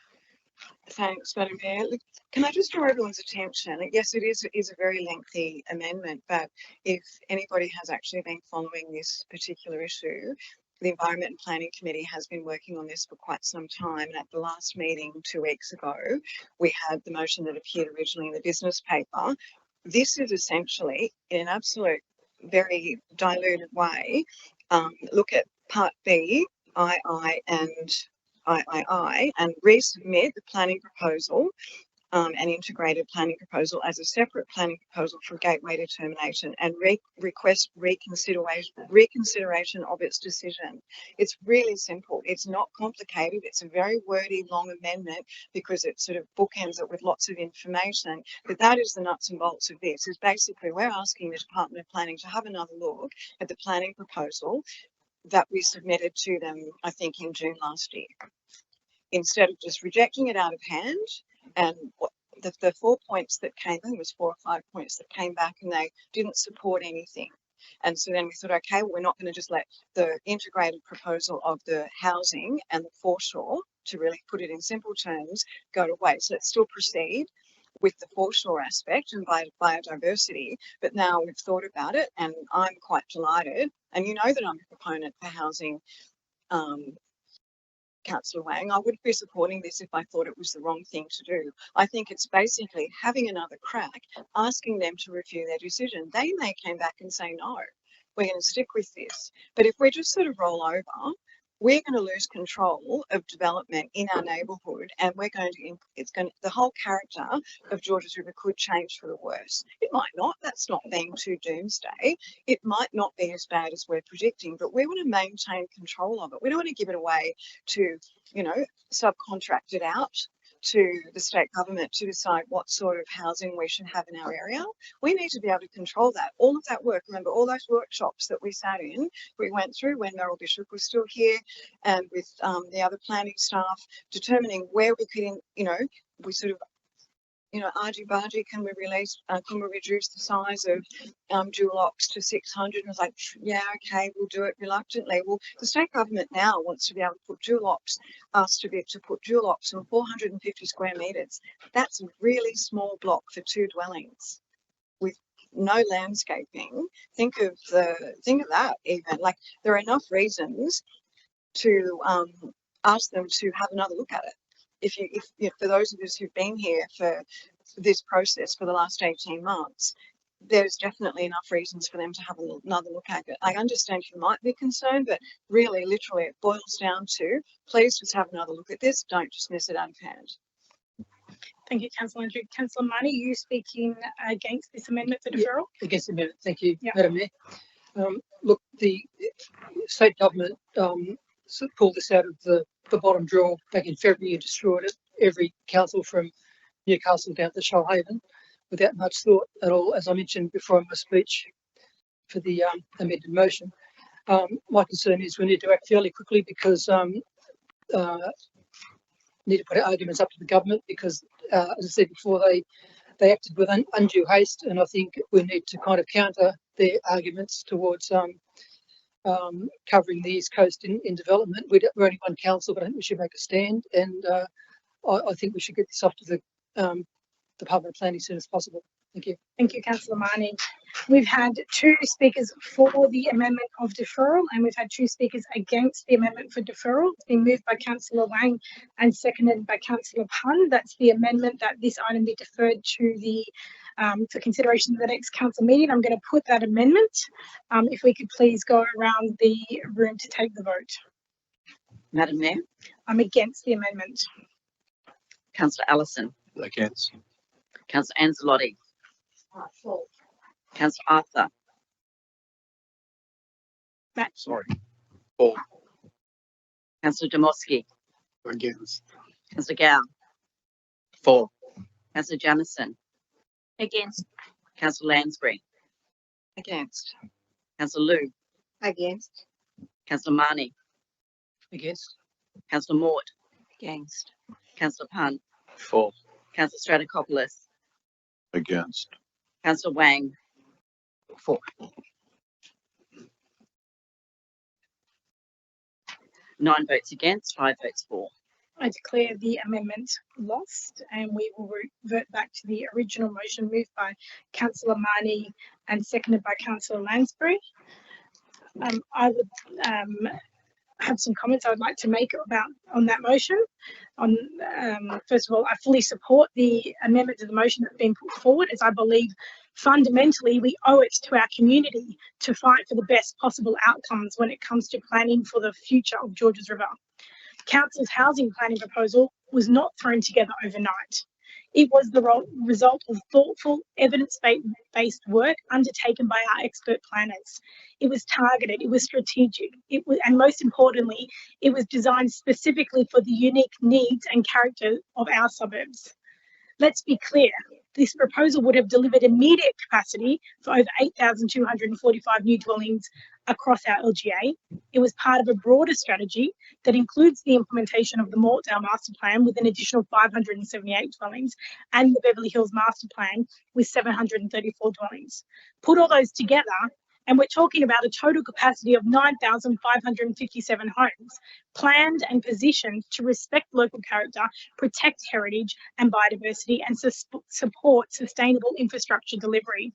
Speaker 19: Thanks, Madam Mayor. Look, can I just draw everyone's attention? Yes, it is a very lengthy amendment, but if anybody has actually been following this particular issue, the Environment and Planning Committee has been working on this for quite some time. And at the last meeting 2 weeks ago, we had the motion that appeared originally in the business paper, this is essentially, in an absolute very diluted way, look at Part B, II and III, and resubmit the planning proposal, an integrated planning proposal as a separate planning proposal for gateway determination, and request reconsideration of its decision. It's really simple. It's not complicated. It's a very wordy, long amendment because it sort of bookends it with lots of information. But that is the nuts and bolts of this. Is basically we're asking the Department of Planning to have another look at the planning proposal that we submitted to them, I think, in June last year, instead of just rejecting it out of hand. And what the 4 points that came in was 4 or 5 points that came back and they didn't support anything. And so then we thought, okay, well, we're not going to just let the integrated proposal of the housing and the foreshore, to really put it in simple terms, go to waste. Let's still proceed with the foreshore aspect and biodiversity. But now we've thought about it and I'm quite delighted. And you know that I'm a proponent for housing, Councillor Wang. I wouldn't be supporting this if I thought it was the wrong thing to do. I think it's basically having another crack, asking them to review their decision. They may come back and say, no, we're going to stick with this. But if we just sort of roll over, we're going to lose control of development in our neighbourhood, and the whole character of Georges River could change for the worse. It might not. That's not being too doomsday. It might not be as bad as we're predicting, but we want to maintain control of it. We don't want to give it away to, subcontract it out to the state government to decide what sort of housing we should have in our area. We need to be able to control that. All of that work, remember all those workshops that we sat in, we went through when Meryl Bishop was still here, and with the other planning staff, determining where we could, we sort of, argy-bargy, can we reduce the size of dual locks to 600? And I was like, yeah, okay, we'll do it reluctantly. Well, the state government now wants to be able to put dual locks, asked to be able to put dual locks on 450 square metres. That's a really small block for 2 dwellings with no landscaping. Think of that even. Like, there are enough reasons to ask them to have another look at it. If for those of us who've been here for this process for the last 18 months, there's definitely enough reasons for them to have another look at it. I understand you might be concerned, but really, literally, it boils down to, please just have another look at this. Don't dismiss it out of hand.
Speaker 1: Thank you, Councillor Andrew. Councillor Marnie, you speaking against this amendment for deferral?
Speaker 21: Yeah, against the amendment. Thank you, Madam Mayor. Look, the state government pulled this out of the bottom drawer back in February and destroyed it. Every council from Newcastle down to Shoalhaven without much thought at all, as I mentioned before in my speech for the amended motion. My concern is we need to act fairly quickly because need to put our arguments up to the government because, as I said before, they acted with undue haste, and I think we need to kind of counter their arguments towards covering the East Coast in development. We're only one council, but I think we should make a stand, and I think we should get this off to the Department of Planning as soon as possible. Thank you.
Speaker 1: Thank you, Councillor Marnie. We've had 2 speakers for the amendment of deferral, and we've had 2 speakers against the amendment for deferral. It's been moved by Councillor Wang and seconded by Councillor Pun. That's the amendment that this item be deferred to the for consideration of the next council meeting. I'm going to put that amendment. If we could please go around the room to take the vote.
Speaker 7: Madam Mayor.
Speaker 1: I'm against the amendment.
Speaker 7: Councillor Allison.
Speaker 16: Against.
Speaker 7: Councillor Anzalotti.
Speaker 1: For.
Speaker 7: Councillor Arthur.
Speaker 1: Matt.
Speaker 16: Sorry. For.
Speaker 7: Councillor Dmowski.
Speaker 16: Against.
Speaker 7: Councillor Gow.
Speaker 16: For.
Speaker 7: Councillor Jamieson.
Speaker 17: Against.
Speaker 7: Councillor Lansbury.
Speaker 19: Against.
Speaker 7: Councillor Liu.
Speaker 2: Against.
Speaker 7: Councillor Marnie.
Speaker 21: Against.
Speaker 7: Councillor Mort.
Speaker 2: Against.
Speaker 7: Councillor Pun.
Speaker 16: For.
Speaker 7: Councillor Stratokopoulos.
Speaker 16: Against.
Speaker 7: Councillor Wang.
Speaker 21: For.
Speaker 7: 9 votes against, 5 votes for.
Speaker 1: I declare the amendment lost, and we will revert back to the original motion moved by Councillor Marnie and seconded by Councillor Lansbury. I would have some comments I would like to make on that motion. First of all, I fully support the amendment to the motion that's been put forward, as I believe Fundamentally, we owe it to our community to fight for the best possible outcomes when it comes to planning for the future of Georges River. Council's housing planning proposal was not thrown together overnight. It was the result of thoughtful, evidence-based work undertaken by our expert planners. It was targeted, it was strategic, and most importantly, it was designed specifically for the unique needs and character of our suburbs. Let's be clear, this proposal would have delivered immediate capacity for over 8,245 new dwellings across our LGA. It was part of a broader strategy that includes the implementation of the Mortdale Master Plan with an additional 578 dwellings and the Beverly Hills Master Plan with 734 dwellings. Put all those together, and we're talking about a total capacity of 9,557 homes, planned and positioned to respect local character, protect heritage and biodiversity, and support sustainable infrastructure delivery.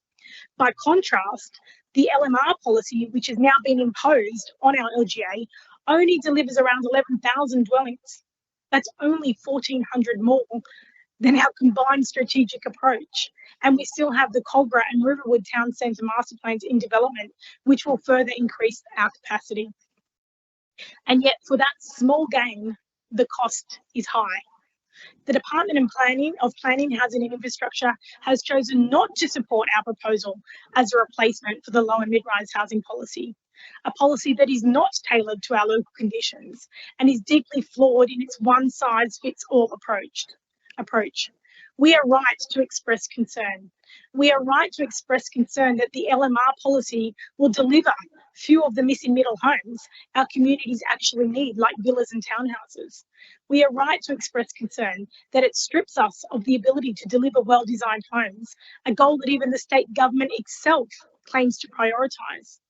Speaker 1: By contrast, the LMR policy, which has now been imposed on our LGA, only delivers around 11,000 dwellings. That's only 1,400 more than our combined strategic approach. And we still have the Cogra and Riverwood Town Centre master plans in development, which will further increase our capacity. And yet for that small gain, the cost is high. The Department of Planning, Housing and Infrastructure has chosen not to support our proposal as a replacement for the low and mid-rise housing policy, a policy that is not tailored to our local conditions and is deeply flawed in its one-size-fits-all approach. We are right to express concern. We are right to express concern that the LMR policy will deliver few of the missing middle homes our communities actually need, like villas and townhouses. We are right to express concern that it strips us of the ability to deliver well-designed homes, a goal that even the state government itself claims to prioritise.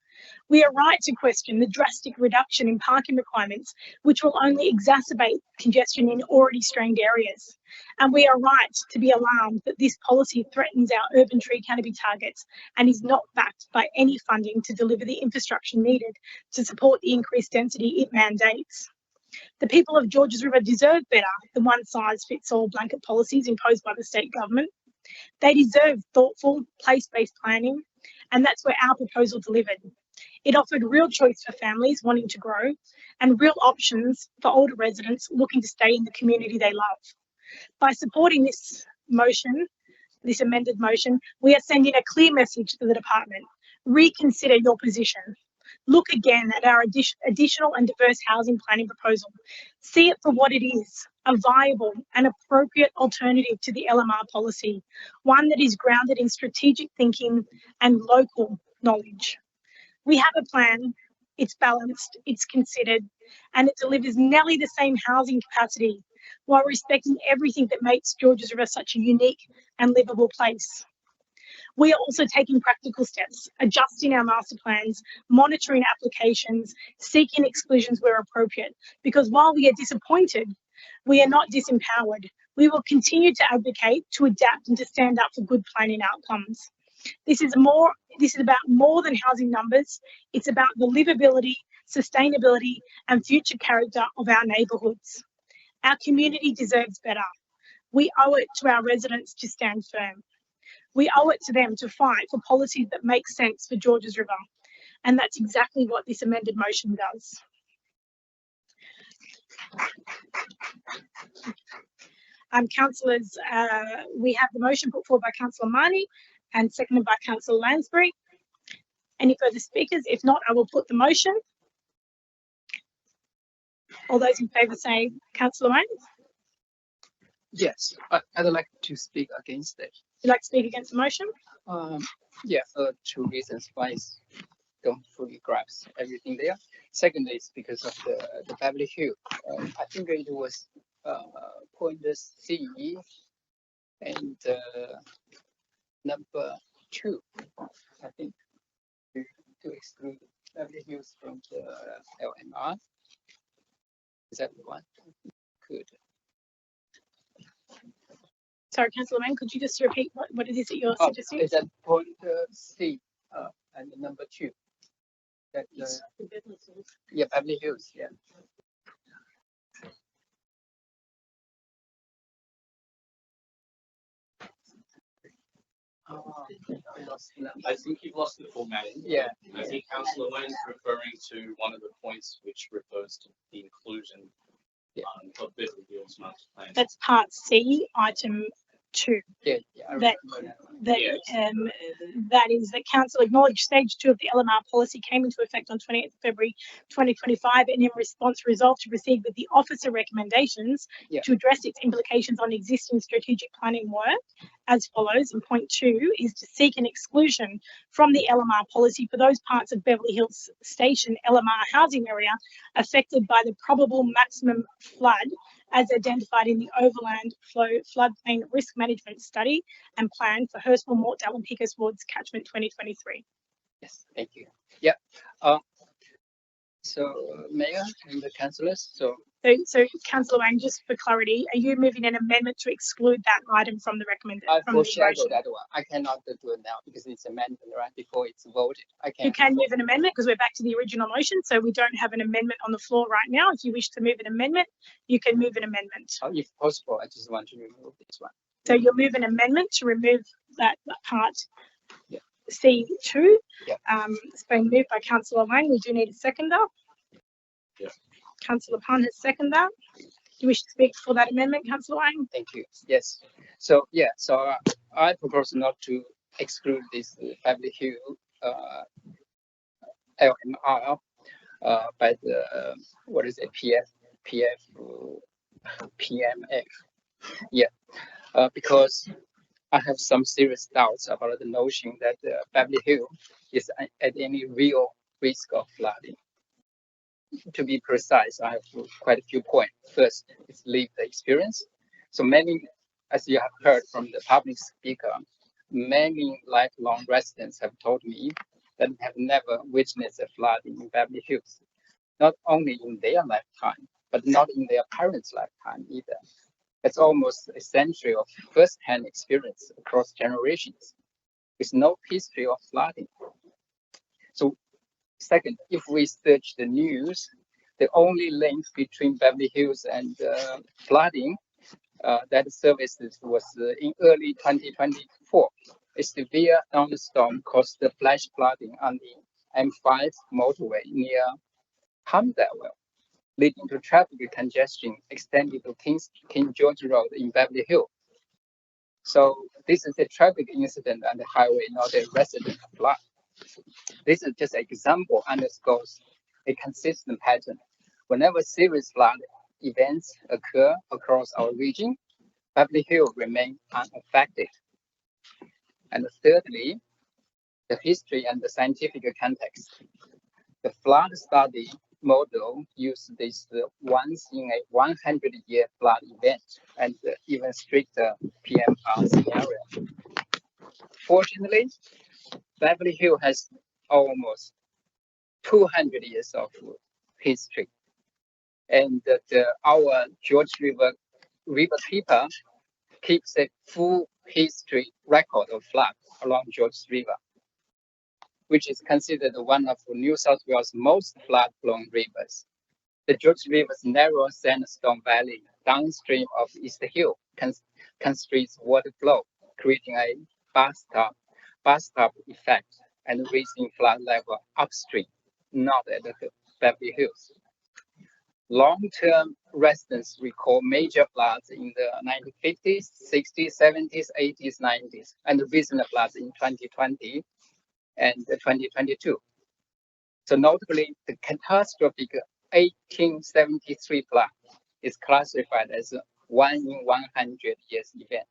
Speaker 1: We are right to question the drastic reduction in parking requirements, which will only exacerbate congestion in already strained areas. And we are right to be alarmed that this policy threatens our urban tree canopy targets and is not backed by any funding to deliver the infrastructure needed to support the increased density it mandates. The people of Georges River deserve better than one-size-fits-all blanket policies imposed by the state government. They deserve thoughtful, place-based planning, and that's where our proposal delivered. It offered real choice for families wanting to grow and real options for older residents looking to stay in the community they love. By supporting this motion, this amended motion, we are sending a clear message to the department. Reconsider your position. Look again at our additional and diverse housing planning proposal. See it for what it is, a viable and appropriate alternative to the LMR policy, one that is grounded in strategic thinking and local knowledge. We have a plan, it's balanced, it's considered, and it delivers nearly the same housing capacity while respecting everything that makes Georges River such a unique and livable place. We are also taking practical steps, adjusting our master plans, monitoring applications, seeking exclusions where appropriate, because while we are disappointed, we are not disempowered. We will continue to advocate, to adapt and to stand up for good planning outcomes. This is about more than housing numbers. It's about the livability, sustainability and future character of our neighbourhoods. Our community deserves better. We owe it to our residents to stand firm. We owe it to them to fight for policies that make sense for Georges River. And that's exactly what this amended motion does. Councillors, we have the motion put forward by Councillor Marnie and seconded by Councillor Lansbury. Any further speakers? If not, I will put the motion. All those in favour say Councillor Wayne.
Speaker 4: Yes, I'd like to speak against it.
Speaker 1: Would you like to speak against the motion?
Speaker 4: Yeah, for two reasons. One is don't fully grasp everything there. Second is because of the Beverly Hills. I think it was point C and number 2. I think to exclude Beverly Hills from the LMR. Is that the one? Good.
Speaker 1: Sorry, Councillor Wayne, could you just repeat what it is that you're suggesting?
Speaker 4: Is that point C and number 2? That, yeah, Beverly Hills, yeah.
Speaker 20: I think you've lost the formatting.
Speaker 4: Yeah.
Speaker 20: I think Councillor Lane's referring to one of the points which refers to the inclusion of Beverly Hills Master Plan.
Speaker 1: That's part C, item 2.
Speaker 4: Yeah,
Speaker 1: That that is that council acknowledged stage 2 of the LMR policy came into effect on 28th February 2025, and in response resolved to proceed with the officer recommendations to address its implications on existing strategic planning work as follows. And point 2 is to seek an exclusion from the LMR policy for those parts of Beverly Hills Station LMR housing area affected by the probable maximum flood as identified in the Overland Flow Floodplain Risk Management Study and Plan for Hurstville, Mortdale and Picos Wards Catchment 2023.
Speaker 4: Yes, thank you. Yeah. So, Mayor and the councillors, so
Speaker 1: Councillor Wang, just for clarity, are you moving an amendment to exclude that item from the recommendation?
Speaker 4: I foreshadow that one. I cannot do it now because it's amendment, right? Before it's voted.
Speaker 1: You can move an amendment because we're back to the original motion, so we don't have an amendment on the floor right now. If you wish to move an amendment, you can move an amendment.
Speaker 4: If possible, I just want to remove this one.
Speaker 1: So you'll move an amendment to remove that part C2. It's been moved by Councillor Wang. We do need a seconder.
Speaker 4: Yeah.
Speaker 1: Councillor Pun has seconded that. Do you wish to speak for that amendment, Councillor Wang?
Speaker 4: Thank you. Yes. So I propose not to exclude this Beverly Hills LMR by the what is it PMF? Yeah, because I have some serious doubts about the notion that Beverly Hills is at any real risk of flooding. To be precise, I have quite a few points. First, it's lived experience. So many, as you have heard from the public speaker, many lifelong residents have told me that they have never witnessed a flooding in Beverly Hills, not only in their lifetime, but not in their parents' lifetime either. It's almost a century of first-hand experience across generations, with no history of flooding. So, second, if we search the news, the only link between Beverly Hills and flooding that services was in early 2024. A severe thunderstorm caused the flash flooding on the M5 motorway near Palmdale, leading to traffic congestion extended to King George Road in Beverly Hills. So this is a traffic incident on the highway, not a resident flood. This is just an example underscores a consistent pattern. Whenever serious flood events occur across our region, Beverly Hills remain unaffected. And thirdly, the history and the scientific context. The flood study model uses this once in a 100-year flood event and even stricter PMR scenario. Fortunately, Beverly Hills has almost 200 years of history, and our George River keeper keeps a full history record of flood along George River, which is considered one of New South Wales' most flood-prone rivers. The George River's narrow sandstone valley downstream of East Hill constricts water flow, creating a bathtub effect and raising flood level upstream, not at the Beverly Hills. Long-term residents recall major floods in the 1950s, 60s, 70s, 80s, 90s, and recent floods in 2020 and 2022. So notably, the catastrophic 1873 flood is classified as a 1 in 100 years event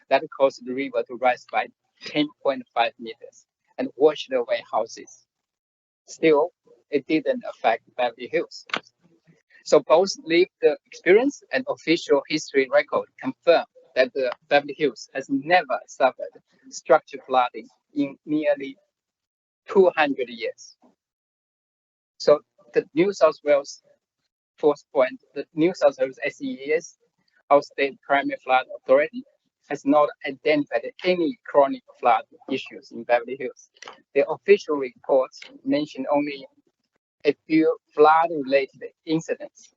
Speaker 4: that caused the river to rise by 10.5 meters and washed away houses. Still, it didn't affect Beverly Hills. So both lived experience and official history record confirm that the Beverly Hills has never suffered structural flooding in nearly 200 years. So the New South Wales, fourth point, the New South Wales SES, our state primary flood authority, has not identified any chronic flood issues in Beverly Hills. The official reports mention only a few flood-related incidents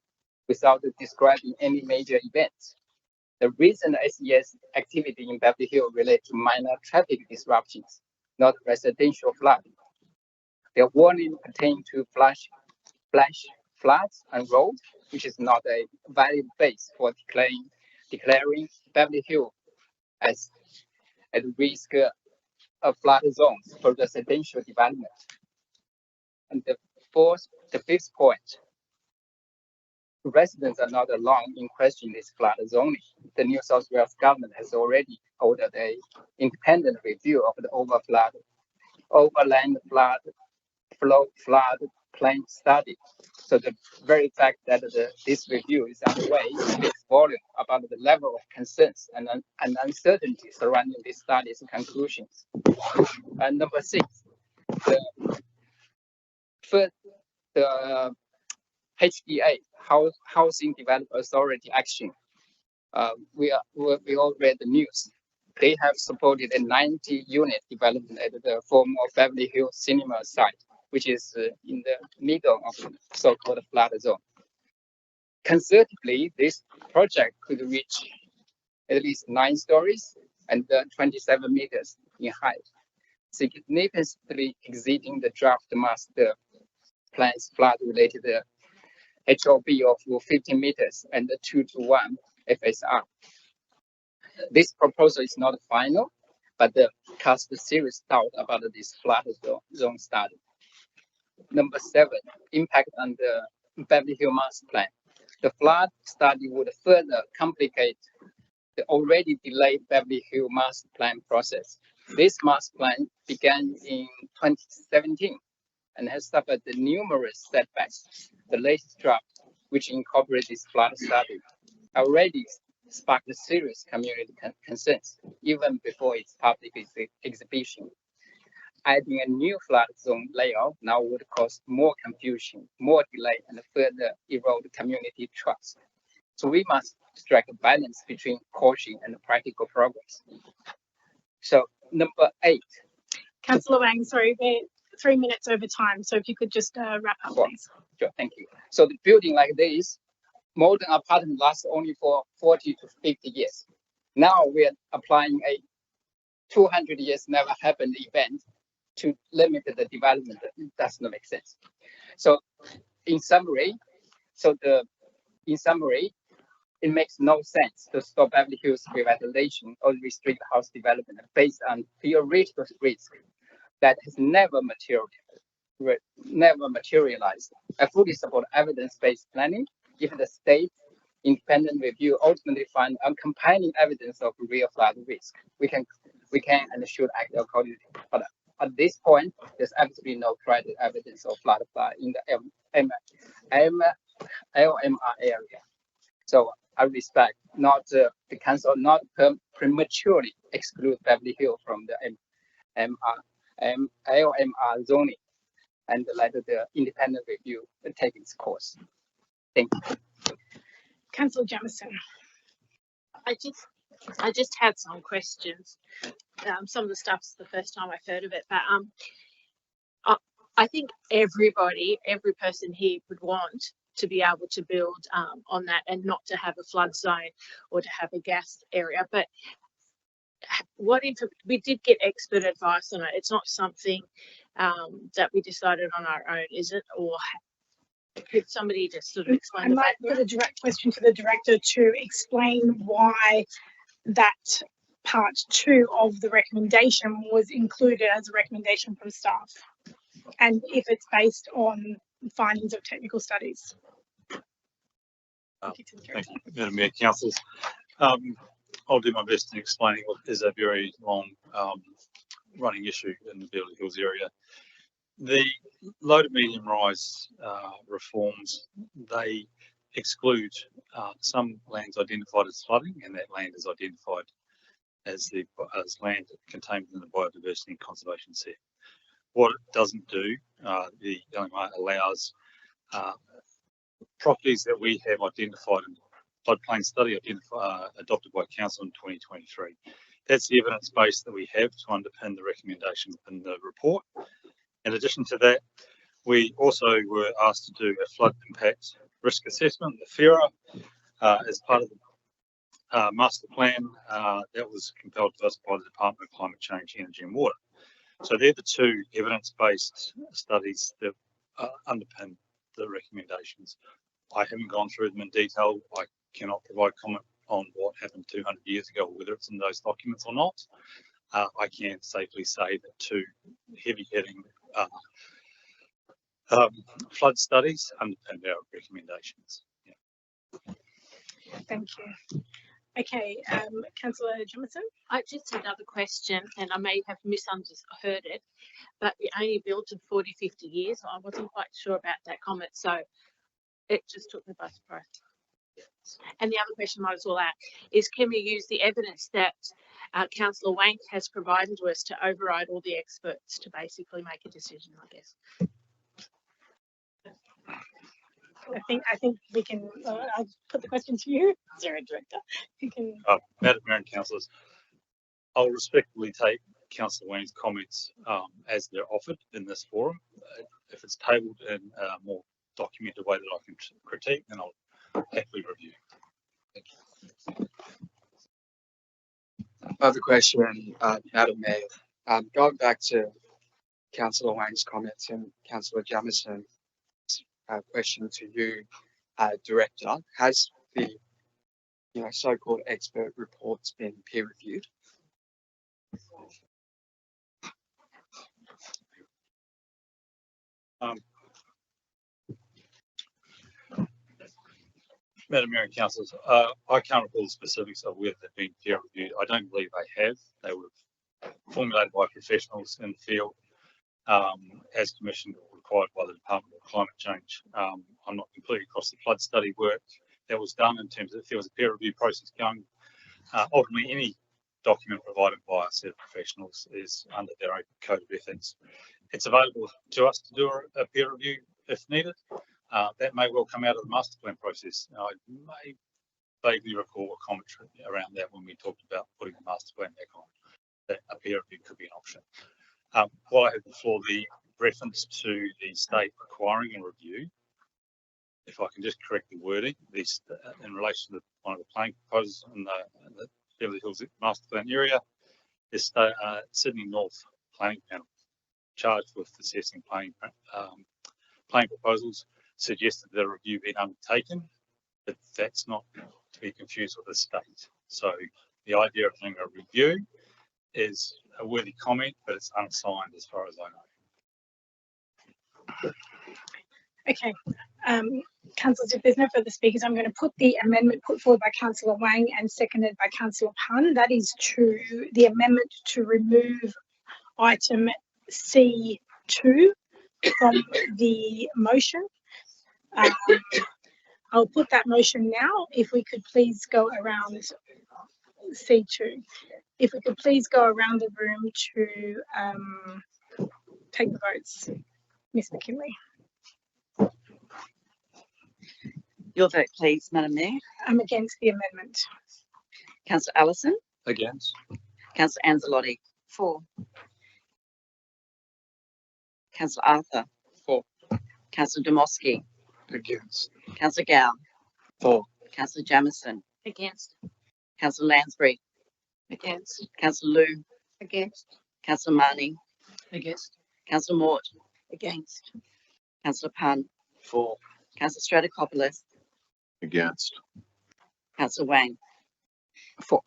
Speaker 4: without describing any major events. The recent SES activity in Beverly Hills relate to minor traffic disruptions, not residential flooding. Their warning pertain to flash floods and roads, which is not a valid base for declaring Beverly Hills as at risk of flood zones for residential development. And the fifth point, residents are not alone in questioning this flood zoning. The New South Wales government has already ordered an independent review of the overland flood plain study. So the very fact that this review is underway speaks volume about the level of concerns and uncertainty surrounding this study's conclusions. And number 6, the HDA, Housing Development Authority action. We all read the news. They have supported a 90-unit development at the former Beverly Hills Cinema site, which is in the middle of the so-called flood zone. Conservatively, this project could reach at least 9 stories and 27 meters in height, significantly exceeding the draft master plan's flood-related HOB of 15 meters and 2:1 FSR. This proposal is not final, but casts serious doubt about this flood zone study. Number 7, impact on the Beverly Hills Master Plan. The flood study would further complicate the already delayed Beverly Hills Master Plan process. This Master Plan began in 2017 and has suffered numerous setbacks. The latest draft, which incorporates this flood study, already sparked serious community concerns even before its public exhibition. Adding a new flood zone layout now would cause more confusion, more delay, and further erode community trust. So we must strike a balance between caution and practical progress. So number 8.
Speaker 1: Councillor Wang, sorry, we're 3 minutes over time, so if you could just wrap up, please.
Speaker 4: Sure, thank you. So the building like this, modern apartment lasts only for 40 to 50 years. Now we are applying a 200 years never happened event to limit the development. It does not make sense. So in summary, it makes no sense to stop Beverly Hills revitalization or restrict house development based on theoretical risk that has never materialized. I fully support evidence-based planning. If the state independent review ultimately find compelling evidence of real flood risk, we can and should act accordingly. But at this point, there's absolutely no credible evidence of flood in the LMR area. So I respect not the council not prematurely exclude Beverly Hills from the LMR zoning and let the independent review take its course. Thank you.
Speaker 1: Councillor Jamieson.
Speaker 17: I just had some questions. Some of the stuff's the first time I've heard of it, but I think every person here would want to be able to build on that and not to have a flood zone or to have a gas area. But what if we did get expert advice on it? It's not something that we decided on our own, is it? Or could somebody just sort of explain?
Speaker 1: I might put a direct question to the director to explain why that part 2 of the recommendation was included as a recommendation from staff, and if it's based on findings of technical studies.
Speaker 14: Thank you, Madam Mayor, councillors. I'll do my best in explaining what is a very long running issue in the Beverly Hills area. The low to medium rise reforms, they exclude some lands identified as flooding, and that land is identified as land contained in the biodiversity and conservation set. What it doesn't do, the LMR allows properties that we have identified in floodplain study adopted by council in 2023. That's the evidence base that we have to underpin the recommendation in the report. In addition to that, we also were asked to do a flood impact risk assessment, the FIRA, as part of master plan that was compelled to us by the Department of Climate Change, Energy and Water. So they're the two evidence-based studies that underpin the recommendations. I haven't gone through them in detail. I cannot provide comment on what happened 200 years ago, whether it's in those documents or not. I can safely say that two heavy-hitting flood studies underpin our recommendations. Yeah.
Speaker 1: Thank you. Okay, Councillor Jamieson.
Speaker 17: I just another question, and I may have misunderstood it, but it only built in 40, 50 years. I wasn't quite sure about that comment, so it just took me by surprise. And the other question I was all at is, can we use the evidence that Councillor Wank has provided to us to override all the experts to basically make a decision, I guess?
Speaker 1: I think we can. I'll put the question to you, Zero Director. You can.
Speaker 14: Madam Mayor and councillors, I'll respectfully take Councillor Wang's comments as they're offered in this forum. If it's tabled in a more documented way that I can critique, then I'll happily review. Thank you.
Speaker 3: I have a question, Madam Mayor. Going back to Councillor Wang's comments and Councillor Jamieson. Question to you, Director. Has the so-called expert reports been peer reviewed?
Speaker 14: Madam Mayor and councillors, I can't recall the specifics of whether they've been peer reviewed. I don't believe they have. They were formulated by professionals in the field as commissioned or required by the Department of Climate Change. I'm not completely across the flood study work that was done in terms of if there was a peer review process going. Ultimately, any document provided by a set of professionals is under their own code of ethics. It's available to us to do a peer review if needed. That may well come out of the master plan process. I may vaguely recall a commentary around that when we talked about putting the master plan back on, that a peer review could be an option. While I have the floor, the reference to the state requiring a review, if I can just correct the wording, this in relation to one of the planning proposals in the Beverly Hills master plan area, this Sydney North Planning Panel charged with assessing planning proposals suggested that a review be undertaken, but that's not to be confused with the state. So the idea of doing a review is a worthy comment, but it's unsigned as far as I know.
Speaker 1: Okay, councillors, if there's no further speakers, I'm going to put the amendment put forward by Councillor Wang and seconded by Councillor Pan. That is to the amendment to remove item C2 from the motion. I'll put that motion now. If we could please go around C2. If we could please go around the room to take the votes. Ms. McKinley.
Speaker 7: Your vote, please, Madam Mayor.
Speaker 1: I'm against the amendment.
Speaker 7: Councillor Allison.
Speaker 14: Against.
Speaker 7: Councillor Anzalotti.
Speaker 5: For.
Speaker 7: Councillor Arthur.
Speaker 3: For.
Speaker 7: Councillor Demoski.
Speaker 3: Against.
Speaker 7: Councillor Gow.
Speaker 3: For.
Speaker 7: Councillor Jamieson.
Speaker 17: Against.
Speaker 7: Councillor Lansbury.
Speaker 17: Against.
Speaker 7: Councillor Liu.
Speaker 17: Against.
Speaker 7: Councillor Marnie.
Speaker 21: Against.
Speaker 7: Councillor Mort.
Speaker 17: Against.
Speaker 7: Councillor Pan.
Speaker 3: For.
Speaker 7: Councillor Stratokopoulos.
Speaker 3: Against.
Speaker 7: Councillor Wang.
Speaker 3: For.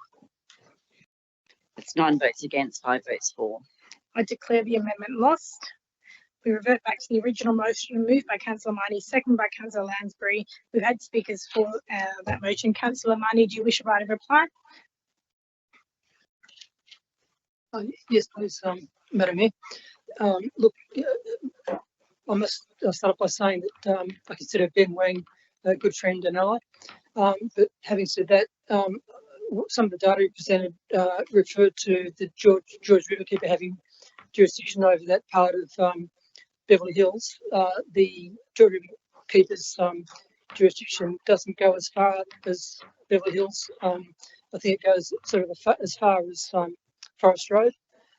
Speaker 7: It's 9 votes against, 5 votes for.
Speaker 1: I declare the amendment lost. We revert back to the original motion moved by Councillor Marnie, seconded by Councillor Lansbury. We've had speakers for that motion. Councillor Marnie, do you wish a right of reply?
Speaker 21: Yes, please, Madam Mayor. Look, I must start off by saying that I consider Ben Wang a good friend and ally. But having said that, some of the data you presented referred to the George Riverkeeper having jurisdiction over that part of Beverly Hills. The George Riverkeeper's jurisdiction doesn't go as far as Beverly Hills. I think it goes sort of as far as Forest Road,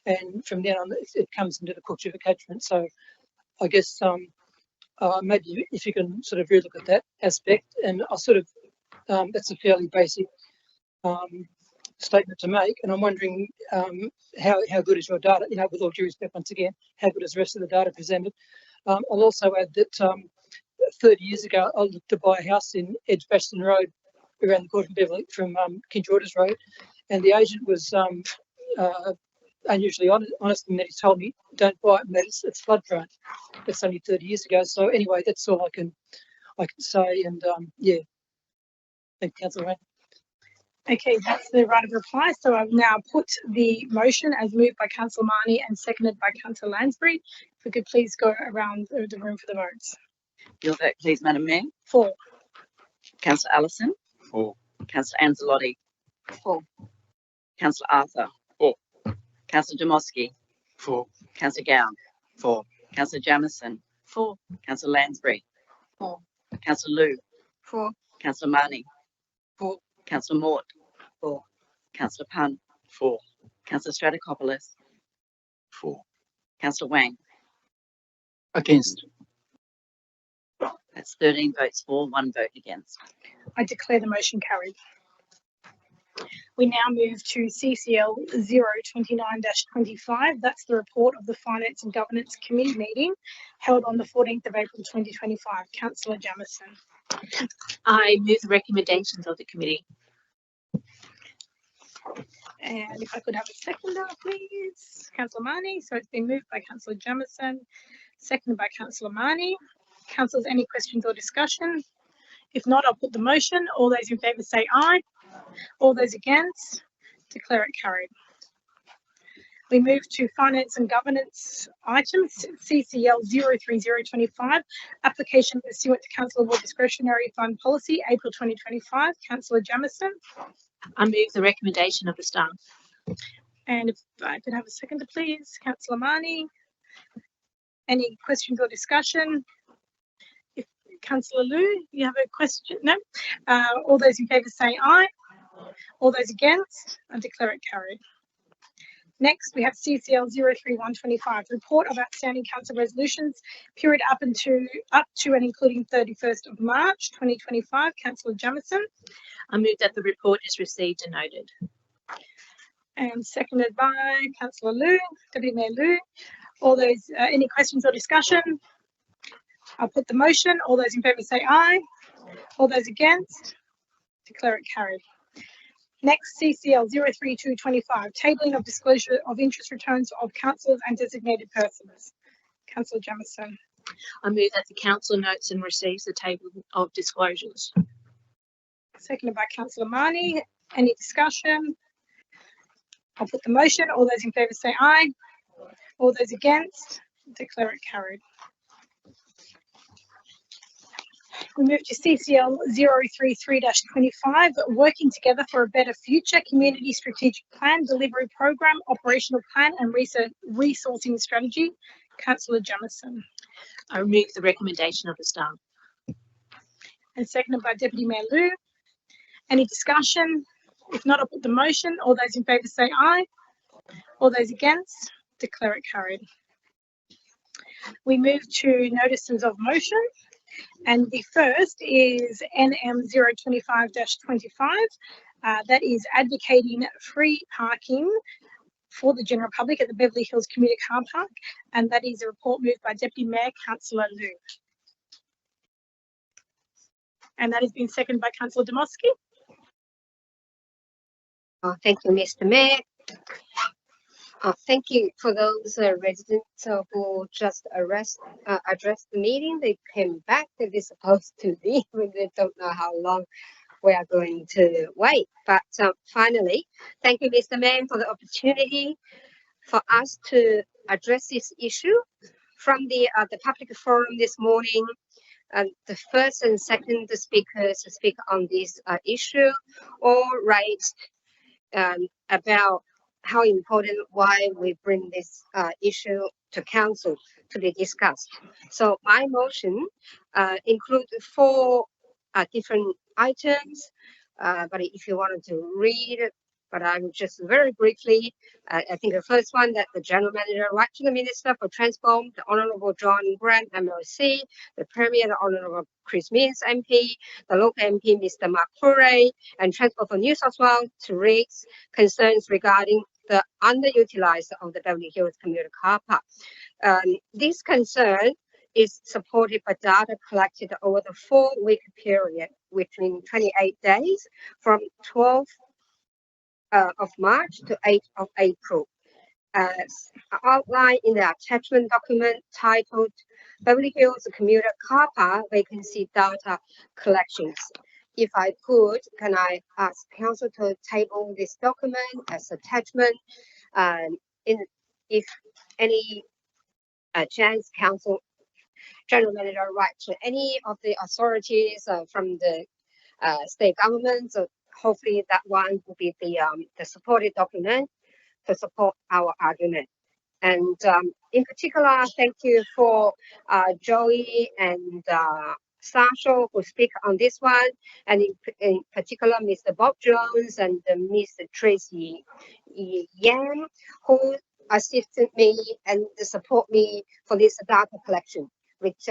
Speaker 21: and from then on it comes into the Cook River catchment. So I guess maybe if you can sort of relook at that aspect, and I sort of that's a fairly basic statement to make, and I'm wondering how good is your data, with all due respect once again, how good is the rest of the data presented? I'll also add that 30 years ago, I looked to buy a house in Edgbaston Road around the corner from King George's Road, and the agent was unusually honest in that he told me, don't buy it, and that it's flood prone. That's only 30 years ago. So anyway, that's all I can say, and yeah, thank you, Councillor Wayne.
Speaker 1: Okay, that's the right of reply. So I've now put the motion as moved by Councillor Marnie and seconded by Councillor Lansbury. If we could please go around the room for the votes.
Speaker 7: Your vote, please, Madam Mayor.
Speaker 1: For.
Speaker 7: Councillor Allison.
Speaker 16: For.
Speaker 7: Councillor Anzalotti.
Speaker 5: For.
Speaker 7: Councillor Arthur.
Speaker 3: For.
Speaker 7: Councillor Demoski.
Speaker 3: For.
Speaker 7: Councillor Gown.
Speaker 3: For.
Speaker 7: Councillor Jamieson.
Speaker 5: For.
Speaker 7: Councillor Lansbury.
Speaker 5: For.
Speaker 7: Councillor Liu.
Speaker 5: For.
Speaker 7: Councillor Marnie.
Speaker 21: For.
Speaker 7: Councillor Mort.
Speaker 5: For.
Speaker 7: Councillor Pun.
Speaker 3: For.
Speaker 7: Councillor Stratokopoulos.
Speaker 3: For.
Speaker 7: Councillor Wang.
Speaker 4: Against.
Speaker 7: That's 13 votes for, 1 vote against.
Speaker 1: I declare the motion carried. We now move to CCL 029-25. That's the report of the Finance and Governance Committee meeting held on the 14th of April 2025. Councillor Jamieson.
Speaker 17: I move the recommendations of the committee.
Speaker 1: And if I could have a seconder, please. Councillor Marnie. So it's been moved by Councillor Jamieson, seconded by Councillor Marnie. Councillors, any questions or discussion? If not, I'll put the motion. All those in favour say aye. All those against, declare it carried. We move to Finance and Governance items, CCL 03025, application pursuant to Council Award Discretionary Fund Policy, April 2025. Councillor Jamieson.
Speaker 17: I move the recommendation of the staff.
Speaker 1: And if I could have a seconder, please. Councillor Marnie. Any questions or discussion? If Councillor Liu, you have a question? No. All those in favour say aye. All those against, I declare it carried. Next, we have CCL 03125, report of outstanding council resolutions, period up to and including 31st of March 2025. Councillor Jamieson.
Speaker 17: I move that the report is received and noted.
Speaker 1: And seconded by Councillor Liu, Deputy Mayor Liu. All those, any questions or discussion? I'll put the motion. All those in favour say aye. All those against, declare it carried. Next, CCL 03225, tabling of disclosure of interest returns of councillors and designated persons. Councillor Jamieson.
Speaker 17: I move that the council notes and receives the table of disclosures.
Speaker 1: Seconded by Councillor Marnie. Any discussion? I'll put the motion. All those in favour say aye. All those against, declare it carried. We move to CCL 033-25, Working Together for a Better Future, Community Strategic Plan, Delivery Program, Operational Plan and Resourcing Strategy. Councillor Jamieson.
Speaker 17: I move the recommendation of the staff.
Speaker 1: And seconded by Deputy Mayor Liu. Any discussion? If not, I'll put the motion. All those in favour say aye. All those against, declare it carried. We move to notices of motion. And the first is NM 025-25. That is advocating free parking for the general public at the Beverly Hills Community Car Park. And that is a report moved by Deputy Mayor Councillor Liu. And that has been seconded by Councillor Demoski.
Speaker 8: Thank you, Mr. Mayor. Thank you for those residents who just addressed the meeting. They came back. They're supposed to leave. They don't know how long we are going to wait. But finally, thank you, Mr. Mayor, for the opportunity for us to address this issue. From the public forum this morning, the first and second speakers to speak on this issue all raised about how important, why we bring this issue to council to be discussed. So my motion includes 4 different items, but if you wanted to read but I will just very briefly, I think the first one that the General Manager write to the Minister for Transport, the Honourable John Grant, MLC, the Premier, the Honourable Chris Minns, MP, the local MP, Mr. Mark Furey, and Transport for New South Wales to raise concerns regarding the underutilised of the Beverly Hills commuter car park. This concern is supported by data collected over the 4-week period between 28 days from 12th of March to 8th of April. As outlined in the attachment document titled Beverly Hills Commuter Car Park Vacancy Data Collections. If I could, can I ask Council to table this document as attachment? If any chance Council General Manager write to any of the authorities from the state government, so hopefully that one will be the supported document to support our argument. And in particular, thank you for Joey and Sasha who speak on this one, and in particular Mr. Bob Jones and Mr. Tracy Yang who assisted me and support me for this data collection, which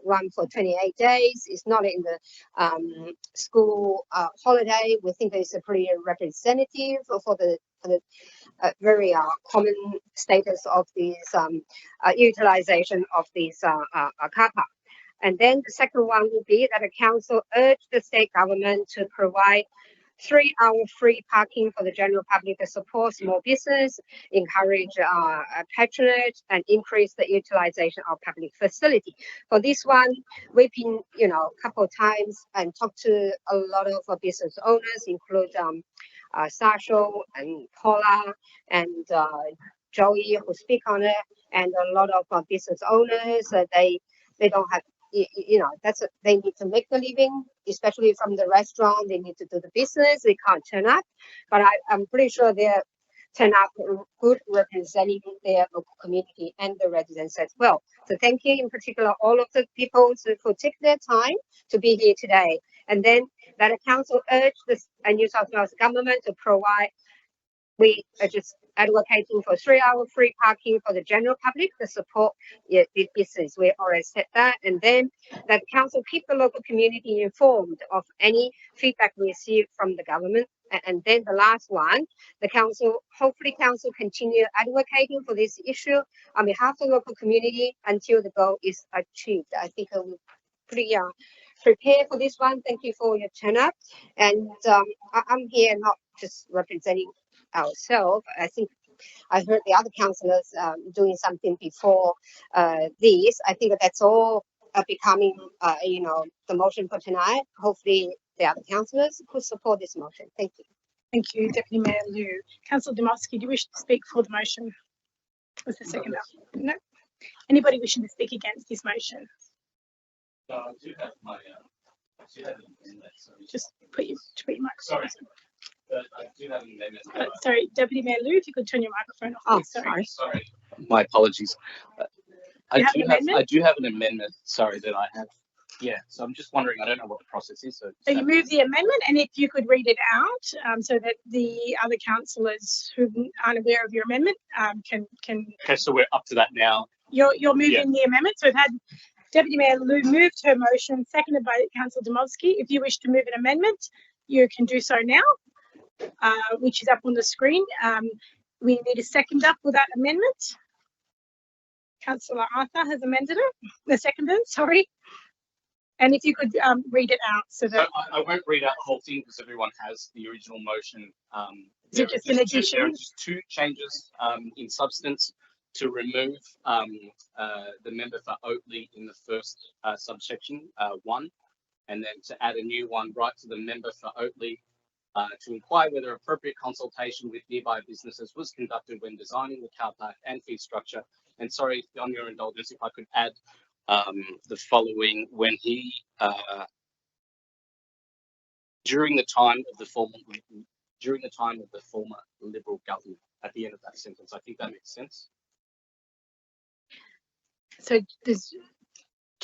Speaker 8: run for 28 days. It's not in the school holiday. We think it's a pretty representative for the very common status of these utilization of these car park. And then the second one would be that the council urged the state government to provide 3-hour free parking for the general public to support small business, encourage patronage, and increase the utilization of public facility. For this one, we've been, a couple of times and talked to a lot of business owners, include Sasha and Paula and Joey who speak on it, and a lot of business owners. They don't have. They need to make the living, especially from the restaurant. They need to do the business. They can't turn up, but I'm pretty sure they're turn up good representing their local community and the residents as well. So thank you in particular all of the people who take their time to be here today. And then that the council urged the New South Wales government to provide. We are just advocating for 3-hour free parking for the general public to support the business. We already said that. And then that council keep the local community informed of any feedback received from the government. And then the last one, the council, hopefully council continue advocating for this issue on behalf of the local community until the goal is achieved. I think we're pretty prepared for this one. Thank you for your turn up. And I'm here not just representing ourselves. I think I heard the other councillors doing something before this. I think that's all becoming, the motion for tonight. Hopefully the other councillors could support this motion. Thank you.
Speaker 1: Thank you, Deputy Mayor Liu. Councillor Dymowski, do you wish to speak for the motion? Was the second up? No. Anybody wishing to speak against this motion?
Speaker 20: No, I do have my.
Speaker 1: Just put your microphone.
Speaker 20: Sorry. I do have an amendment.
Speaker 1: Sorry, Deputy Mayor Liu, if you could turn your microphone off.
Speaker 20: Oh,
Speaker 1: please.
Speaker 20: sorry. My apologies. I
Speaker 1: have
Speaker 20: do have an amendment. Sorry, that I have. Yeah. So I'm just wondering. I don't know what the process is.
Speaker 1: So you move the amendment, and if you could read it out, so that the other councillors who aren't aware of your amendment can.
Speaker 20: Okay, so we're up to that now.
Speaker 1: You're moving the amendment. So we've had Deputy Mayor Liu moved her motion, seconded by Councillor Dymowski. If you wish to move an amendment, you can do so now. Which is up on the screen. We need a seconder for that amendment. Councillor Arthur has amended it. The seconder, sorry. And if you could read it out so that
Speaker 20: I won't read out the whole thing because everyone has the original motion.
Speaker 1: Is it just an addition?
Speaker 20: There are just 2 changes in substance to remove the member for Oatley in the first subsection 1, and then to add a new one right to the member for Oatley. To inquire whether appropriate consultation with nearby businesses was conducted when designing the car park and fee structure. And sorry, on your indulgence, if I could add the following: when he during the time of the former Liberal government. At the end of that sentence, I think that makes sense.
Speaker 1: So there's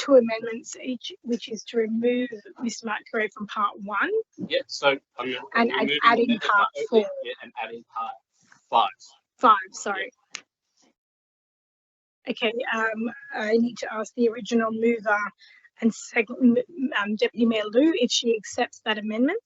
Speaker 1: two amendments each, which is to remove Mr. McRae from part 1
Speaker 20: Yeah, so I'm
Speaker 1: and
Speaker 20: removing
Speaker 1: add in
Speaker 20: amendment
Speaker 1: part
Speaker 20: Oakley,
Speaker 1: 4.
Speaker 20: yeah, and adding part 5.
Speaker 1: 5, sorry. Okay, I need to ask the original mover and second Deputy Mayor Lou if she accepts that amendment.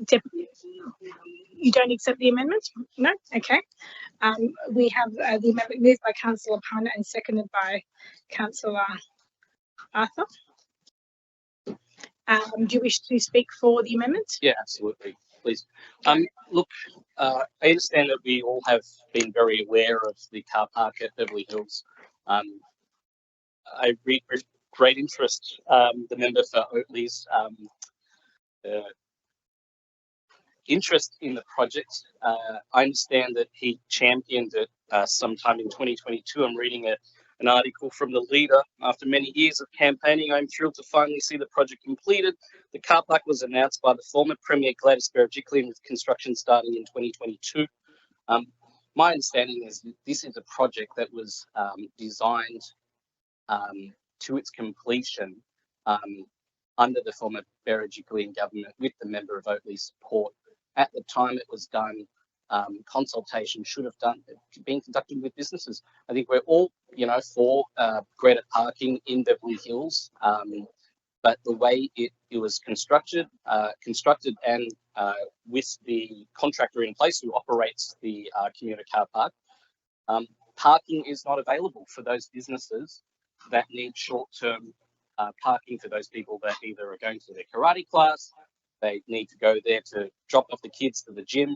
Speaker 1: Deputy, you don't accept the amendment? No? Okay. We have the amendment moved by Councillor Pun and seconded by Councillor Arthur. Do you wish to speak for the amendment?
Speaker 20: Yeah, absolutely. Please. Look, I understand that we all have been very aware of the car park at Beverly Hills. I read with great interest the member for Oakley's interest in the project. I understand that he championed it sometime in 2022. I'm reading an article from the Leader. After many years of campaigning, I'm thrilled to finally see the project completed. The car park was announced by the former Premier Gladys Berejiklian with construction starting in 2022. My understanding is that this is a project that was designed to its completion under the former Berejiklian government with the member of Oakley's support. At the time it was done, consultation should have been conducted with businesses. I think we're all, for greater parking in Beverly Hills, but the way it was constructed and with the contractor in place who operates the commuter car park, parking is not available for those businesses that need short-term parking for those people that either are going to their karate class, they need to go there to drop off the kids to the gym.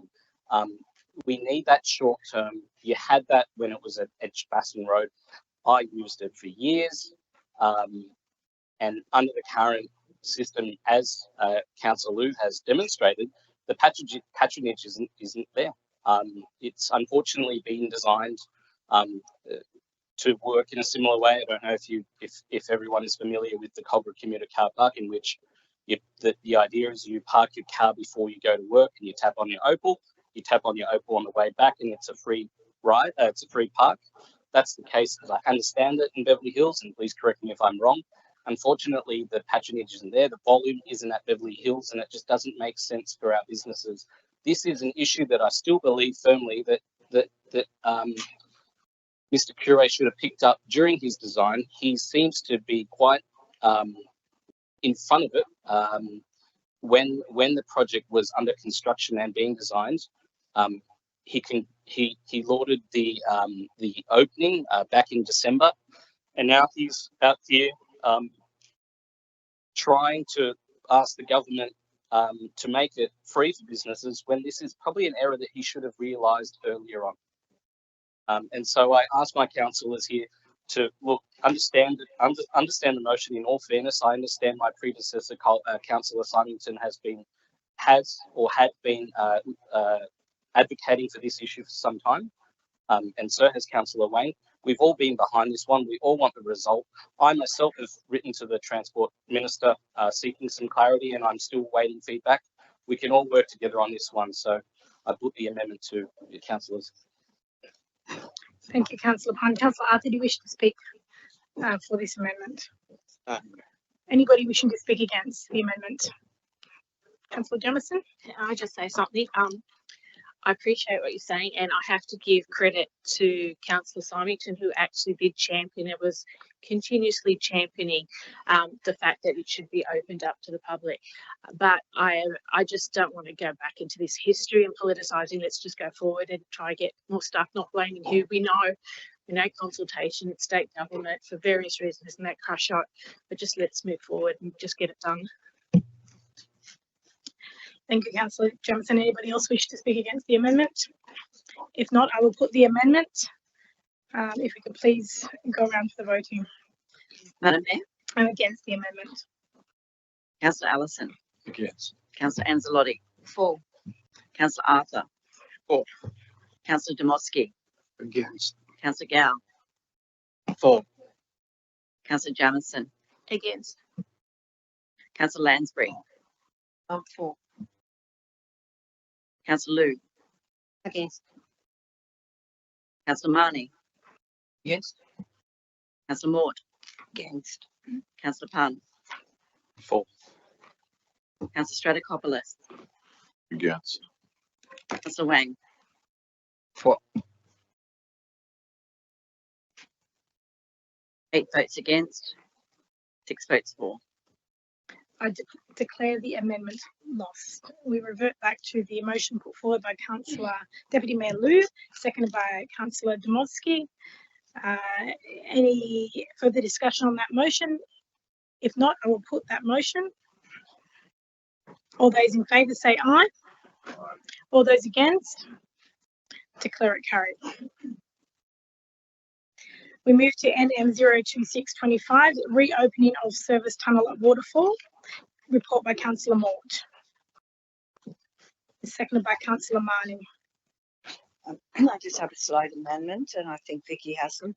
Speaker 20: We need that short term. You had that when it was at Edgbaston Road. I used it for years. And under the current system, as Councillor Lou has demonstrated, the patronage isn't there. It's unfortunately been designed to work in a similar way. I don't know if everyone is familiar with the Cogra commuter car park, in which the idea is you park your car before you go to work and you tap on your Opal. You tap on your Opal on the way back and it's a free ride, it's a free park. That's the case as I understand it in Beverly Hills, and please correct me if I'm wrong. Unfortunately, the patronage isn't there, the volume isn't at Beverly Hills, and it just doesn't make sense for our businesses. This is an issue that I still believe firmly that Mr. Cure should have picked up during his design. He seems to be quite in front of it when the project was under construction and being designed. He lauded the opening back in December, and now he's out here trying to ask the government to make it free for businesses when this is probably an error that he should have realised earlier on. And so I ask my councillors here to understand the motion. In all fairness, I understand my predecessor, Councillor Symington, had been advocating for this issue for some time, and so has Councillor Wayne. We've all been behind this one. We all want the result. I myself have written to the Transport Minister seeking some clarity, and I'm still waiting feedback. We can all work together on this one. So I put the amendment to the councillors.
Speaker 1: Thank you, Councillor Pun. Councillor Arthur, do you wish to speak for this amendment? Anybody wishing to speak against the amendment? Councillor Jamieson?
Speaker 17: I just say something. I appreciate what you're saying, and I have to give credit to Councillor Symington, who actually did champion it, was continuously championing the fact that it should be opened up to the public. But I just don't want to go back into this history and politicising. Let's just go forward and try to get more stuff, not blaming who we know consultation, state government for various reasons and that crush shot, but just let's move forward and just get it done.
Speaker 1: Thank you, Councillor Jamieson. Anybody else wish to speak against the amendment? If not, I will put the amendment. If we could please go around for the voting.
Speaker 7: Madam Mayor?
Speaker 1: I'm against the amendment.
Speaker 7: Councillor Allison?
Speaker 16: Against.
Speaker 7: Councillor Anzalotti?
Speaker 5: For.
Speaker 7: Councillor Arthur?
Speaker 3: For.
Speaker 7: Councillor Demoski?
Speaker 14: Against.
Speaker 7: Councillor Gow?
Speaker 3: For.
Speaker 7: Councillor Jamieson,
Speaker 17: Against.
Speaker 7: Councillor Lansbury,
Speaker 8: For.
Speaker 7: Councillor Liu,
Speaker 2: Against.
Speaker 7: Councillor Marnie,
Speaker 21: Against.
Speaker 7: Councillor Mort,
Speaker 2: Against.
Speaker 7: Councillor Pan,
Speaker 16: For.
Speaker 7: Councillor Stratokopoulos,
Speaker 16: Against.
Speaker 7: Councillor Wang,
Speaker 4: For.
Speaker 7: 8 votes against, 6 votes for.
Speaker 1: I declare the amendment lost. We revert back to the motion put forward by Councillor Deputy Mayor Liu, seconded by Councillor Dmowski. Any further discussion on that motion? If not, I will put that motion. All those in favour say aye. All those against? Declare it carried. We move to NM 02625, reopening of service tunnel at Waterfall. Report by Councillor Mort. Seconded by Councillor Marnie.
Speaker 2: I just have a slight amendment, and I think Vicky has them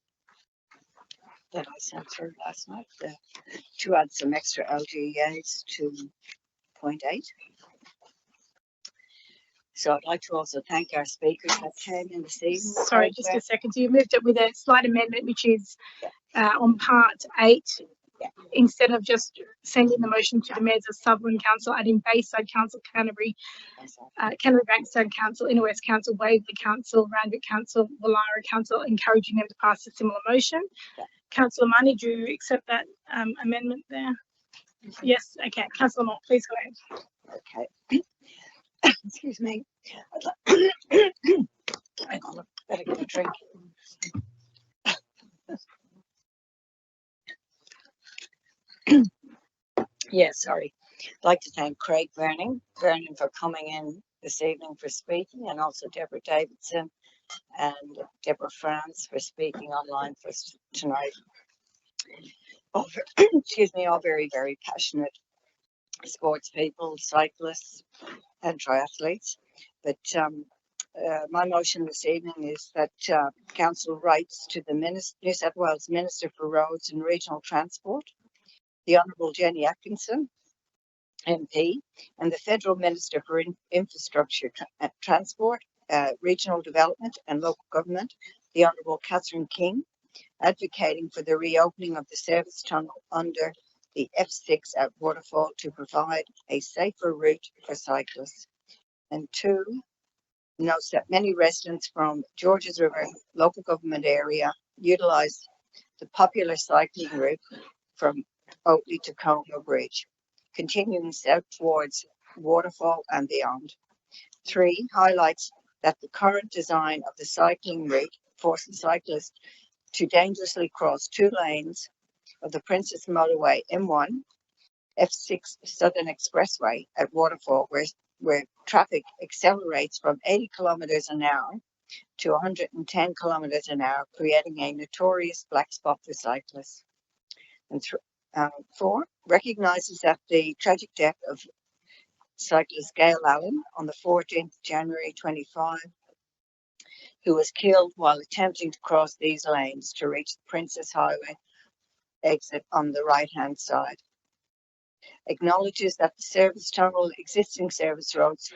Speaker 2: that I sent through last night to add some extra LGAs to point 8. So I'd like to also thank our speakers that came in this evening.
Speaker 1: Sorry, just a second. So you moved it with a slight amendment, which is on part 8. Instead of just sending the motion to the mayors of Sutherland Council, adding Bayside Council, Canterbury Bankstown Council, Inner West Council, Waverley Council, Randwick Council, Wallara Council, encouraging them to pass a similar motion. Councillor Marnie, do you accept that amendment there? Yes, okay. Councillor Mott, please go ahead.
Speaker 2: Okay. Excuse me. Hang on, I better get a drink. Sorry. I'd like to thank Craig Vernon for coming in this evening for speaking, and also Deborah Davidson and Deborah France for speaking online for us tonight. All, excuse me, all very, very passionate sports people, cyclists and triathletes. But my motion this evening is that Council writes to the New South Wales Minister for Roads and Regional Transport, the Honourable Jenny Atkinson, MP, and the Federal Minister for Infrastructure, Transport, Regional Development and Local Government, the Honourable Catherine King, advocating for the reopening of the service tunnel under the F6 at Waterfall to provide a safer route for cyclists. And 2, notes that many residents from Georges River local government area utilise the popular cycling route from Oatley to Como Bridge, continuing south towards Waterfall and beyond. 3, highlights that the current design of the cycling route forces cyclists to dangerously cross 2 lanes of the Princess Motorway M1, F6 Southern Expressway at Waterfall, where traffic accelerates from 80 kilometres an hour to 110 kilometres an hour, creating a notorious black spot for cyclists. And 4, recognises that the tragic death of cyclist Gail Allen on the 14th January 25, who was killed while attempting to cross these lanes to reach the Princess Highway exit on the right-hand side. Acknowledges that the service tunnel, existing service roads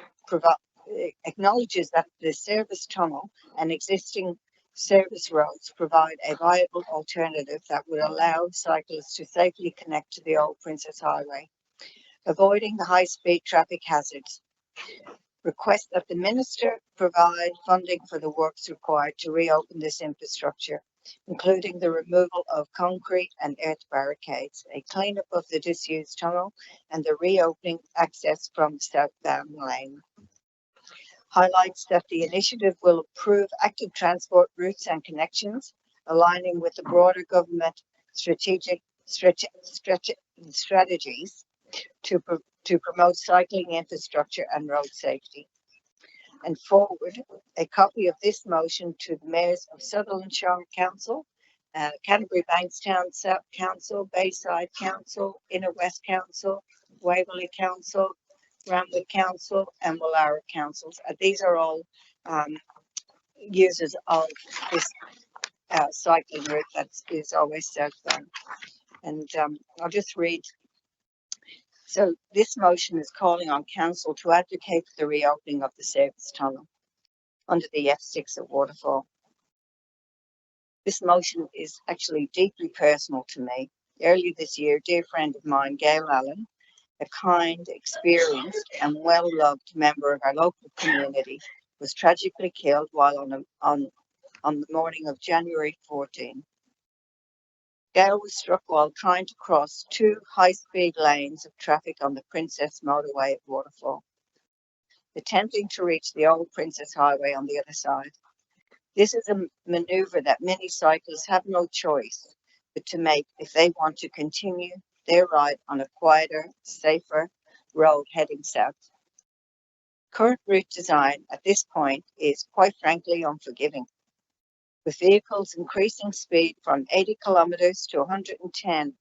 Speaker 2: acknowledges that the service tunnel and existing service roads provide a viable alternative that would allow cyclists to safely connect to the old Princess Highway, avoiding the high-speed traffic hazards. Request that the Minister provide funding for the works required to reopen this infrastructure, including the removal of concrete and earth barricades, a cleanup of the disused tunnel, and the reopening access from southbound lane. Highlights that the initiative will improve active transport routes and connections, aligning with the broader government strategies to promote cycling infrastructure and road safety. And forward a copy of this motion to the mayors of Sutherland Shire Council, Canterbury Bankstown Council, Bayside Council, Inner West Council, Waverley Council, Randwick Council and Wallara councils. These are all users of this cycling route that is always southbound. And I'll just read. So this motion is calling on council to advocate for the reopening of the service tunnel under the F6 at Waterfall. This motion is actually deeply personal to me. Earlier this year, a dear friend of mine, Gail Allen, a kind, experienced and well-loved member of our local community, was tragically killed while on the morning of January 14. Gail was struck while trying to cross two high-speed lanes of traffic on the Princess Motorway at Waterfall, attempting to reach the old Princess Highway on the other side. This is a manoeuvre that many cyclists have no choice but to make if they want to continue their ride on a quieter, safer road heading south. Current route design at this point is quite frankly unforgiving. With vehicles increasing speed from 80 kilometres to 110,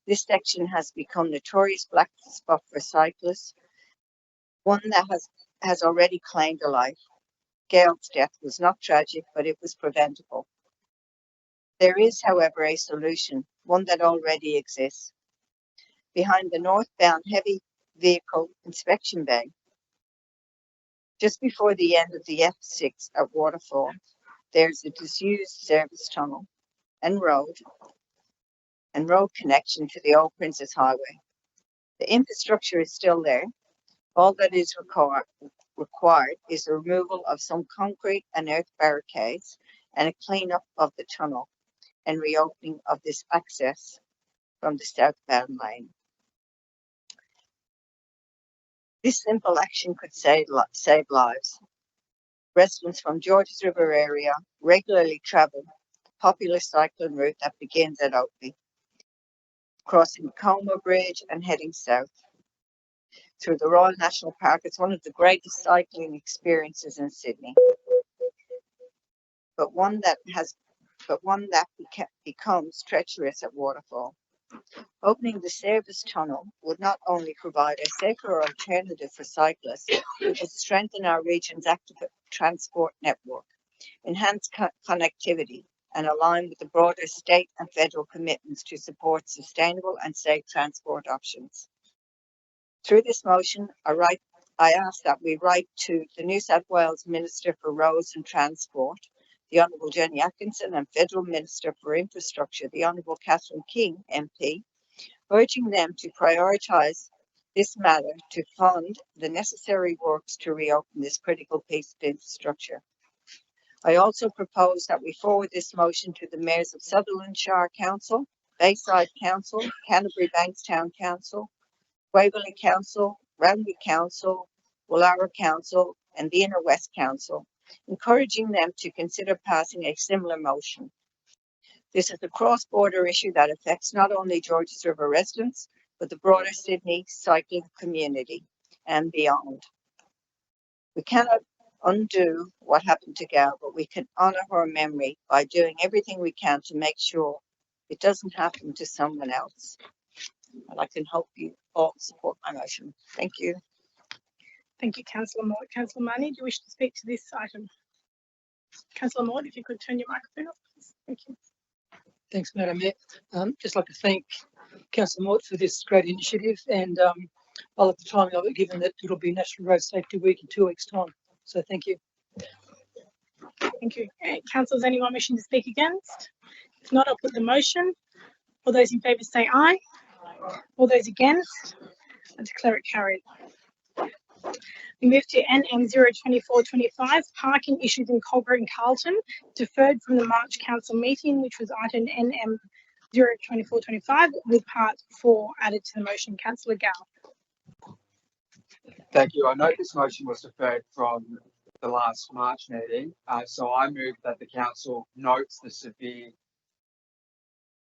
Speaker 2: this section has become notorious black spot for cyclists, one that has already claimed a life. Gail's death was not tragic, but it was preventable. There is, however, a solution, one that already exists. Behind the northbound heavy vehicle inspection bay, just before the end of the F6 at Waterfall, there's a disused service tunnel and road connection to the old Princess Highway. The infrastructure is still there. All that is required is the removal of some concrete and earth barricades and a cleanup of the tunnel and reopening of this access from the southbound lane. This simple action could save lives. Residents from Georges River area regularly travel the popular cycling route that begins at Oakley, crossing Como Bridge and heading south through the Royal National Park. It's one of the greatest cycling experiences in Sydney, but one that becomes treacherous at Waterfall. Opening the service tunnel would not only provide a safer alternative for cyclists, it would strengthen our region's active transport network, enhance connectivity, and align with the broader state and federal commitments to support sustainable and safe transport options. Through this motion, I ask that we write to the New South Wales Minister for Roads and Transport, the Honourable Jenny Atkinson, and Federal Minister for Infrastructure, the Honourable Catherine King, MP, urging them to prioritise this matter to fund the necessary works to reopen this critical piece of infrastructure. I also propose that we forward this motion to the mayors of Sutherland Shire Council, Bayside Council, Canterbury Bankstown Council, Waverley Council, Randwick Council, Woollahra Council, and the Inner West Council, encouraging them to consider passing a similar motion. This is a cross-border issue that affects not only Georges River residents, but the broader Sydney cycling community and beyond. We cannot undo what happened to Gail, but we can honour her memory by doing everything we can to make sure it doesn't happen to someone else. And I can hope you all support my motion. Thank you.
Speaker 1: Thank you, Councillor Maud. Councillor Marnie, do you wish to speak to this item? Councillor Maud, if you could turn your microphone off, please. Thank you.
Speaker 21: Thanks, Madam Mayor. Just like to thank Councillor Mort for this great initiative, and I like the timing of it, given that it'll be National Road Safety Week in 2 weeks' time. So thank you.
Speaker 1: Thank you. Councillors, anyone wishing to speak against? If not, I'll put the motion. All those in favour say aye. All those against, I declare it carried. We move to NM 02425, parking issues in Culver and Carlton, deferred from the March Council meeting, which was item NM 02425, with part 4 added to the motion. Councillor Gow.
Speaker 3: Thank you. I know this motion was deferred from the last March meeting, so I move that the council notes the severe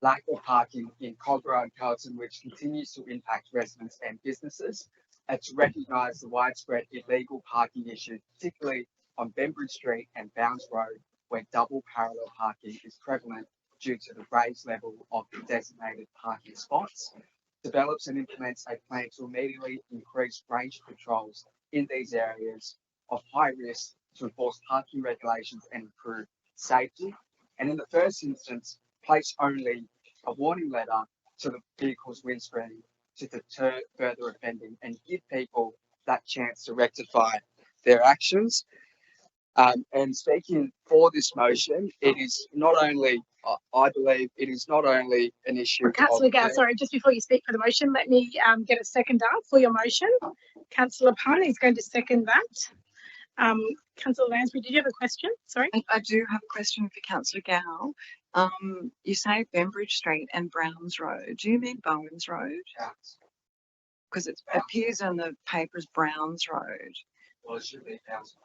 Speaker 3: lack of parking in Culver and Carlton, which continues to impact residents and businesses, and to recognise the widespread illegal parking issues, particularly on Bembridge Street and Bounds Road, where double parallel parking is prevalent due to the raised level of the designated parking spots. Develops and implements a plan to immediately increase range patrols in these areas of high risk to enforce parking regulations and improve safety. and in the first instance, place only a warning letter to the vehicle's windscreen to deter further offending and give people that chance to rectify their actions. And speaking for this motion, it is not only, I believe, it is not only an issue
Speaker 1: Councillor
Speaker 3: of
Speaker 1: Gow, sorry, just before you speak for the motion, let me get a seconder for your motion. Councillor Pun is going to second that. Councillor Lansbury, did you have a question? Sorry.
Speaker 19: I do have a question for Councillor Gow. You say Bembridge Street and Browns Road. Do you mean Bowens Road? Because it appears on the paper as Browns Road.
Speaker 3: Well, it should be Browns.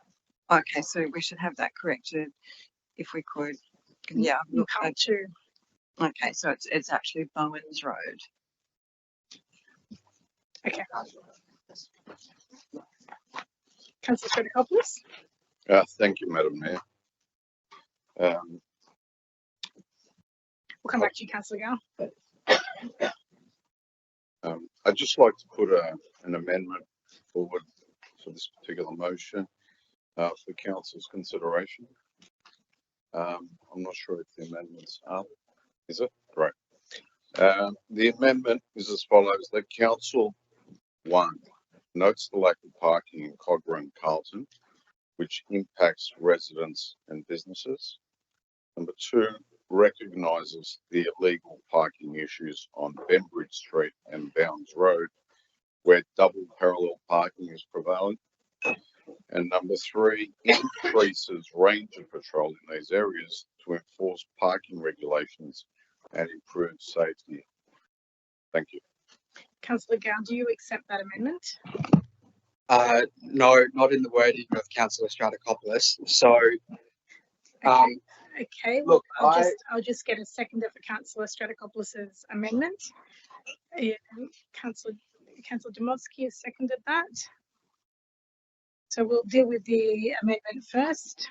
Speaker 19: Okay, so we should have that corrected if we could. Yeah, look. Okay, so it's actually Bowens Road.
Speaker 1: Okay. Councillor Stratikopoulos.
Speaker 9: Thank you, Madam Mayor.
Speaker 1: We'll come back to you, Councillor Gow.
Speaker 9: I'd just like to put an amendment forward for this particular motion for council's consideration. I'm not sure if the amendment's up. Is it? Great. The amendment is as follows: that council 1 notes the lack of parking in Cogra and Carlton, which impacts residents and businesses. Number 2, recognises the illegal parking issues on Bembridge Street and Bounds Road, where double parallel parking is prevalent. And number 3, increases ranger patrol in these areas to enforce parking regulations and improve safety. Thank you.
Speaker 1: Councillor Gow, do you accept that amendment?
Speaker 3: No, not in the wording of Councillor Stratikopoulos. So,
Speaker 1: Okay,
Speaker 3: look,
Speaker 1: I'll just get a seconder for Councillor Stratikopoulos's amendment. Councillor Dmowski has seconded that. So we'll deal with the amendment first.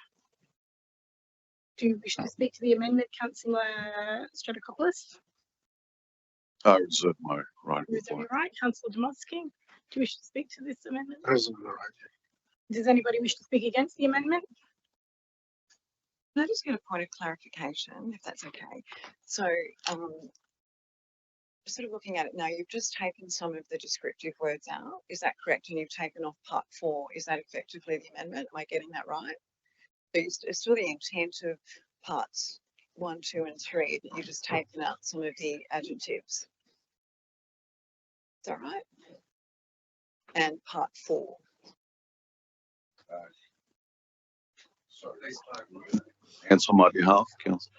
Speaker 1: Do you wish to speak to the amendment, Councillor Stratikopoulos?
Speaker 9: I reserve my right.
Speaker 1: Reserve your right. Councillor Dmowski, do you wish to speak to this amendment?
Speaker 9: I reserve my right.
Speaker 1: Does anybody wish to speak against the amendment?
Speaker 19: Can I just get a point of clarification, if that's okay? So, sort of looking at it now, you've just taken some of the descriptive words out. Is that correct? And you've taken off part 4. Is that effectively the amendment? Am I getting that right? So it's still the intent of parts 1, 2, and 3, but you've just taken out some of the adjectives. Is that right? And part 4.
Speaker 9: Answer on my behalf, Council.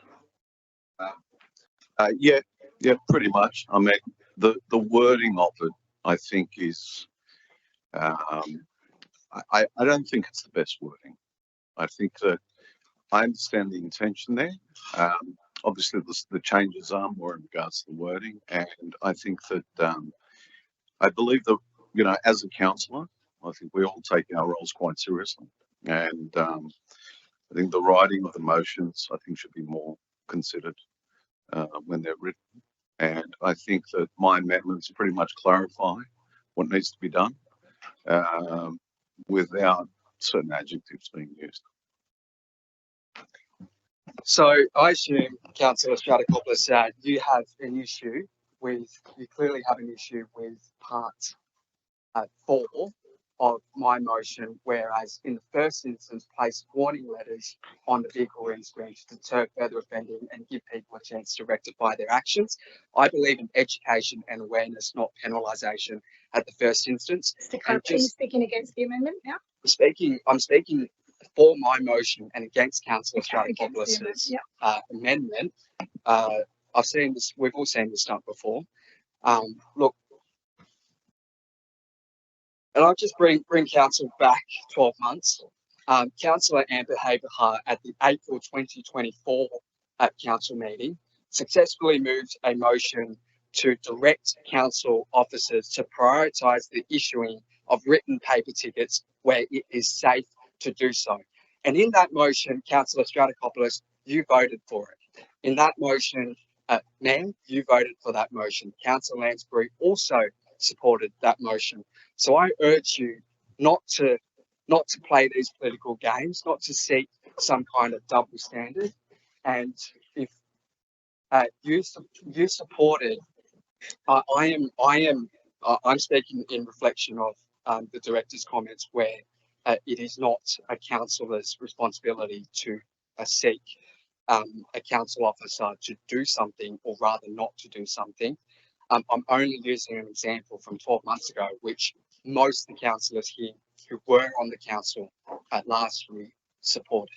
Speaker 9: Yeah, pretty much. I mean, the wording of it, I think, is. I don't think it's the best wording. I think that I understand the intention there. Obviously, the changes are more in regards to the wording, and I think that I believe that, you know, as a councillor, I think we all take our roles quite seriously, and I think the writing of the motions, I think, should be more considered when they're written. And I think that my amendments pretty much clarify what needs to be done without certain adjectives being used.
Speaker 3: So I assume, Councillor Stratikopoulos, that you have an issue with, you clearly have an issue with part 4 of my motion, whereas in the first instance, place warning letters on the vehicle windscreen to deter further offending and give people a chance to rectify their actions. I believe in education and awareness, not penalisation at the first instance.
Speaker 1: Are you speaking against the amendment now?
Speaker 3: I'm speaking for my motion and against Councillor Stratikopoulos's amendment. I've seen this, we've all seen this done before. Look, and I'll just bring council back 12 months. Councillor Amber Haberhart at the April 2024 council meeting successfully moved a motion to direct council officers to prioritise the issuing of written paper tickets where it is safe to do so. And in that motion, Councillor Stratikopoulos, you voted for it. In that motion, ma'am, you voted for that motion. Councillor Lansbury also supported that motion. So I urge you not to play these political games, not to seek some kind of double standard. And if you supported, I'm speaking in reflection of the director's comments where it is not a councillor's responsibility to seek a council officer to do something, or rather not to do something. I'm only using an example from 12 months ago, which most of the councillors here who were on the council last year supported.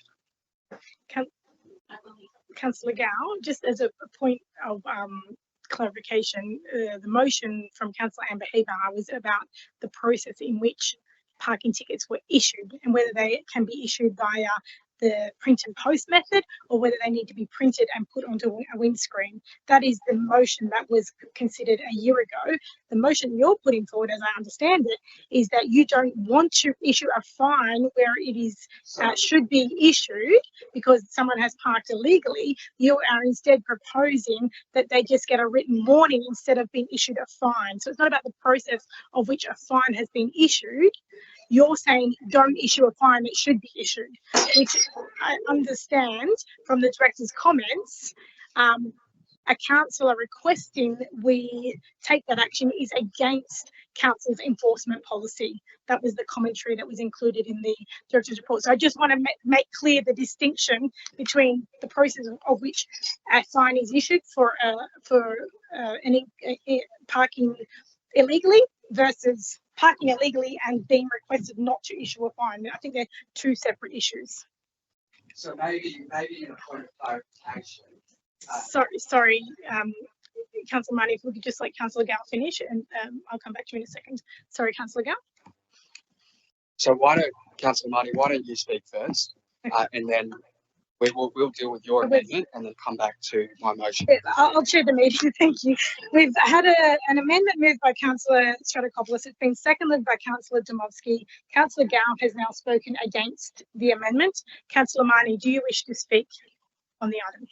Speaker 1: Councillor Gow, just as a point of clarification, the motion from Councillor Amber Heber was about the process in which parking tickets were issued and whether they can be issued via the print and post method or whether they need to be printed and put onto a windscreen. That is the motion that was considered a year ago. The motion you're putting forward, as I understand it, is that you don't want to issue a fine where it is should be issued because someone has parked illegally. You are instead proposing that they just get a written warning instead of being issued a fine. So it's not about the process of which a fine has been issued. You're saying don't issue a fine that should be issued, which I understand from the director's comments. A councillor requesting we take that action is against council's enforcement policy. That was the commentary that was included in the director's report. So I just want to make clear the distinction between the process of which a fine is issued for any parking illegally versus parking illegally and being requested not to issue a fine. I think they're two separate issues.
Speaker 3: So maybe in a point of clarification.
Speaker 1: Sorry, Councillor Marnie, if we could just let Councillor Gow finish, and I'll come back to you in a second. Sorry, Councillor Gow.
Speaker 3: So Councillor Marnie, why don't you speak first, and then we'll deal with your amendment and then come back to my motion.
Speaker 1: I'll chair the meeting. Thank you. We've had an amendment moved by Councillor Stratokopoulos. It's been seconded by Councillor Domovsky. Councillor Gow has now spoken against the amendment. Councillor Marnie, do you wish to speak on the item?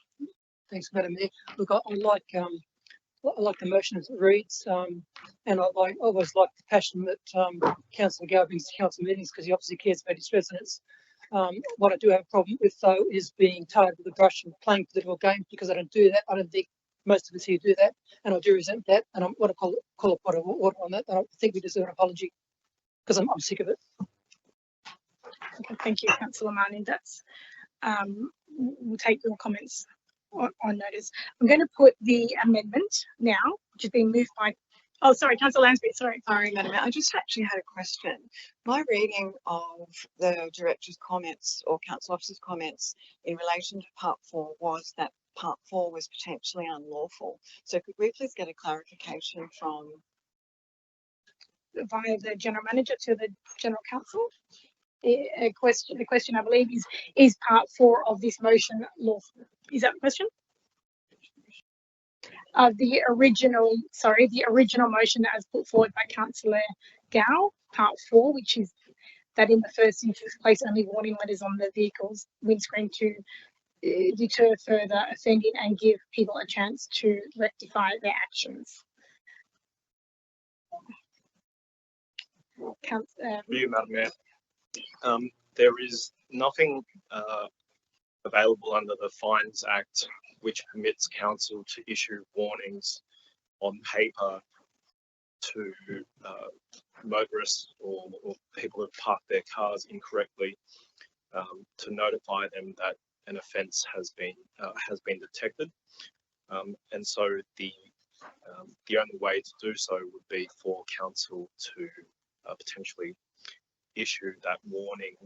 Speaker 21: Thanks, Madam Mayor. Look, I like the motion as it reads, and I always like the passion that Councillor Gow brings to council meetings because he obviously cares about his residents. What I do have a problem with, though, is being tarred with a brush and playing political games, because I don't do that. I don't think most of us here do that, and I do resent that. And I want to call a pot of water on that. And I think we deserve an apology because I'm sick of it.
Speaker 1: Okay, thank you, Councillor Marnie. That's we'll take your comments on notice. I'm going to put the amendment now, which has been moved by. Oh, sorry, Councillor Lansbury, sorry.
Speaker 19: Sorry, Madam Mayor. I just actually had a question. My reading of the director's comments or council officer's comments in relation to part 4 was that part 4 was potentially unlawful. So could we please get a clarification from
Speaker 1: Via the General Manager to the General Counsel? The question I believe is part 4 of this motion lawful? Is that the question? The original motion that was put forward by Councillor Gow, part 4, which is that in the first instance place only warning letters on the vehicle's windscreen to deter further offending and give people a chance to rectify their actions.
Speaker 23: For you, Madam Mayor, there is nothing available under the Fines Act which permits council to issue warnings on paper to motorists or people who park their cars incorrectly, to notify them that an offence has been detected, and so the only way to do so would be for council to potentially issue that warning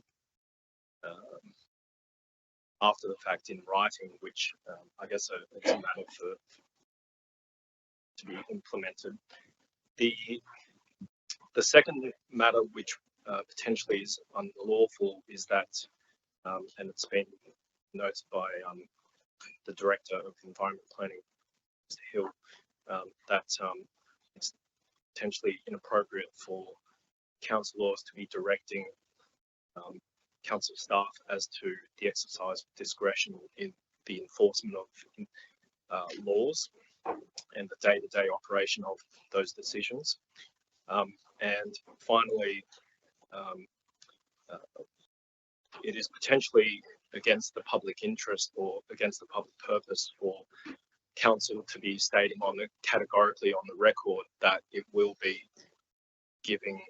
Speaker 23: after the fact in writing, which I guess it's a matter to be implemented. The second matter which potentially is unlawful is that, and it's been noted by the Director of Environment Planning, Mr. Hill, that it's potentially inappropriate for councillors to be directing council staff as to the exercise of discretion in the enforcement of laws and the day-to-day operation of those decisions. And finally, it is potentially against the public interest or against the public purpose for council to be stating categorically on the record that it will be giving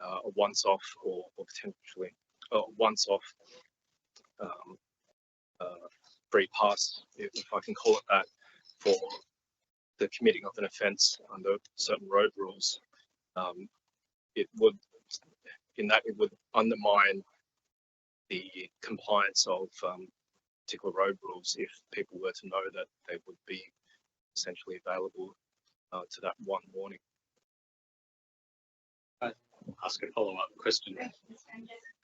Speaker 23: a once-off or potentially a once-off free pass, if I can call it that, for the committing of an offence under certain road rules. It would undermine the compliance of particular road rules if people were to know that they would be essentially available to that one warning.
Speaker 20: Ask a follow-up question.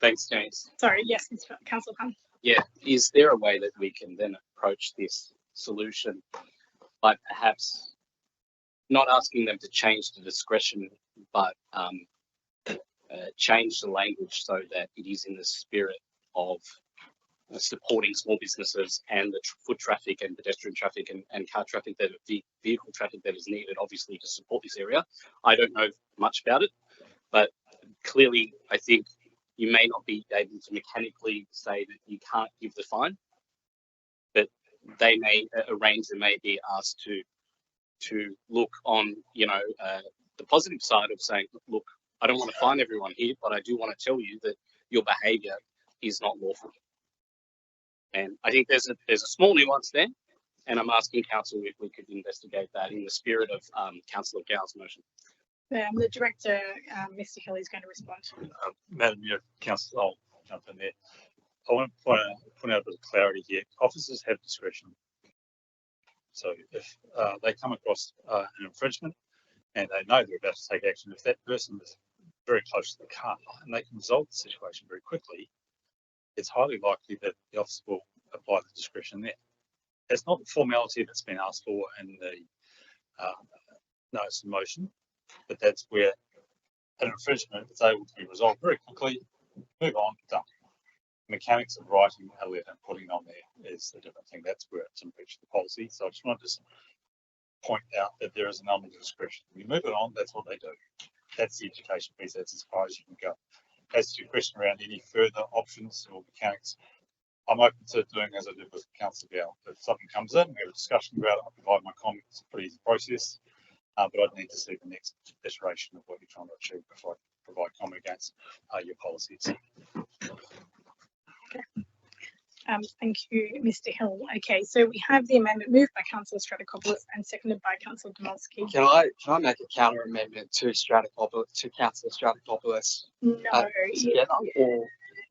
Speaker 20: Thanks, James.
Speaker 1: Sorry, yes, Councillor Khan.
Speaker 20: Yeah, is there a way that we can then approach this solution by perhaps not asking them to change the discretion, but change the language so that it is in the spirit of supporting small businesses and the foot traffic and pedestrian traffic and car traffic, that the vehicle traffic that is needed, obviously, to support this area? I don't know much about it, but clearly I think you may not be able to mechanically say that you can't give the fine, but they may arrange, they may be asked to look on, the positive side of saying, look, I don't want to fine everyone here, but I do want to tell you that your behaviour is not lawful. And I think there's a small nuance there, and I'm asking council if we could investigate that in the spirit of Councillor Gow's motion.
Speaker 1: The Director, Mr Hill, is going to respond.
Speaker 14: Madam Mayor, Councillor, I'll jump in there. I want to point out a bit of clarity here. Officers have discretion. So if they come across an infringement and they know they're about to take action, if that person is very close to the car and they can resolve the situation very quickly, it's highly likely that the officer will apply the discretion there. It's not the formality that's been asked for in the notice of motion, but that's where an infringement is able to be resolved very quickly, move on, done. Mechanics of writing a letter and putting it on there is a different thing. That's where it's in breach of the policy. So I just want to point out that there is an element of discretion. We move it on, that's what they do. That's the education piece, that's as far as you can go. As to your question around any further options or mechanics, I'm open to doing as I did with Councillor Gow. If something comes in, we have a discussion about it, I'll provide my comments. It's a pretty easy process, but I'd need to see the next iteration of what you're trying to achieve before I provide comment against your policies.
Speaker 1: Okay. Thank you, Mr Hill. Okay, so we have the amendment moved by Councillor Stratikopoulos and seconded by Councillor Domolsky.
Speaker 3: Can I make a counter amendment to Councillor Stratikopoulos?
Speaker 1: No.
Speaker 3: Together, or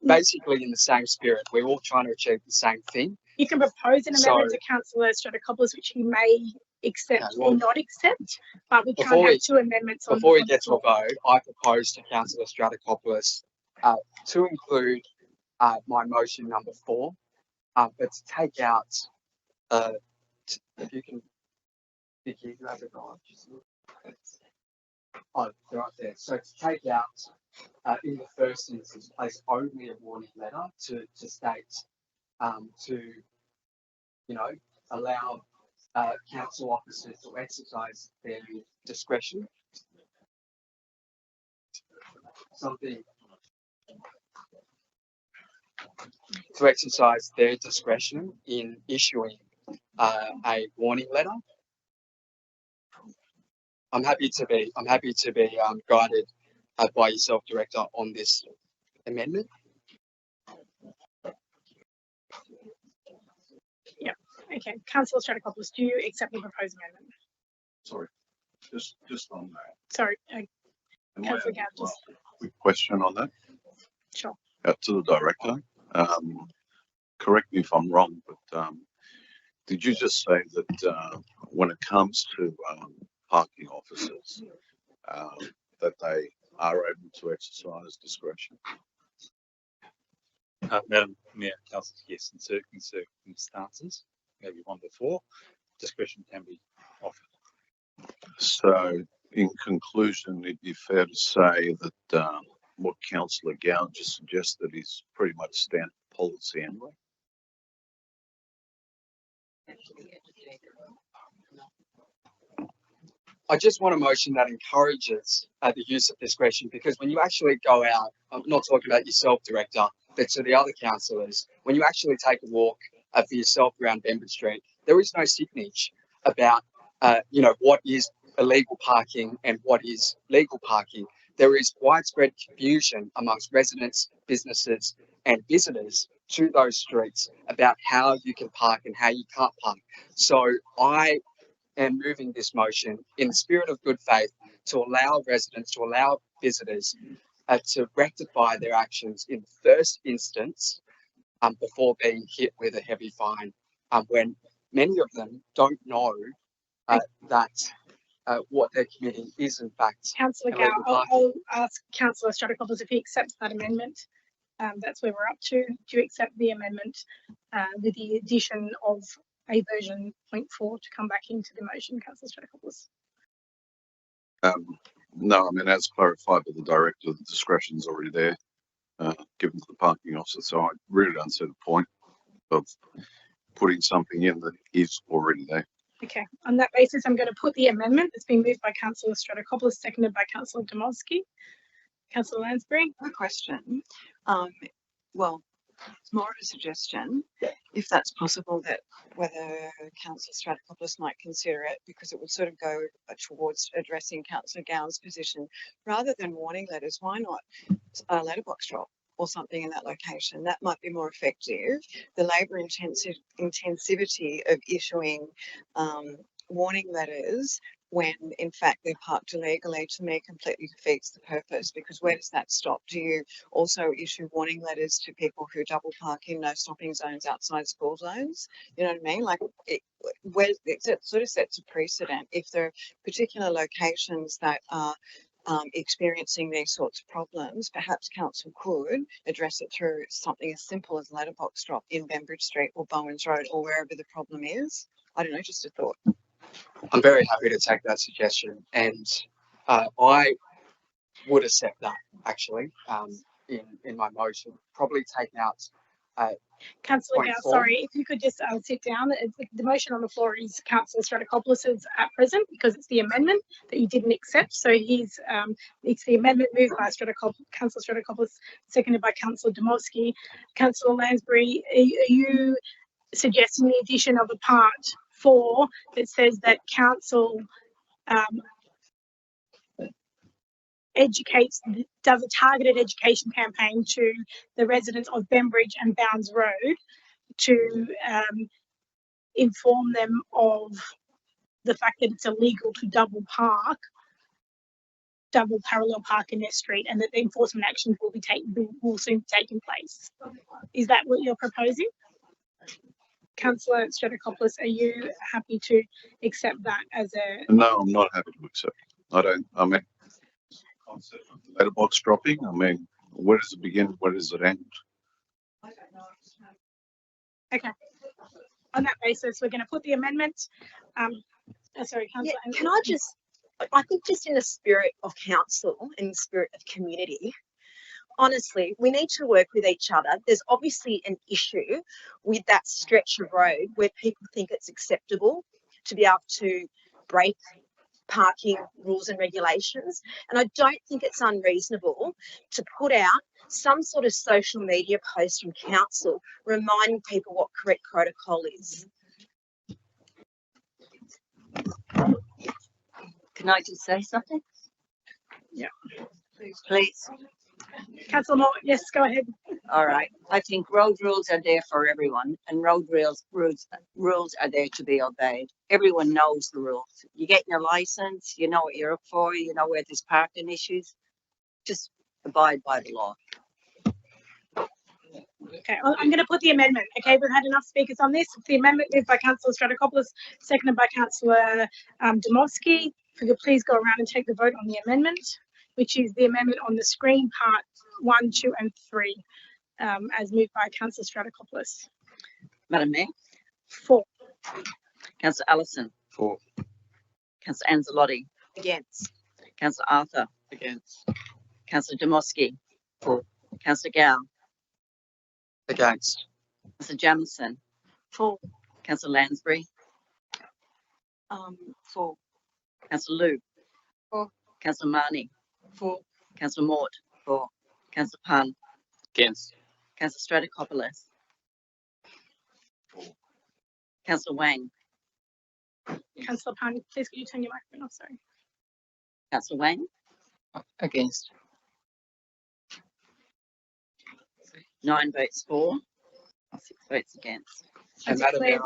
Speaker 3: basically in the same spirit? We're all trying to achieve the same thing.
Speaker 1: You can propose an amendment to Councillor Stratikopoulos, which he may accept or not accept, but we can't have two amendments on
Speaker 3: Before we get to a vote, I propose to Councillor Stratikopoulos to include my motion number 4, but to take out, if you can, Vicky, you have it on. Oh, right there. So to take out, in the first instance, place only a warning letter to state, allow council officers to exercise their discretion. Something to exercise their discretion in issuing a warning letter. I'm happy to be guided by yourself, Director, on this amendment.
Speaker 1: Yeah. Okay, Councillor Stratikopoulos, do you accept the proposed amendment?
Speaker 9: Sorry, just on that.
Speaker 1: Sorry,
Speaker 9: Am I
Speaker 1: Councillor
Speaker 9: able
Speaker 1: Gow,
Speaker 9: to
Speaker 1: just
Speaker 9: ask a quick question on that?
Speaker 1: sure.
Speaker 9: Out to the Director. Correct me if I'm wrong, but did you just say that when it comes to parking officers, that they are able to exercise discretion?
Speaker 14: Madam Mayor, Councillor, yes, in certain circumstances, maybe one before, discretion can be offered.
Speaker 9: So, in conclusion, it'd be fair to say that what Councillor Gow just suggested is pretty much standard policy anyway.
Speaker 3: I just want a motion that encourages the use of discretion, because when you actually go out, I'm not talking about yourself, Director, that to the other councillors, when you actually take a walk for yourself around Bembridge Street, there is no signage about, what is illegal parking and what is legal parking. There is widespread confusion amongst residents, businesses, and visitors to those streets about how you can park and how you can't park. So I am moving this motion in the spirit of good faith to allow residents, to allow visitors to rectify their actions in the first instance before being hit with a heavy fine, when many of them don't know that what they're committing is in fact
Speaker 1: Councillor Gow,
Speaker 3: illegal parking.
Speaker 1: I'll ask Councillor Stratikopoulos if he accepts that amendment. That's where we're up to. Do you accept the amendment with the addition of a version 0.4 to come back into the motion, Councillor Stratikopoulos?
Speaker 9: No, I mean, as clarified by the director, the discretion is already there, given to the parking officer. So I really don't see the point of putting something in that is already there.
Speaker 1: Okay, on that basis, I'm going to put the amendment that's been moved by Councillor Stratikopoulos, seconded by Councillor Domowski. Councillor Lansbury.
Speaker 19: A question. Well, it's more of a suggestion, if that's possible, that whether Councillor Stratikopoulos might consider it, because it would sort of go towards addressing Councillor Gow's position. Rather than warning letters, why not a letterbox drop or something in that location? That might be more effective. The labour intensivity of issuing warning letters when in fact they're parked illegally, to me completely defeats the purpose, because where does that stop? Do you also issue warning letters to people who double park in no stopping zones outside school zones? You know what I mean? Like it sort of sets a precedent. If there are particular locations that are experiencing these sorts of problems, perhaps council could address it through something as simple as a letterbox drop in Bembridge Street or Bowens Road or wherever the problem is. I don't know, just a thought.
Speaker 3: I'm very happy to take that suggestion, and I would accept that actually in my motion. Probably take out.
Speaker 1: Councillor Gow, sorry, if you could just sit down. The motion on the floor is Councillor Stratikopoulos is at present because it's the amendment that you didn't accept. So it's the amendment moved by Councillor Stratikopoulos, seconded by Councillor Domowski. Councillor Lansbury, are you suggesting the addition of a part 4 that says that council does a targeted education campaign to the residents of Bembridge and Bowens Road to inform them of the fact that it's illegal to double parallel park in their street, and that the enforcement actions will soon be taking place? Is that what you're proposing? Councillor Stratikopoulos, are you happy to accept that as a... No,
Speaker 9: I'm not happy to accept. I mean, concept of the letterbox dropping, I mean, where does it begin? Where does it end?
Speaker 1: Okay. On that basis, we're going to put the amendment. Sorry, Councillor.
Speaker 5: Yeah, can I just, I think just in the spirit of council, in the spirit of community, honestly, we need to work with each other. There's obviously an issue with that stretch of road where people think it's acceptable to be able to break parking rules and regulations. And I don't think it's unreasonable to put out some sort of social media post from council reminding people what correct protocol is.
Speaker 7: Can I just say something?
Speaker 1: Yeah.
Speaker 7: Please.
Speaker 1: Councillor Moore, yes, go ahead.
Speaker 7: All right. I think road rules are there for everyone, and road rules are there to be obeyed. Everyone knows the rules. You get your license, you know what you're up for, you know where there's parking issues. Just abide by the law.
Speaker 1: Okay, well, I'm going to put the amendment. Okay, we've had enough speakers on this. The amendment moved by Councillor Stratikopoulos, seconded by Councillor Domowski. If you could please go around and take the vote on the amendment, which is the amendment on the screen, part 1, 2, and 3, as moved by Councillor Stratikopoulos.
Speaker 7: Madam Mayor?
Speaker 1: 4.
Speaker 7: Councillor Allison?
Speaker 9: 4.
Speaker 7: Councillor Anzalotti?
Speaker 5: Against.
Speaker 7: Councillor Arthur?
Speaker 4: Against.
Speaker 7: Councillor Domowski? 4. Councillor Gow?
Speaker 3: Against.
Speaker 7: Councillor Jamieson?
Speaker 19: 4.
Speaker 7: Councillor Lansbury?
Speaker 19: 4.
Speaker 7: Councillor Liu?
Speaker 19: 4.
Speaker 7: Councillor Marnie?
Speaker 19: 4.
Speaker 7: Councillor Mort? 4. Councillor Pan?
Speaker 20: Against.
Speaker 7: Councillor Stratokopoulos. Councillor Wang.
Speaker 1: Councillor Pan, please could you turn your microphone off? Sorry.
Speaker 7: Councillor Wang.
Speaker 4: Against.
Speaker 7: 9 votes for, 6 votes against.
Speaker 1: I declare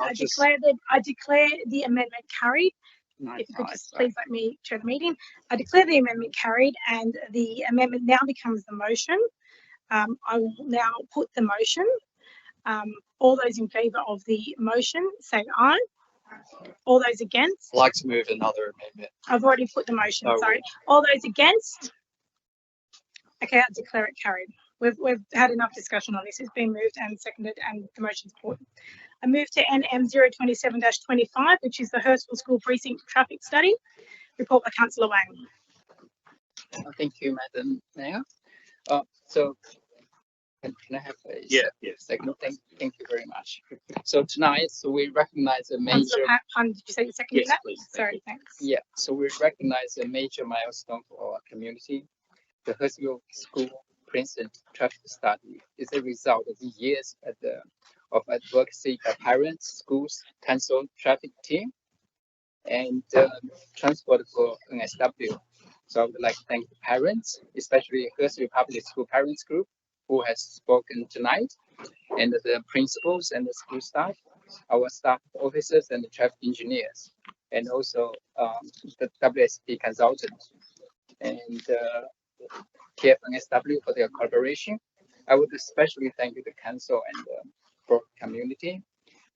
Speaker 1: the amendment carried. If you could just please let me chair the meeting. I declare the amendment carried and the amendment now becomes the motion. I will now put the motion. All those in favour of the motion say aye. All those against?
Speaker 3: I'd like to move another amendment.
Speaker 1: I've already put the motion,
Speaker 3: No,
Speaker 1: sorry. All those against? Okay, I declare it carried. We've had enough discussion on this. It's been moved and seconded and the motion's put. I move to NM 027-25, which is the Hurstville School Precinct Traffic Study. Report by Councillor Wang.
Speaker 4: Thank you, Madam Mayor. Can I have a second? Thank you very much. So tonight, we recognize a major.
Speaker 1: Did you say the second?
Speaker 4: Yes, please.
Speaker 1: Sorry, thanks.
Speaker 4: Yeah, so we recognize a major milestone for our community. The Hurstville School Precinct Traffic Study is a result of years of advocacy by parents, schools, council, traffic team, and transport for NSW. So I would like to thank the parents, especially Hurstville Public School Parents Group, who has spoken tonight, and the principals and the school staff, our staff officers and the traffic engineers, and also the WSP consultants and TFNSW for their collaboration. I would especially thank the council and the broad community,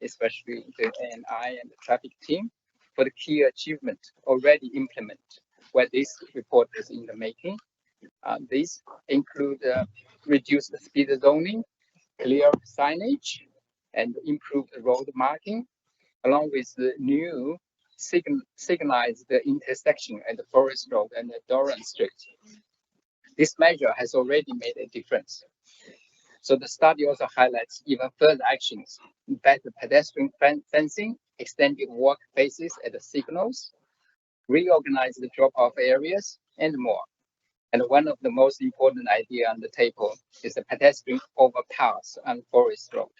Speaker 4: especially the ANI and the traffic team, for the key achievement already implemented where this report is in the making. These include reduced speed zoning, clear signage, and improved road marking, along with the new signalized intersection at the Forest Road and the Doran Street. This measure has already made a difference. So the study also highlights even further actions: better pedestrian fencing, extended walk faces at the signals, reorganized the drop-off areas, and more. And one of the most important ideas on the table is the pedestrian overpass on Forest Road,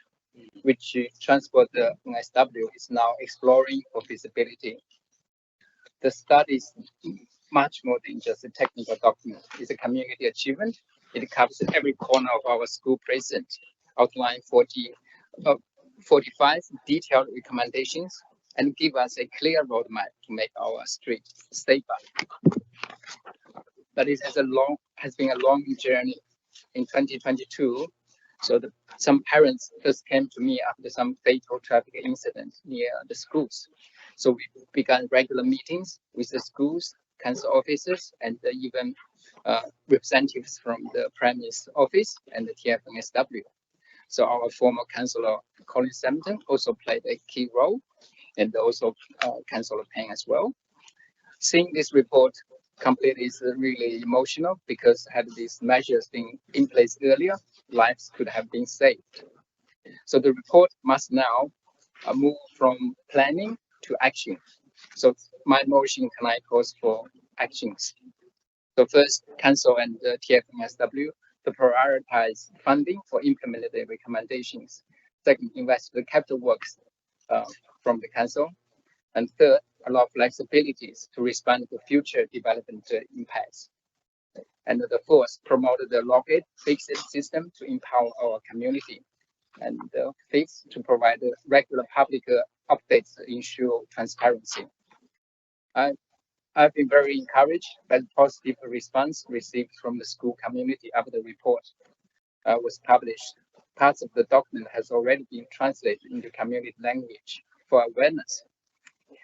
Speaker 4: which Transport NSW is now exploring for feasibility. The study is much more than just a technical document. It's a community achievement. It covers every corner of our school precinct, outlining 45 detailed recommendations, and give us a clear roadmap to make our street safer. But it has been a long journey. In 2022, so some parents first came to me after some fatal traffic incident near the schools. So we began regular meetings with the schools, council officers, and even representatives from the Premier's office and the TFNSW. So our former councillor Colin Sampton also played a key role, and also Councillor Payne as well. Seeing this report complete is really emotional, because had these measures been in place earlier, lives could have been saved. So the report must now move from planning to action. So my motion tonight calls for actions. So first, Council and TFNSW to prioritize funding for implementing the recommendations. Second, invest the capital works from the Council. And third, allow flexibilities to respond to future development impacts. And the fourth, promote the log it, fix it system to empower our community. And the fifth, to provide regular public updates to ensure transparency. I've been very encouraged by the positive response received from the school community after the report was published. Parts of the document has already been translated into community language for awareness,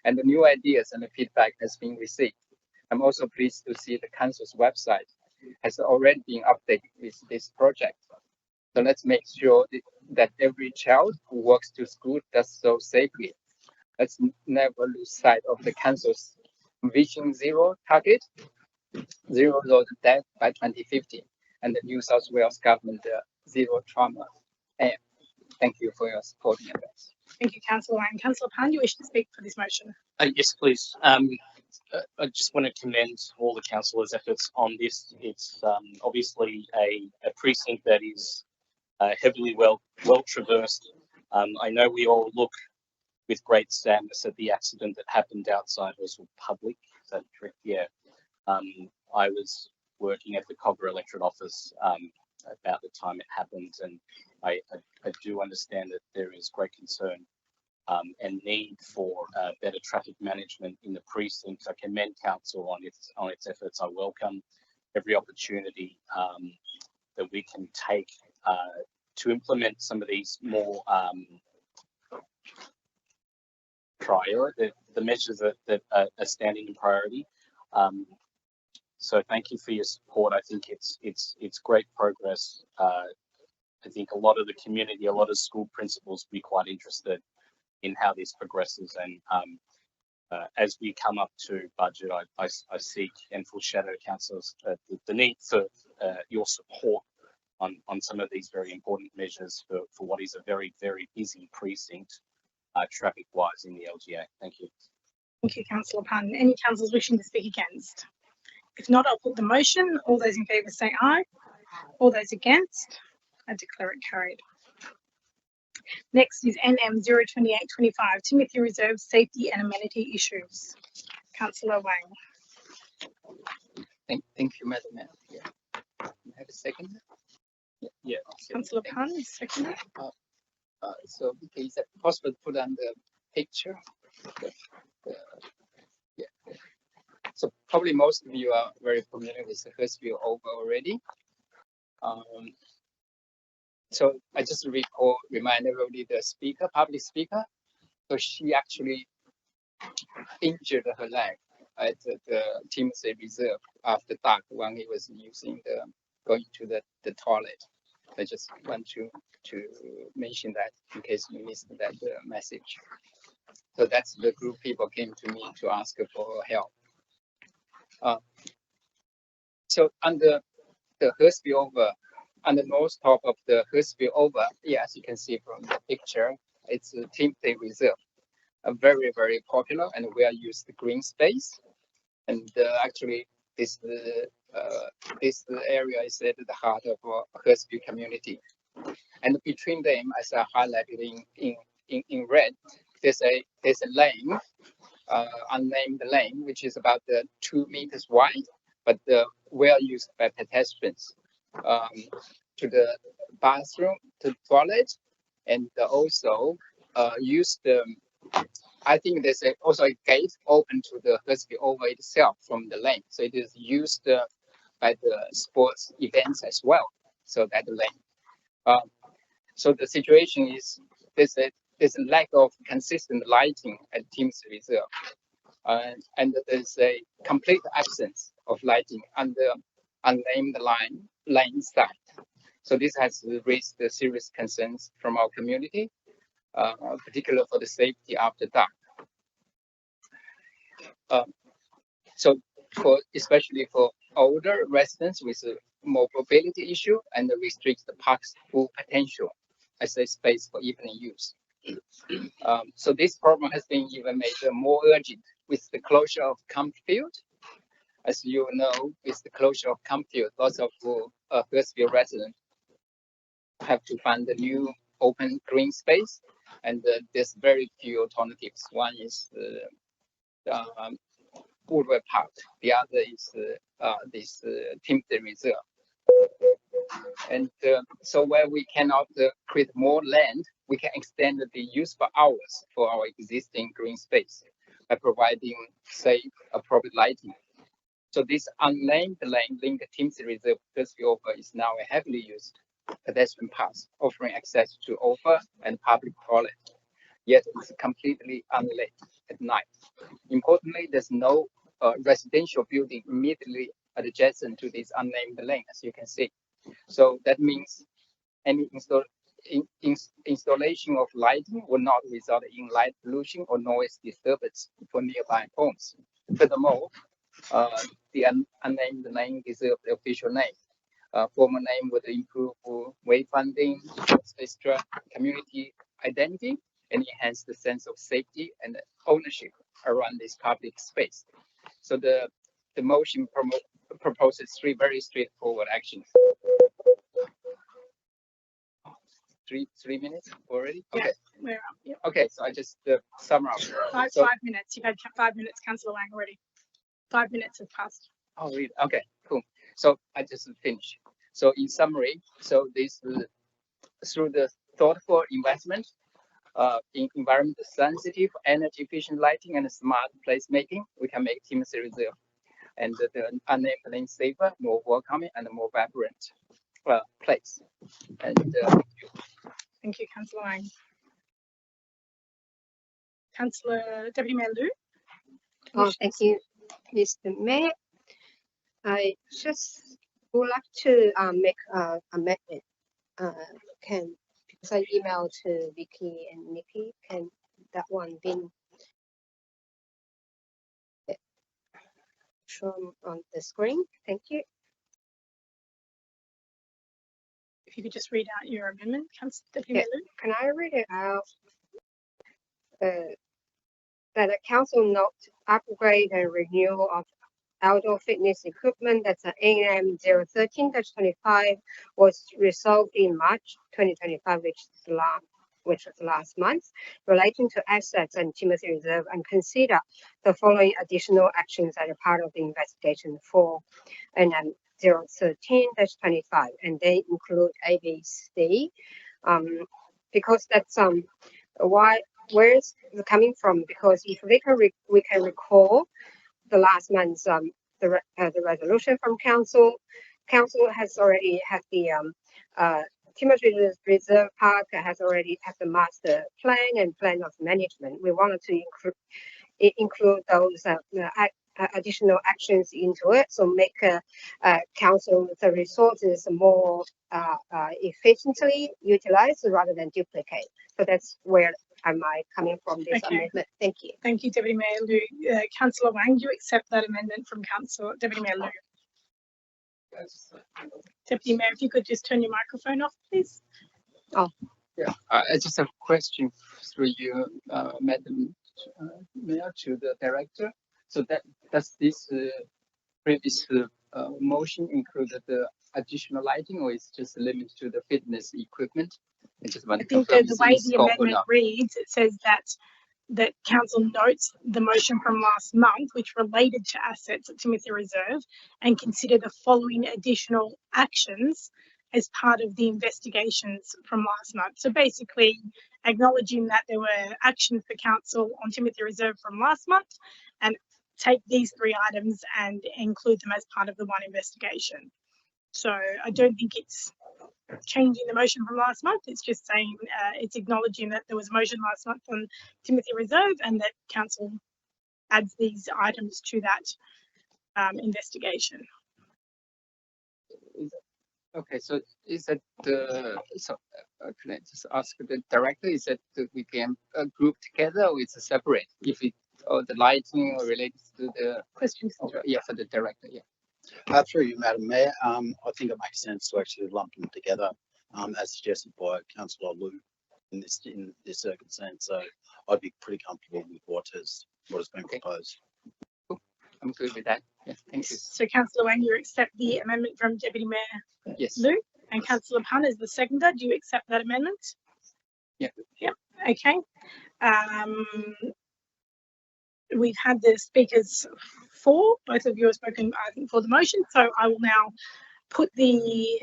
Speaker 4: and the new ideas and the feedback has been received. I'm also pleased to see the council's website has already been updated with this project. So let's make sure that every child who walks to school does so safely. Let's never lose sight of the council's Vision Zero target, zero road death by 2050, and the New South Wales government zero trauma aim. Thank you for your support in advance.
Speaker 1: Thank you, Councillor Wang. Councillor Pan, do you wish to speak for this motion?
Speaker 20: Yes, please. I just want to commend all the councillors' efforts on this. It's obviously a precinct that is heavily well traversed. I know we all look with great sadness at the accident that happened outside Oswald Public. Is that correct? Yeah. I was working at the Cobra Electorate Office about the time it happened, and I do understand that there is great concern and need for better traffic management in the precinct. I commend council on its efforts. I welcome every opportunity that we can take to implement some of these more the measures that are standing in priority. So thank you for your support. I think it's great progress. I think a lot of the community, a lot of school principals will be quite interested in how this progresses. And as we come up to budget, I seek and foreshadow councillors the need for your support on some of these very important measures for what is a very, very busy precinct traffic-wise in the LGA. Thank you.
Speaker 1: Thank you, Councillor Pun. Any councillors wishing to speak against? If not, I'll put the motion. All those in favour say aye. All those against, I declare it carried. Next is NM 02825, Timothy Reserve Safety and Amenity Issues. Councillor Wang.
Speaker 4: Thank you, Madam Mayor. Yeah. Have a second? Yeah.
Speaker 1: Councillor Pun is second.
Speaker 4: So is it possible to put on the picture? Yeah. So probably most of you are very familiar with the Hurstville Over already. So I just remind everybody the public speaker. So she actually injured her leg at the Timothy Reserve after dark when he was going to the toilet. I just want to mention that in case you missed that message. So that's the group people came to me to ask for help. So under the Hurstville Over, on the north top of the Hurstville Over, as you can see from the picture, it's a Timothy Reserve, a very, very popular and well-used green space. And actually, this area is at the heart of Hurstville community. And between them, as I highlighted in red, there's a lane, unnamed lane, which is about 2 meters wide, but well used by pedestrians to the bathroom, to the toilet, and also used. I think there's also a gate open to the Hurstville Over itself from the lane, so it is used by the sports events as well. So that lane. So the situation is there's a lack of consistent lighting at Timothy Reserve, and there's a complete absence of lighting on the unnamed lane side. So this has raised serious concerns from our community, particularly for the safety after dark. So especially for older residents with a mobility issue, and restricts the park's full potential as a space for evening use. So this problem has been even made more urgent with the closure of Campfield. As you know, with the closure of Campfield, lots of Hurstville residents have to find a new open green space, and there's very few alternatives. One is Woodward Park, the other is this Timothy Reserve. And so where we cannot create more land, we can extend the useful hours for our existing green space by providing safe, appropriate lighting. So this unnamed lane linked Timothy Reserve Hurstville Over is now a heavily used pedestrian path, offering access to over and public toilet. Yet it's completely unlit at night. Importantly, there's no residential building immediately adjacent to this unnamed lane, as you can see. So that means any installation of lighting will not result in light pollution or noise disturbance for nearby homes. Furthermore, the unnamed lane deserves the official name. Former name would improve wayfinding, extra community identity, and enhance the sense of safety and ownership around this public space. So the motion proposes 3 very straightforward actions. three minutes already?
Speaker 1: Yeah,
Speaker 4: Okay.
Speaker 1: we're up. Yep.
Speaker 4: Okay, so I just summarize.
Speaker 1: Five,
Speaker 4: So,
Speaker 1: 5 minutes. You've had 5 minutes, Councillor Wang already. 5 minutes have passed.
Speaker 4: oh, really? Okay, cool. So I just finished. So in summary, so this through the thoughtful investment in environment sensitive, energy efficient lighting and smart placemaking, we can make Timothy Reserve and the unnamed safer, more welcoming and more vibrant place. And
Speaker 1: Thank you, Councillor Wang. Councillor Deputy Mayor Liu.
Speaker 8: Oh, thank you, Mr. Mayor. I just would like to make a amendment. Because I emailed to Vicky and Nikki, can that one been shown on the screen? Thank you.
Speaker 1: If you could just read out your amendment, Councillor Deputy
Speaker 8: Yeah.
Speaker 1: Mayor Liu.
Speaker 8: Can I read it out? That the council note upgrade and renewal of outdoor fitness equipment that's an AM 013-25 was resolved in March 2025, which was last month, relating to assets and Timothy Reserve, and consider the following additional actions as a part of the investigation for AM 013-25, and they include ABC. Because that's where it's coming from, because if we can recall the last month's the resolution from council has already had the Timothy Reserve Park has already had the master plan and plan of management. We wanted to include those additional actions into it, so make council the resources more efficiently utilized rather than duplicate. So that's where am I coming from this
Speaker 1: Okay.
Speaker 8: amendment. Thank you.
Speaker 1: Thank you, Deputy Mayor Liu. Councillor Wang, do you accept that amendment from Councillor Deputy Mayor Liu? Deputy Mayor, if you could just turn your microphone off, please.
Speaker 8: Oh.
Speaker 4: yeah, I just have a question through you, Madam Mayor, to the director. So does this previous motion include the additional lighting, or is just limited to the fitness equipment? I just want
Speaker 1: I
Speaker 4: to
Speaker 1: think
Speaker 4: confirm
Speaker 1: the
Speaker 4: it's
Speaker 1: way
Speaker 4: in
Speaker 1: the
Speaker 4: scope or
Speaker 1: amendment
Speaker 4: not.
Speaker 1: reads, it says that council notes the motion from last month, which related to assets at Timothy Reserve, and consider the following additional actions as part of the investigations from last month. So basically acknowledging that there were actions for council on Timothy Reserve from last month, and take these 3 items and include them as part of the one investigation. So I don't think it's changing the motion from last month. It's just saying it's acknowledging that there was a motion last month on Timothy Reserve and that council adds these items to that investigation.
Speaker 4: Okay, so is that can I just ask the director? Is that we can group together, or it's a separate? If it or the lighting or related to the
Speaker 1: questions?
Speaker 4: Yeah, for the director. Yeah.
Speaker 22: Through you, Madam Mayor, I think it makes sense to actually lump them together, as suggested by Councillor Liu in this circumstance. So I'd be pretty comfortable with what has been proposed.
Speaker 4: I'm good with that. Yeah, thank you.
Speaker 1: So Councillor Wang, you accept the amendment from Deputy Mayor
Speaker 4: Yes.
Speaker 1: Liu, and Councillor Pan is the seconder. Do you accept that amendment?
Speaker 4: Yeah.
Speaker 1: Yep. Okay. We've had the speakers for, both of you have spoken, I think, for the motion. So I will now put the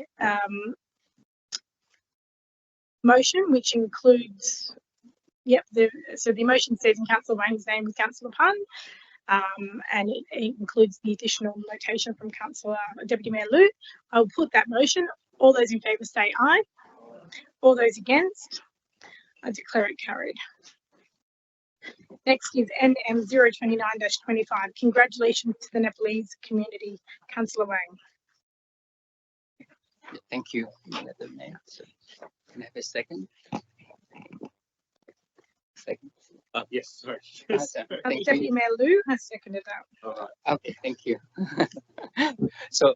Speaker 1: motion, which includes, so the motion says in Councillor Wang's name with Councillor Pan, and it includes the additional notation from Councillor Deputy Mayor Liu. I will put that motion. All those in favour say aye. All those against, I declare it carried. Next is NM 029-25. Congratulations to the Nepalese community, Councillor Wang.
Speaker 4: Yeah, thank you, Madam Mayor. So, can I have a second? Second.
Speaker 23: Yes, sorry.
Speaker 4: Thank
Speaker 1: Deputy
Speaker 4: you.
Speaker 1: Mayor Liu has seconded that.
Speaker 23: All right.
Speaker 4: Okay, thank you. So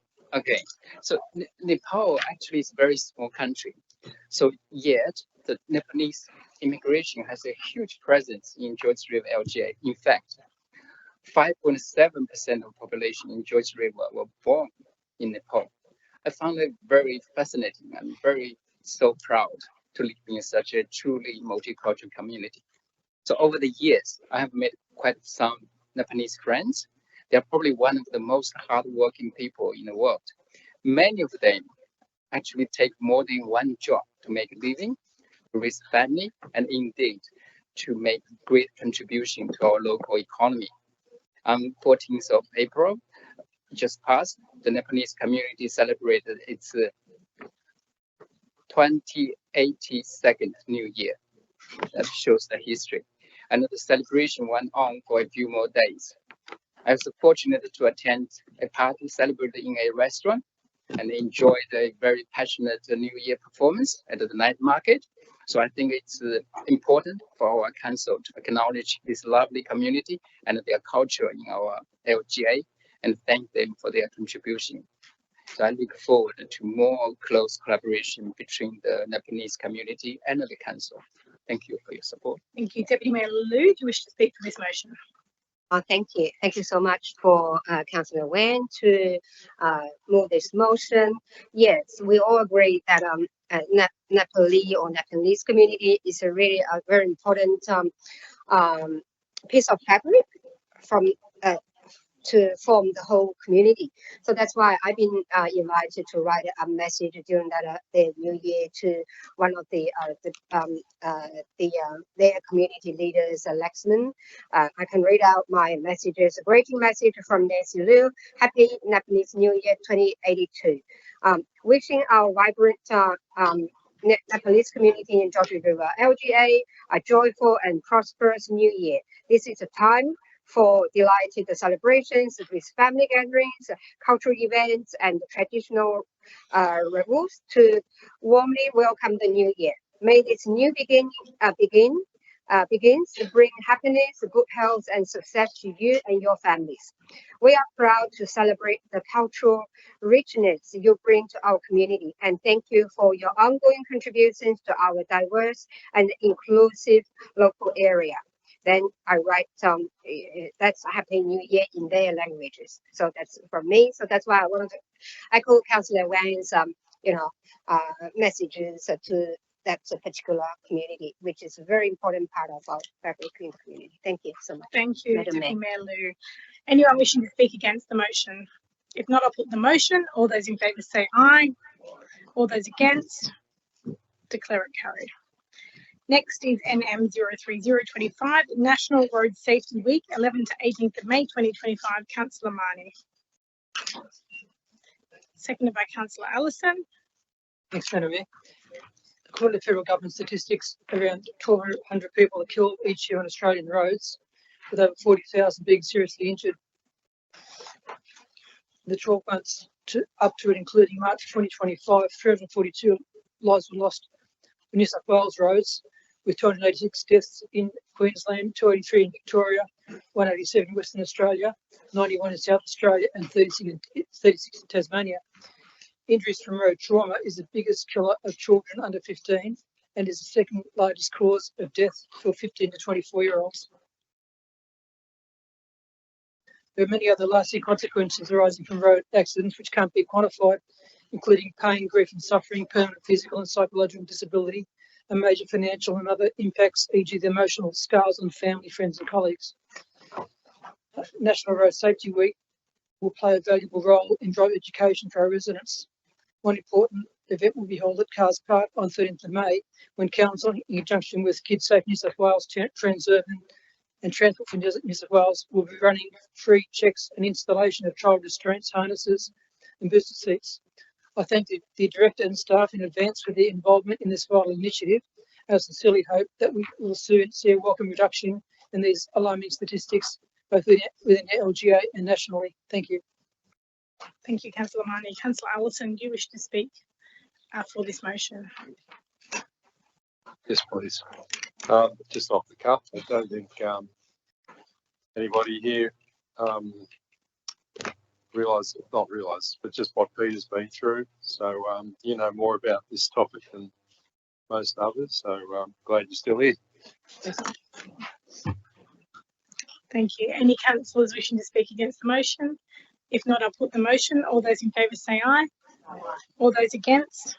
Speaker 4: Nepal actually is a very small country. So yet the Nepalese immigration has a huge presence in George River LGA. In fact, 5.7% of population in George River were born in Nepal. I found it very fascinating and very so proud to live in such a truly multicultural community. So over the years, I have met quite some Nepalese friends. They are probably one of the most hardworking people in the world. Many of them actually take more than one job to make a living, to raise family, and indeed to make great contribution to our local economy. On 14th of April, just passed, the Nepalese community celebrated its 2082nd New Year. That shows the history. And the celebration went on for a few more days. I was fortunate to attend a party celebrated in a restaurant and enjoyed a very passionate New Year performance at the night market. So I think it's important for our council to acknowledge this lovely community and their culture in our LGA and thank them for their contribution. So I look forward to more close collaboration between the Nepalese community and the council. Thank you for your support.
Speaker 1: Thank you. Deputy Mayor Liu, do you wish to speak for this motion?
Speaker 8: Thank you. Thank you so much for Councillor Wan to move this motion. Yes, we all agree that Nepali or Nepalese community is a really a very important piece of fabric from to form the whole community. So that's why I've been invited to write a message during that the New Year to one of their community leaders, Lexman. I can read out my messages. A greeting message from Nancy Liu. Happy Nepalese New Year 2082. Wishing our vibrant Nepalese community in Georgia River LGA a joyful and prosperous New Year. This is a time for delighted celebrations with family gatherings, cultural events, and traditional revels to warmly welcome the new year. May this new begins to bring happiness, good health, and success to you and your families. We are proud to celebrate the cultural richness you bring to our community, and thank you for your ongoing contributions to our diverse and inclusive local area. Then I write that's Happy New Year in their languages. So that's from me. So that's why I wanted to echo Councillor Wang's messages to that particular community, which is a very important part of our fabric in the community. Thank you so much.
Speaker 1: Thank you,
Speaker 8: Madam
Speaker 1: Deputy
Speaker 8: Mayor.
Speaker 1: Mayor Liu. Anyone wishing to speak against the motion? If not, I'll put the motion. All those in favour say aye. All those against, declare it carried. Next is NM 03025, National Road Safety Week, 11th to 18th of May 2025. Councillor Marnie. Seconded by Councillor Allison.
Speaker 21: Thanks, Madam Mayor. According to federal government statistics, around 1,200 people are killed each year on Australian roads, with over 40,000 being seriously injured. The 12 months up to and including March 2025, 342 lives were lost on New South Wales roads, with 286 deaths in Queensland, 283 in Victoria, 187 in Western Australia, 91 in South Australia, and 36 in Tasmania. Injuries from road trauma is the biggest killer of children under 15 and is the second largest cause of death for 15 to 24-year-olds. There are many other lasting consequences arising from road accidents which can't be quantified, including pain, grief and suffering, permanent physical and psychological disability, and major financial and other impacts, e.g. the emotional scars on family, friends and colleagues. National Road Safety Week will play a valuable role in driver education for our residents. One important event will be held at Cars Park on 13th of May, when Council, in conjunction with Kids Safe New South Wales, Transurban and Transport for New South Wales, will be running free checks and installation of child restraints, harnesses and booster seats. I thank the Director and staff in advance for their involvement in this vital initiative. I sincerely hope that we will soon see a welcome reduction in these alarming statistics, both within the LGA and nationally. Thank you.
Speaker 1: Thank you, Councillor Marnie. Councillor Allison, do you wish to speak for this motion?
Speaker 23: Yes, please. Just off the cuff, I don't think anybody here not realise, but just what Peter's been through. So you know more about this topic than most others. So I'm glad you're still here.
Speaker 1: Thank you. Any councillors wishing to speak against the motion? If not, I'll put the motion. All those in favour say aye. All those against,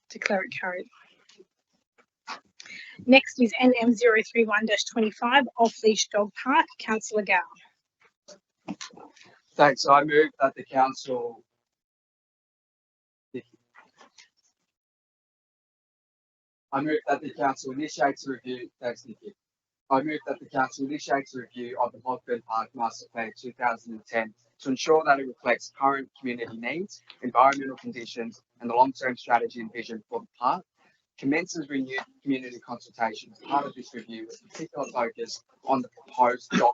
Speaker 1: declare it carried. Next is NM 031-25 Off Leash Dog Park. Councillor Gow.
Speaker 3: Thanks. I move that the council initiates a review. Thanks, Nikki. I move that the council initiates a review of the Hogburn Park Master Plan 2010 to ensure that it reflects current community needs, environmental conditions, and the long-term strategy and vision for the park. Commences renewed community consultation as part of this review with particular focus on the proposed dog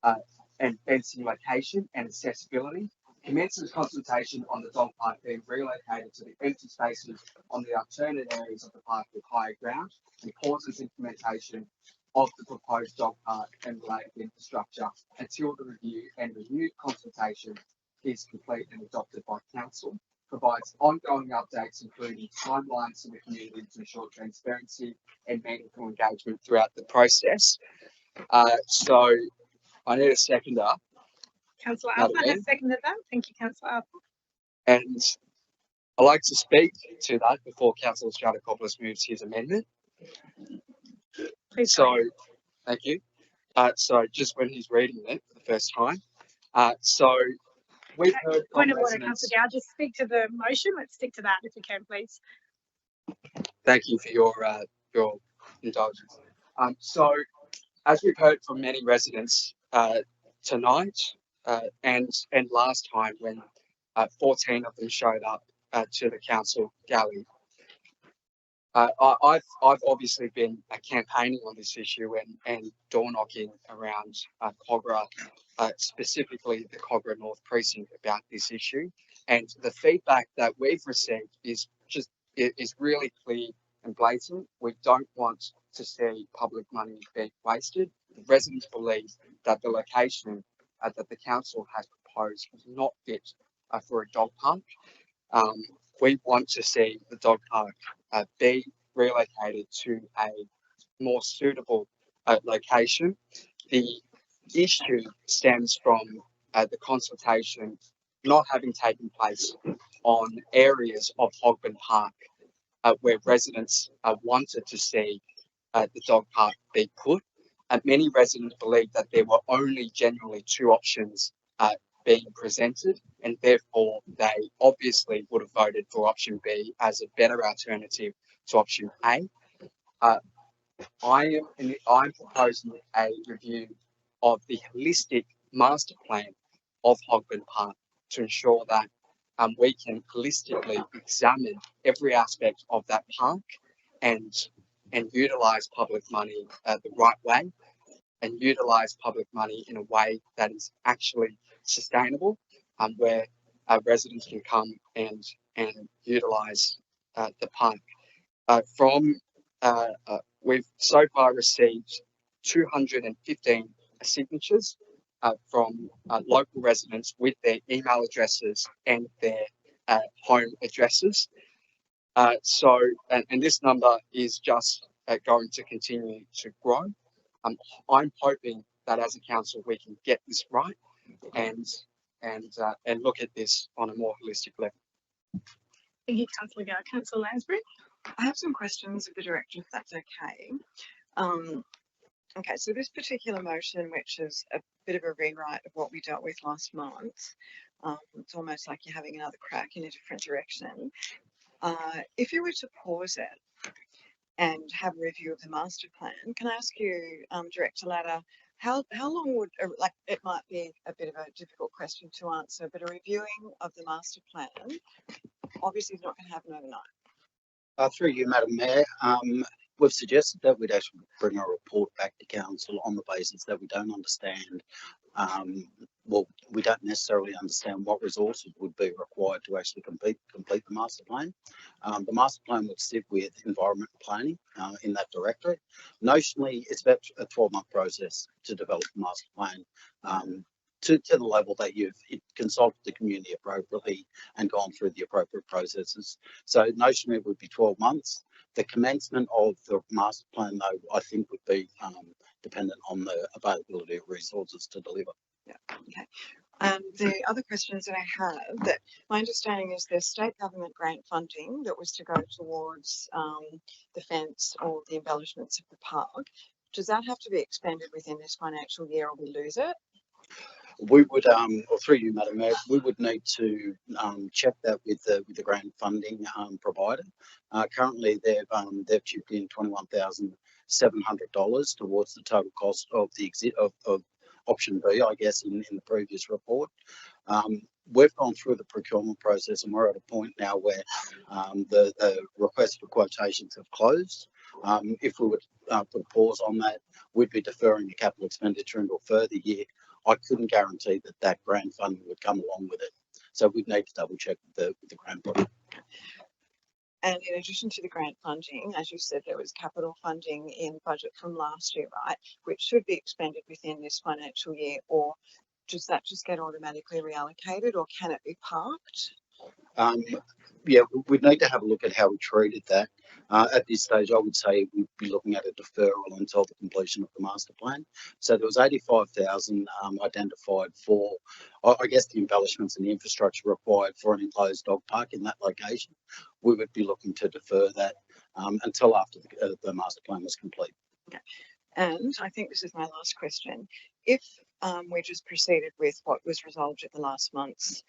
Speaker 3: park and fencing location and accessibility. Commences consultation on the dog park being relocated to the empty spaces on the alternate areas of the park with higher ground, and pauses implementation of the proposed dog park and related infrastructure until the review and renewed consultation is complete and adopted by council. Provides ongoing updates, including timelines to the community to ensure transparency and meaningful engagement throughout the process. So I need a seconder.
Speaker 1: Councillor Arthur has seconded that. Thank you, Councillor Arthur.
Speaker 3: And I'd like to speak to that before Councillor Stratokopoulos moves his amendment.
Speaker 1: Please.
Speaker 3: So, thank you. So just when he's reading it for the first time. So we've heard
Speaker 1: Point of order,
Speaker 3: residents.
Speaker 1: Councillor Gow. Just speak to the motion. Let's stick to that if you can, please.
Speaker 3: Thank you for your indulgence. So as we've heard from many residents tonight and last time when 14 of them showed up to the council galley. I've obviously been campaigning on this issue and door knocking around Kogarah, specifically the Kogarah North Precinct, about this issue. And the feedback that we've received is really clear and blatant. We don't want to see public money being wasted. The residents believe that the location that the council has proposed is not fit for a dog park. We want to see the dog park be relocated to a more suitable location. The issue stems from the consultation not having taken place on areas of Hogburn Park where residents wanted to see the dog park be put. Many residents believe that there were only generally two options being presented, and therefore they obviously would have voted for option B as a better alternative to option A. I'm proposing a review of the holistic master plan of Hogburn Park to ensure that we can holistically examine every aspect of that park and utilise public money the right way, and utilise public money in a way that is actually sustainable, where residents can come and utilise the park. We've so far received 215 signatures from local residents with their email addresses and their home addresses. And this number is just going to continue to grow. I'm hoping that as a council we can get this right and look at this on a more holistic level.
Speaker 1: Thank you, Councillor Gow. Councillor Lansbury.
Speaker 19: I have some questions of the director, if that's okay. Okay, so this particular motion, which is a bit of a rewrite of what we dealt with last month, it's almost like you're having another crack in a different direction. If you were to pause it and have a review of the master plan, can I ask you, Director Latta, how long would, like, it might be a bit of a difficult question to answer, but a reviewing of the master plan obviously is not going to happen overnight.
Speaker 22: Through you, Madam Mayor, we've suggested that we'd actually bring a report back to council on the basis that we don't understand, well, we don't necessarily understand what resources would be required to actually complete the master plan. The master plan would sit with environmental planning in that directorate. Notionally, it's about a 12-month process to develop the master plan to the level that you've consulted the community appropriately and gone through the appropriate processes. So notionally it would be 12 months. The commencement of the master plan, though, I think would be dependent on the availability of resources to deliver.
Speaker 19: Yeah, okay. And the other questions that I have, that my understanding is there's state government grant funding that was to go towards the fence or the embellishments of the park. Does that have to be expended within this financial year or we lose it?
Speaker 22: We would, or through you, Madam Mayor, we would need to check that with the grant funding provider. Currently, they've chipped in $21,700 towards the total cost of the of option B, I guess, in the previous report. We've gone through the procurement process and we're at a point now where the request for quotations have closed. If we would put a pause on that, we'd be deferring the capital expenditure into a further year. I couldn't guarantee that that grant funding would come along with it. So we'd need to double check with the grant funding.
Speaker 19: And in addition to the grant funding, as you said, there was capital funding in budget from last year, right? Which should be expended within this financial year, or does that just get automatically reallocated, or can it be parked?
Speaker 22: Yeah, we'd need to have a look at how we treated that. At this stage, I would say we'd be looking at a deferral until the completion of the master plan. So there was 85,000 identified for, I guess, the embellishments and the infrastructure required for an enclosed dog park in that location. We would be looking to defer that until after the master plan was complete.
Speaker 19: Okay. And I think this is my last question. If we just proceeded with what was resolved at the last month's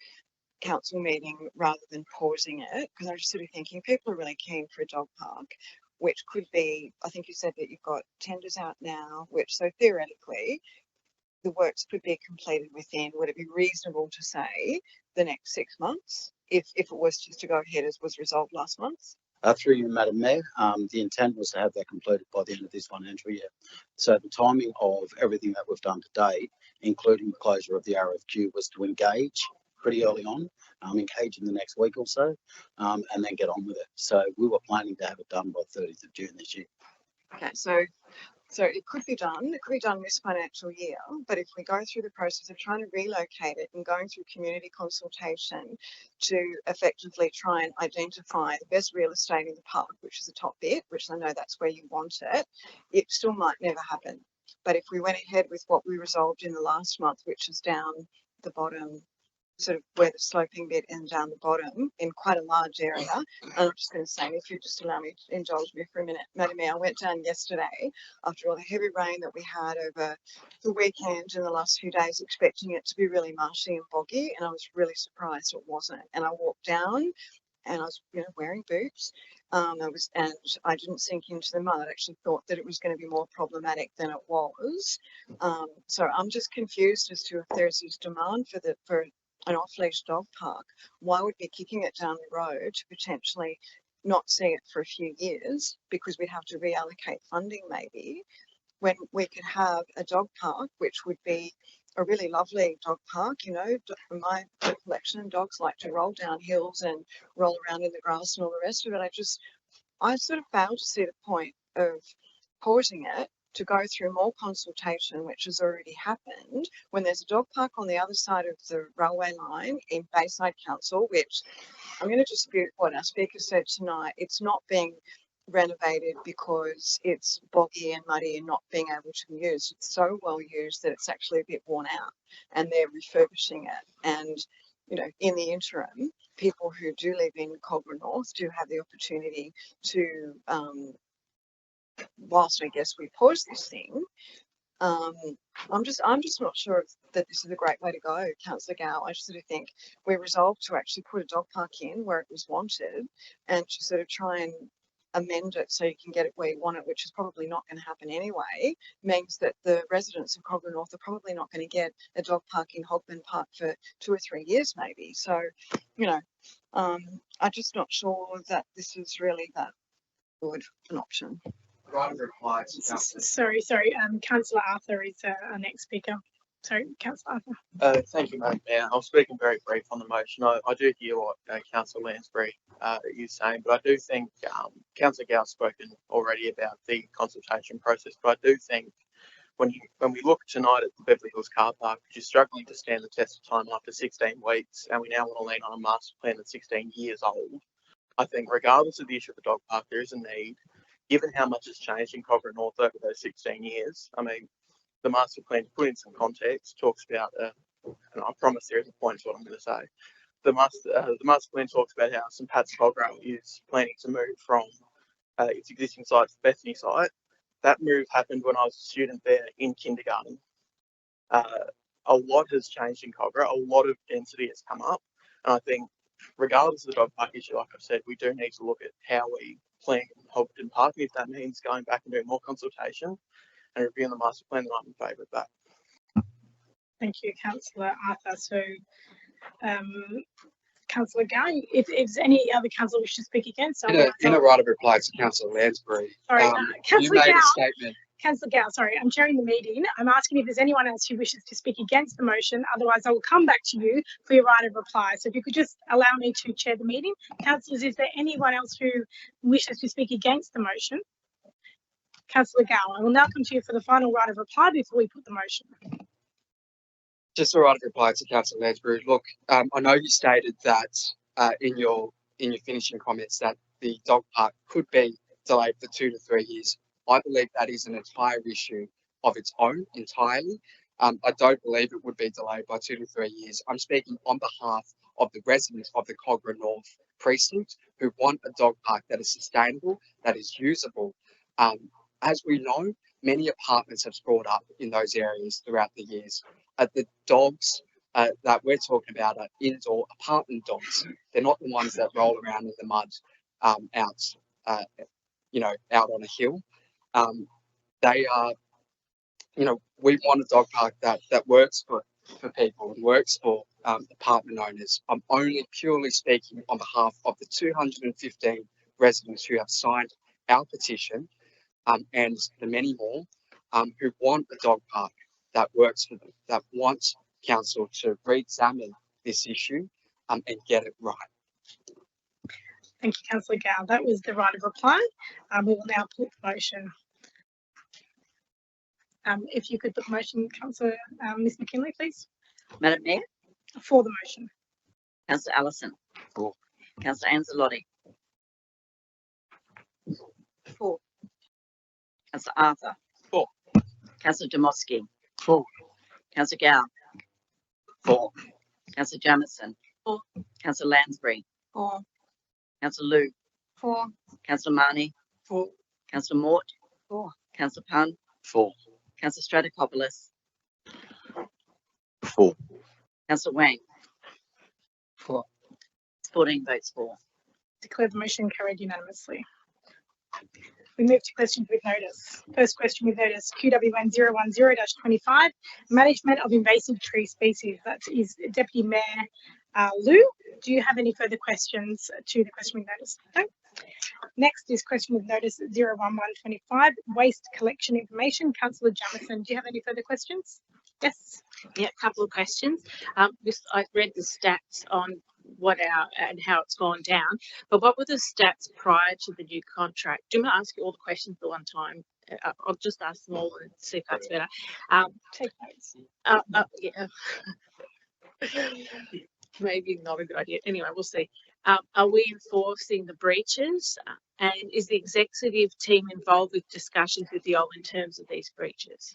Speaker 19: council meeting rather than pausing it, because I'm just sort of thinking people are really keen for a dog park, which could be, I think you said that you've got tenders out now, which so theoretically the works could be completed within, would it be reasonable to say, the next 6 months if it was just to go ahead as was resolved last month?
Speaker 22: Through you, Madam Mayor, the intent was to have that completed by the end of this financial year. So the timing of everything that we've done to date, including the closure of the RFQ, was to engage pretty early on, engage in the next week or so, and then get on with it. So we were planning to have it done by 30th of June this year.
Speaker 19: Okay, so it could be done. It could be done this financial year, but if we go through the process of trying to relocate it and going through community consultation to effectively try and identify the best real estate in the park, which is the top bit, which I know that's where you want it, it still might never happen. But if we went ahead with what we resolved in the last month, which is down the bottom, sort of where the sloping bit ends down the bottom in quite a large area. And I'm just going to say, if you just allow me to indulge me for a minute, Madam Mayor, I went down yesterday after all the heavy rain that we had over the weekend and the last few days, expecting it to be really marshy and boggy, and I was really surprised it wasn't. And I walked down and I was, wearing boots. And I didn't sink into the mud. I actually thought that it was going to be more problematic than it was. So I'm just confused as to if there's this demand for an off-leash dog park, why would we be kicking it down the road to potentially not see it for a few years because we'd have to reallocate funding maybe, when we could have a dog park which would be a really lovely dog park. From my recollection, dogs like to roll down hills and roll around in the grass and all the rest of it. I sort of failed to see the point of pausing it to go through more consultation, which has already happened, when there's a dog park on the other side of the railway line in Bayside Council, which I'm going to dispute what our speaker said tonight. It's not being renovated because it's boggy and muddy and not being able to be used. It's so well used that it's actually a bit worn out, and they're refurbishing it. And in the interim, people who do live in Cobram North do have the opportunity to whilst I guess we pause this thing, I'm just not sure that this is a great way to go, Councillor Gow. I just sort of think we're resolved to actually put a dog park in where it was wanted, and to sort of try and amend it so you can get it where you want it, which is probably not going to happen anyway, means that the residents of Cobram North are probably not going to get a dog park in Hogman Park for 2 or 3 years maybe. So, I'm just not sure that this is really that good an option.
Speaker 1: Sorry. Councillor Arthur is our next speaker. Sorry, Councillor Arthur.
Speaker 10: Thank you, Madam Mayor. I'm speaking very brief on the motion. I do hear what Councillor Lansbury is saying, but I do think Councillor Gow's spoken already about the consultation process. But I do think when we look tonight at the Beverly Hills car park, which is struggling to stand the test of time after 16 weeks, and we now want to lean on a master plan that's 16 years old, I think regardless of the issue of the dog park, there is a need. Given how much has changed in Cobram North over those 16 years, I mean, the master plan, to put in some context, talks about a and I promise there is a point to what I'm going to say. The master plan talks about how St Pat's Cograil is planning to move from its existing site to Bethany site. That move happened when I was a student there in kindergarten. A lot has changed in Cograil. A lot of density has come up, and I think, regardless of the dog park issue, like I've said, we do need to look at how we plan Hobbiton Park. And if that means going back and doing more consultation and reviewing the master plan, then I'm in favour of that.
Speaker 1: Thank you, Councillor Arthur. So, Councillor Gow, if there's any other councillor wish to speak against,
Speaker 3: In a right of reply to Councillor Lansbury,
Speaker 1: sorry,
Speaker 3: you
Speaker 1: Councillor
Speaker 3: made
Speaker 1: Gow.
Speaker 3: a statement.
Speaker 1: Councillor Gow, sorry, I'm chairing the meeting. I'm asking if there's anyone else who wishes to speak against the motion. Otherwise, I will come back to you for your right of reply. So if you could just allow me to chair the meeting. Councillors, is there anyone else who wishes to speak against the motion? Councillor Gow, I will now come to you for the final right of reply before we put the motion.
Speaker 3: Just a right of reply to Councillor Lansbury. Look, I know you stated that in your finishing comments that the dog park could be delayed for 2 to 3 years. I believe that is an entire issue of its own entirely. I don't believe it would be delayed by 2 to 3 years. I'm speaking on behalf of the residents of the Cogra North precinct who want a dog park that is sustainable, that is usable. As we know, many apartments have sprawled up in those areas throughout the years. The dogs that we're talking about are indoor apartment dogs. They're not the ones that roll around in the mud out on a hill. They are, we want a dog park that works for people and works for apartment owners. I'm only purely speaking on behalf of the 215 residents who have signed our petition and the many more who want a dog park that works for them, that wants council to re-examine this issue and get it right.
Speaker 1: Thank you, Councillor Gow. That was the right of reply. We will now put the motion. If you could put the motion, Councillor Ms McKinley, please.
Speaker 7: Madam Mayor,
Speaker 1: For the motion.
Speaker 7: Councillor Allison.
Speaker 3: For.
Speaker 7: Councillor Anzalotti.
Speaker 5: For.
Speaker 7: Councillor Arthur.
Speaker 3: For.
Speaker 7: Councillor Demoski.
Speaker 3: For.
Speaker 7: Councillor Gow.
Speaker 3: For.
Speaker 7: Councillor Jamieson.
Speaker 5: For.
Speaker 7: Councillor Lansbury.
Speaker 5: For.
Speaker 7: Councillor Liu.
Speaker 5: For.
Speaker 7: Councillor Marnie.
Speaker 3: For.
Speaker 7: Councillor Mort.
Speaker 5: For.
Speaker 7: Councillor Pun.
Speaker 3: For.
Speaker 7: Councillor Stratokopoulos.
Speaker 9: For.
Speaker 7: Councillor Wang.
Speaker 3: For.
Speaker 7: 14 votes for.
Speaker 1: Declare the motion carried unanimously. We move to questions with notice. First question with notice, QWN 010-25, management of invasive tree species. That is Deputy Mayor Liu. Do you have any further questions to the question with notice? No. Next is question with notice 011-25, waste collection information. Councillor Jamieson, do you have any further questions? Yes.
Speaker 17: Yeah, a couple of questions. I read the stats on and how it's gone down, but what were the stats prior to the new contract? Do you want to ask you all the questions at one time? I'll just ask them all and see if that's better.
Speaker 1: Take notes.
Speaker 17: Yeah. Maybe not a good idea. Anyway, we'll see. Are we enforcing the breaches? And is the executive team involved with discussions with the OL in terms of these breaches?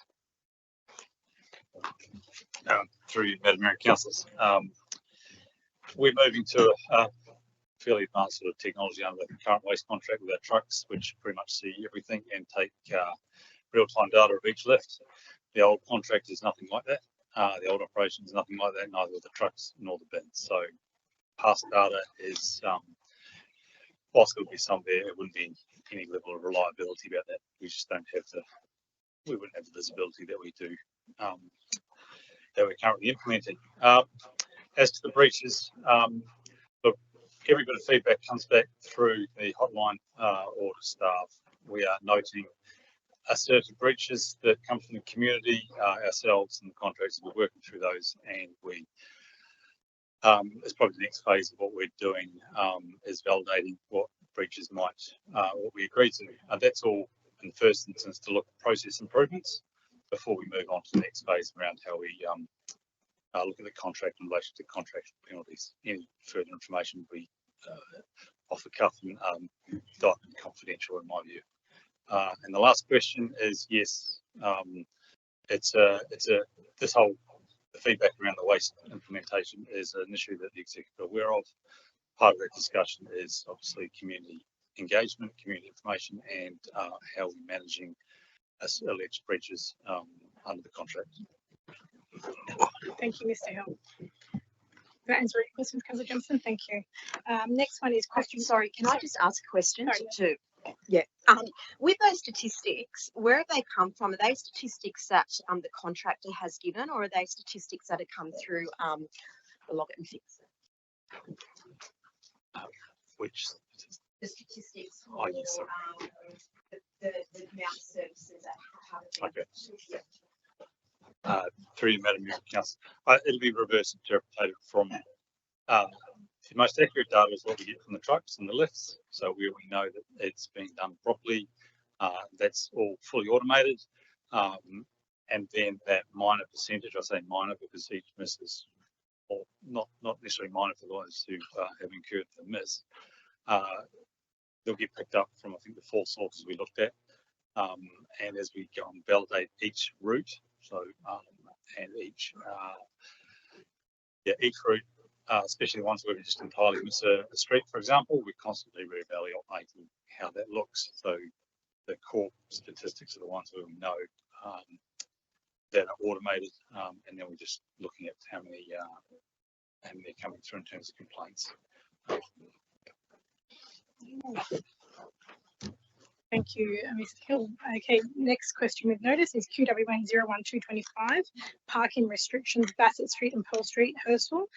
Speaker 14: Through you, Madam Mayor, councillors, we're moving to a fairly advanced sort of technology under the current waste contract with our trucks, which pretty much see everything and take real-time data of each lift. The old contract is nothing like that. The old operation is nothing like that, neither with the trucks nor the bins. So past data is, whilst there will be some there, it wouldn't be any level of reliability about that. We just don't have we wouldn't have the visibility that we do, that we're currently implementing. As to the breaches, look, every bit of feedback comes back through the hotline order staff. We are noting certain breaches that come from the community, ourselves and the contractors. We're working through those, and we it's probably the next phase of what we're doing is validating what breaches might, what we agree to. That's all in the first instance to look at process improvements before we move on to the next phase around how we look at the contract in relation to contract penalties. Any further information will be off the cuff and confidential in my view. And the last question is yes, this whole
Speaker 11: the feedback around the waste implementation is an issue that the executive are aware of. Part of that discussion is obviously community engagement, community information, and how we're managing alleged breaches under the contract.
Speaker 1: Thank you, Mr. Hill. That answer any questions, Councillor Johnson? Thank you. Next one is question.
Speaker 5: Sorry, can I just ask a question
Speaker 1: Sorry,
Speaker 5: with those statistics, where have they come from? Are they statistics that the contractor has given, or are they statistics that have come through the Log It and Fix?
Speaker 11: Which
Speaker 5: The statistics
Speaker 11: Oh, yes,
Speaker 5: for the amount of services that have been.
Speaker 11: Okay. Through you, Madam Mayor, Council, it'll be reverse interpreted from the most accurate data is what we get from the trucks and the lifts. So we know that it's being done properly. That's all fully automated. And then that minor percentage, I say minor because each miss is, or not necessarily minor for those who have incurred the miss. They'll get picked up from, I think, the 4 sources we looked at. And as we go and validate each route, so and each route, especially the ones where we just entirely miss a street, for example, we're constantly reevaluating how that looks. So the core statistics are the ones where we know that are automated, and then we're just looking at how many are coming through in terms of complaints.
Speaker 1: Thank you, Mr. Hill. Okay, next question we've noticed is QWN 01225, parking restrictions, Bassett Street and Pearl Street, Hurstville.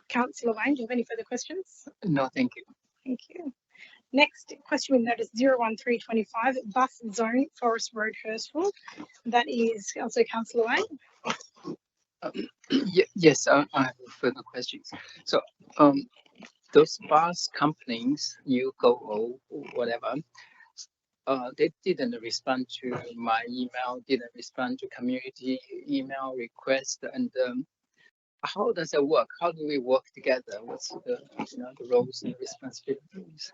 Speaker 1: Councillor Wayne, do you have any further questions?
Speaker 4: No, thank you.
Speaker 1: Thank you. Next question we've noticed 01325, bus zone, Forest Road, Hurstville. That is also Councillor Wayne.
Speaker 4: Yes, I have further questions. So, those bus companies, Yugo or whatever, they didn't respond to my email, didn't respond to community email request, and how does it work? How do we work together? What's the the roles and responsibilities?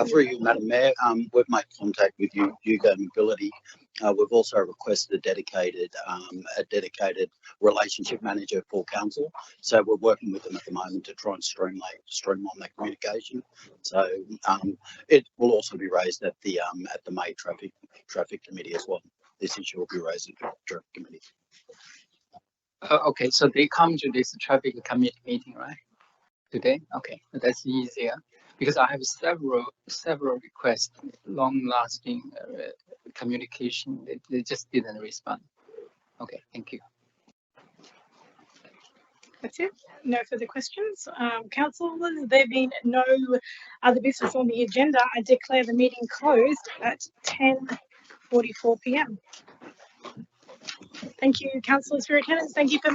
Speaker 22: Through you, Madam Mayor, we've made contact with Yugo Mobility. We've also requested a dedicated relationship manager for council. So we're working with them at the moment to try and streamline that communication. So it will also be raised at the May traffic committee as well. This issue will be raised at the traffic committee.
Speaker 4: Okay, so they come to this traffic committee meeting, right? Today? Okay, that's easier because I have several requests, long-lasting communication. They just didn't respond. Okay, thank you.
Speaker 1: That's it. No further questions. Councillors, there being no other business on the agenda, I declare the meeting closed at 10:44 p.m. Thank you, councillors, for your attendance. Thank you for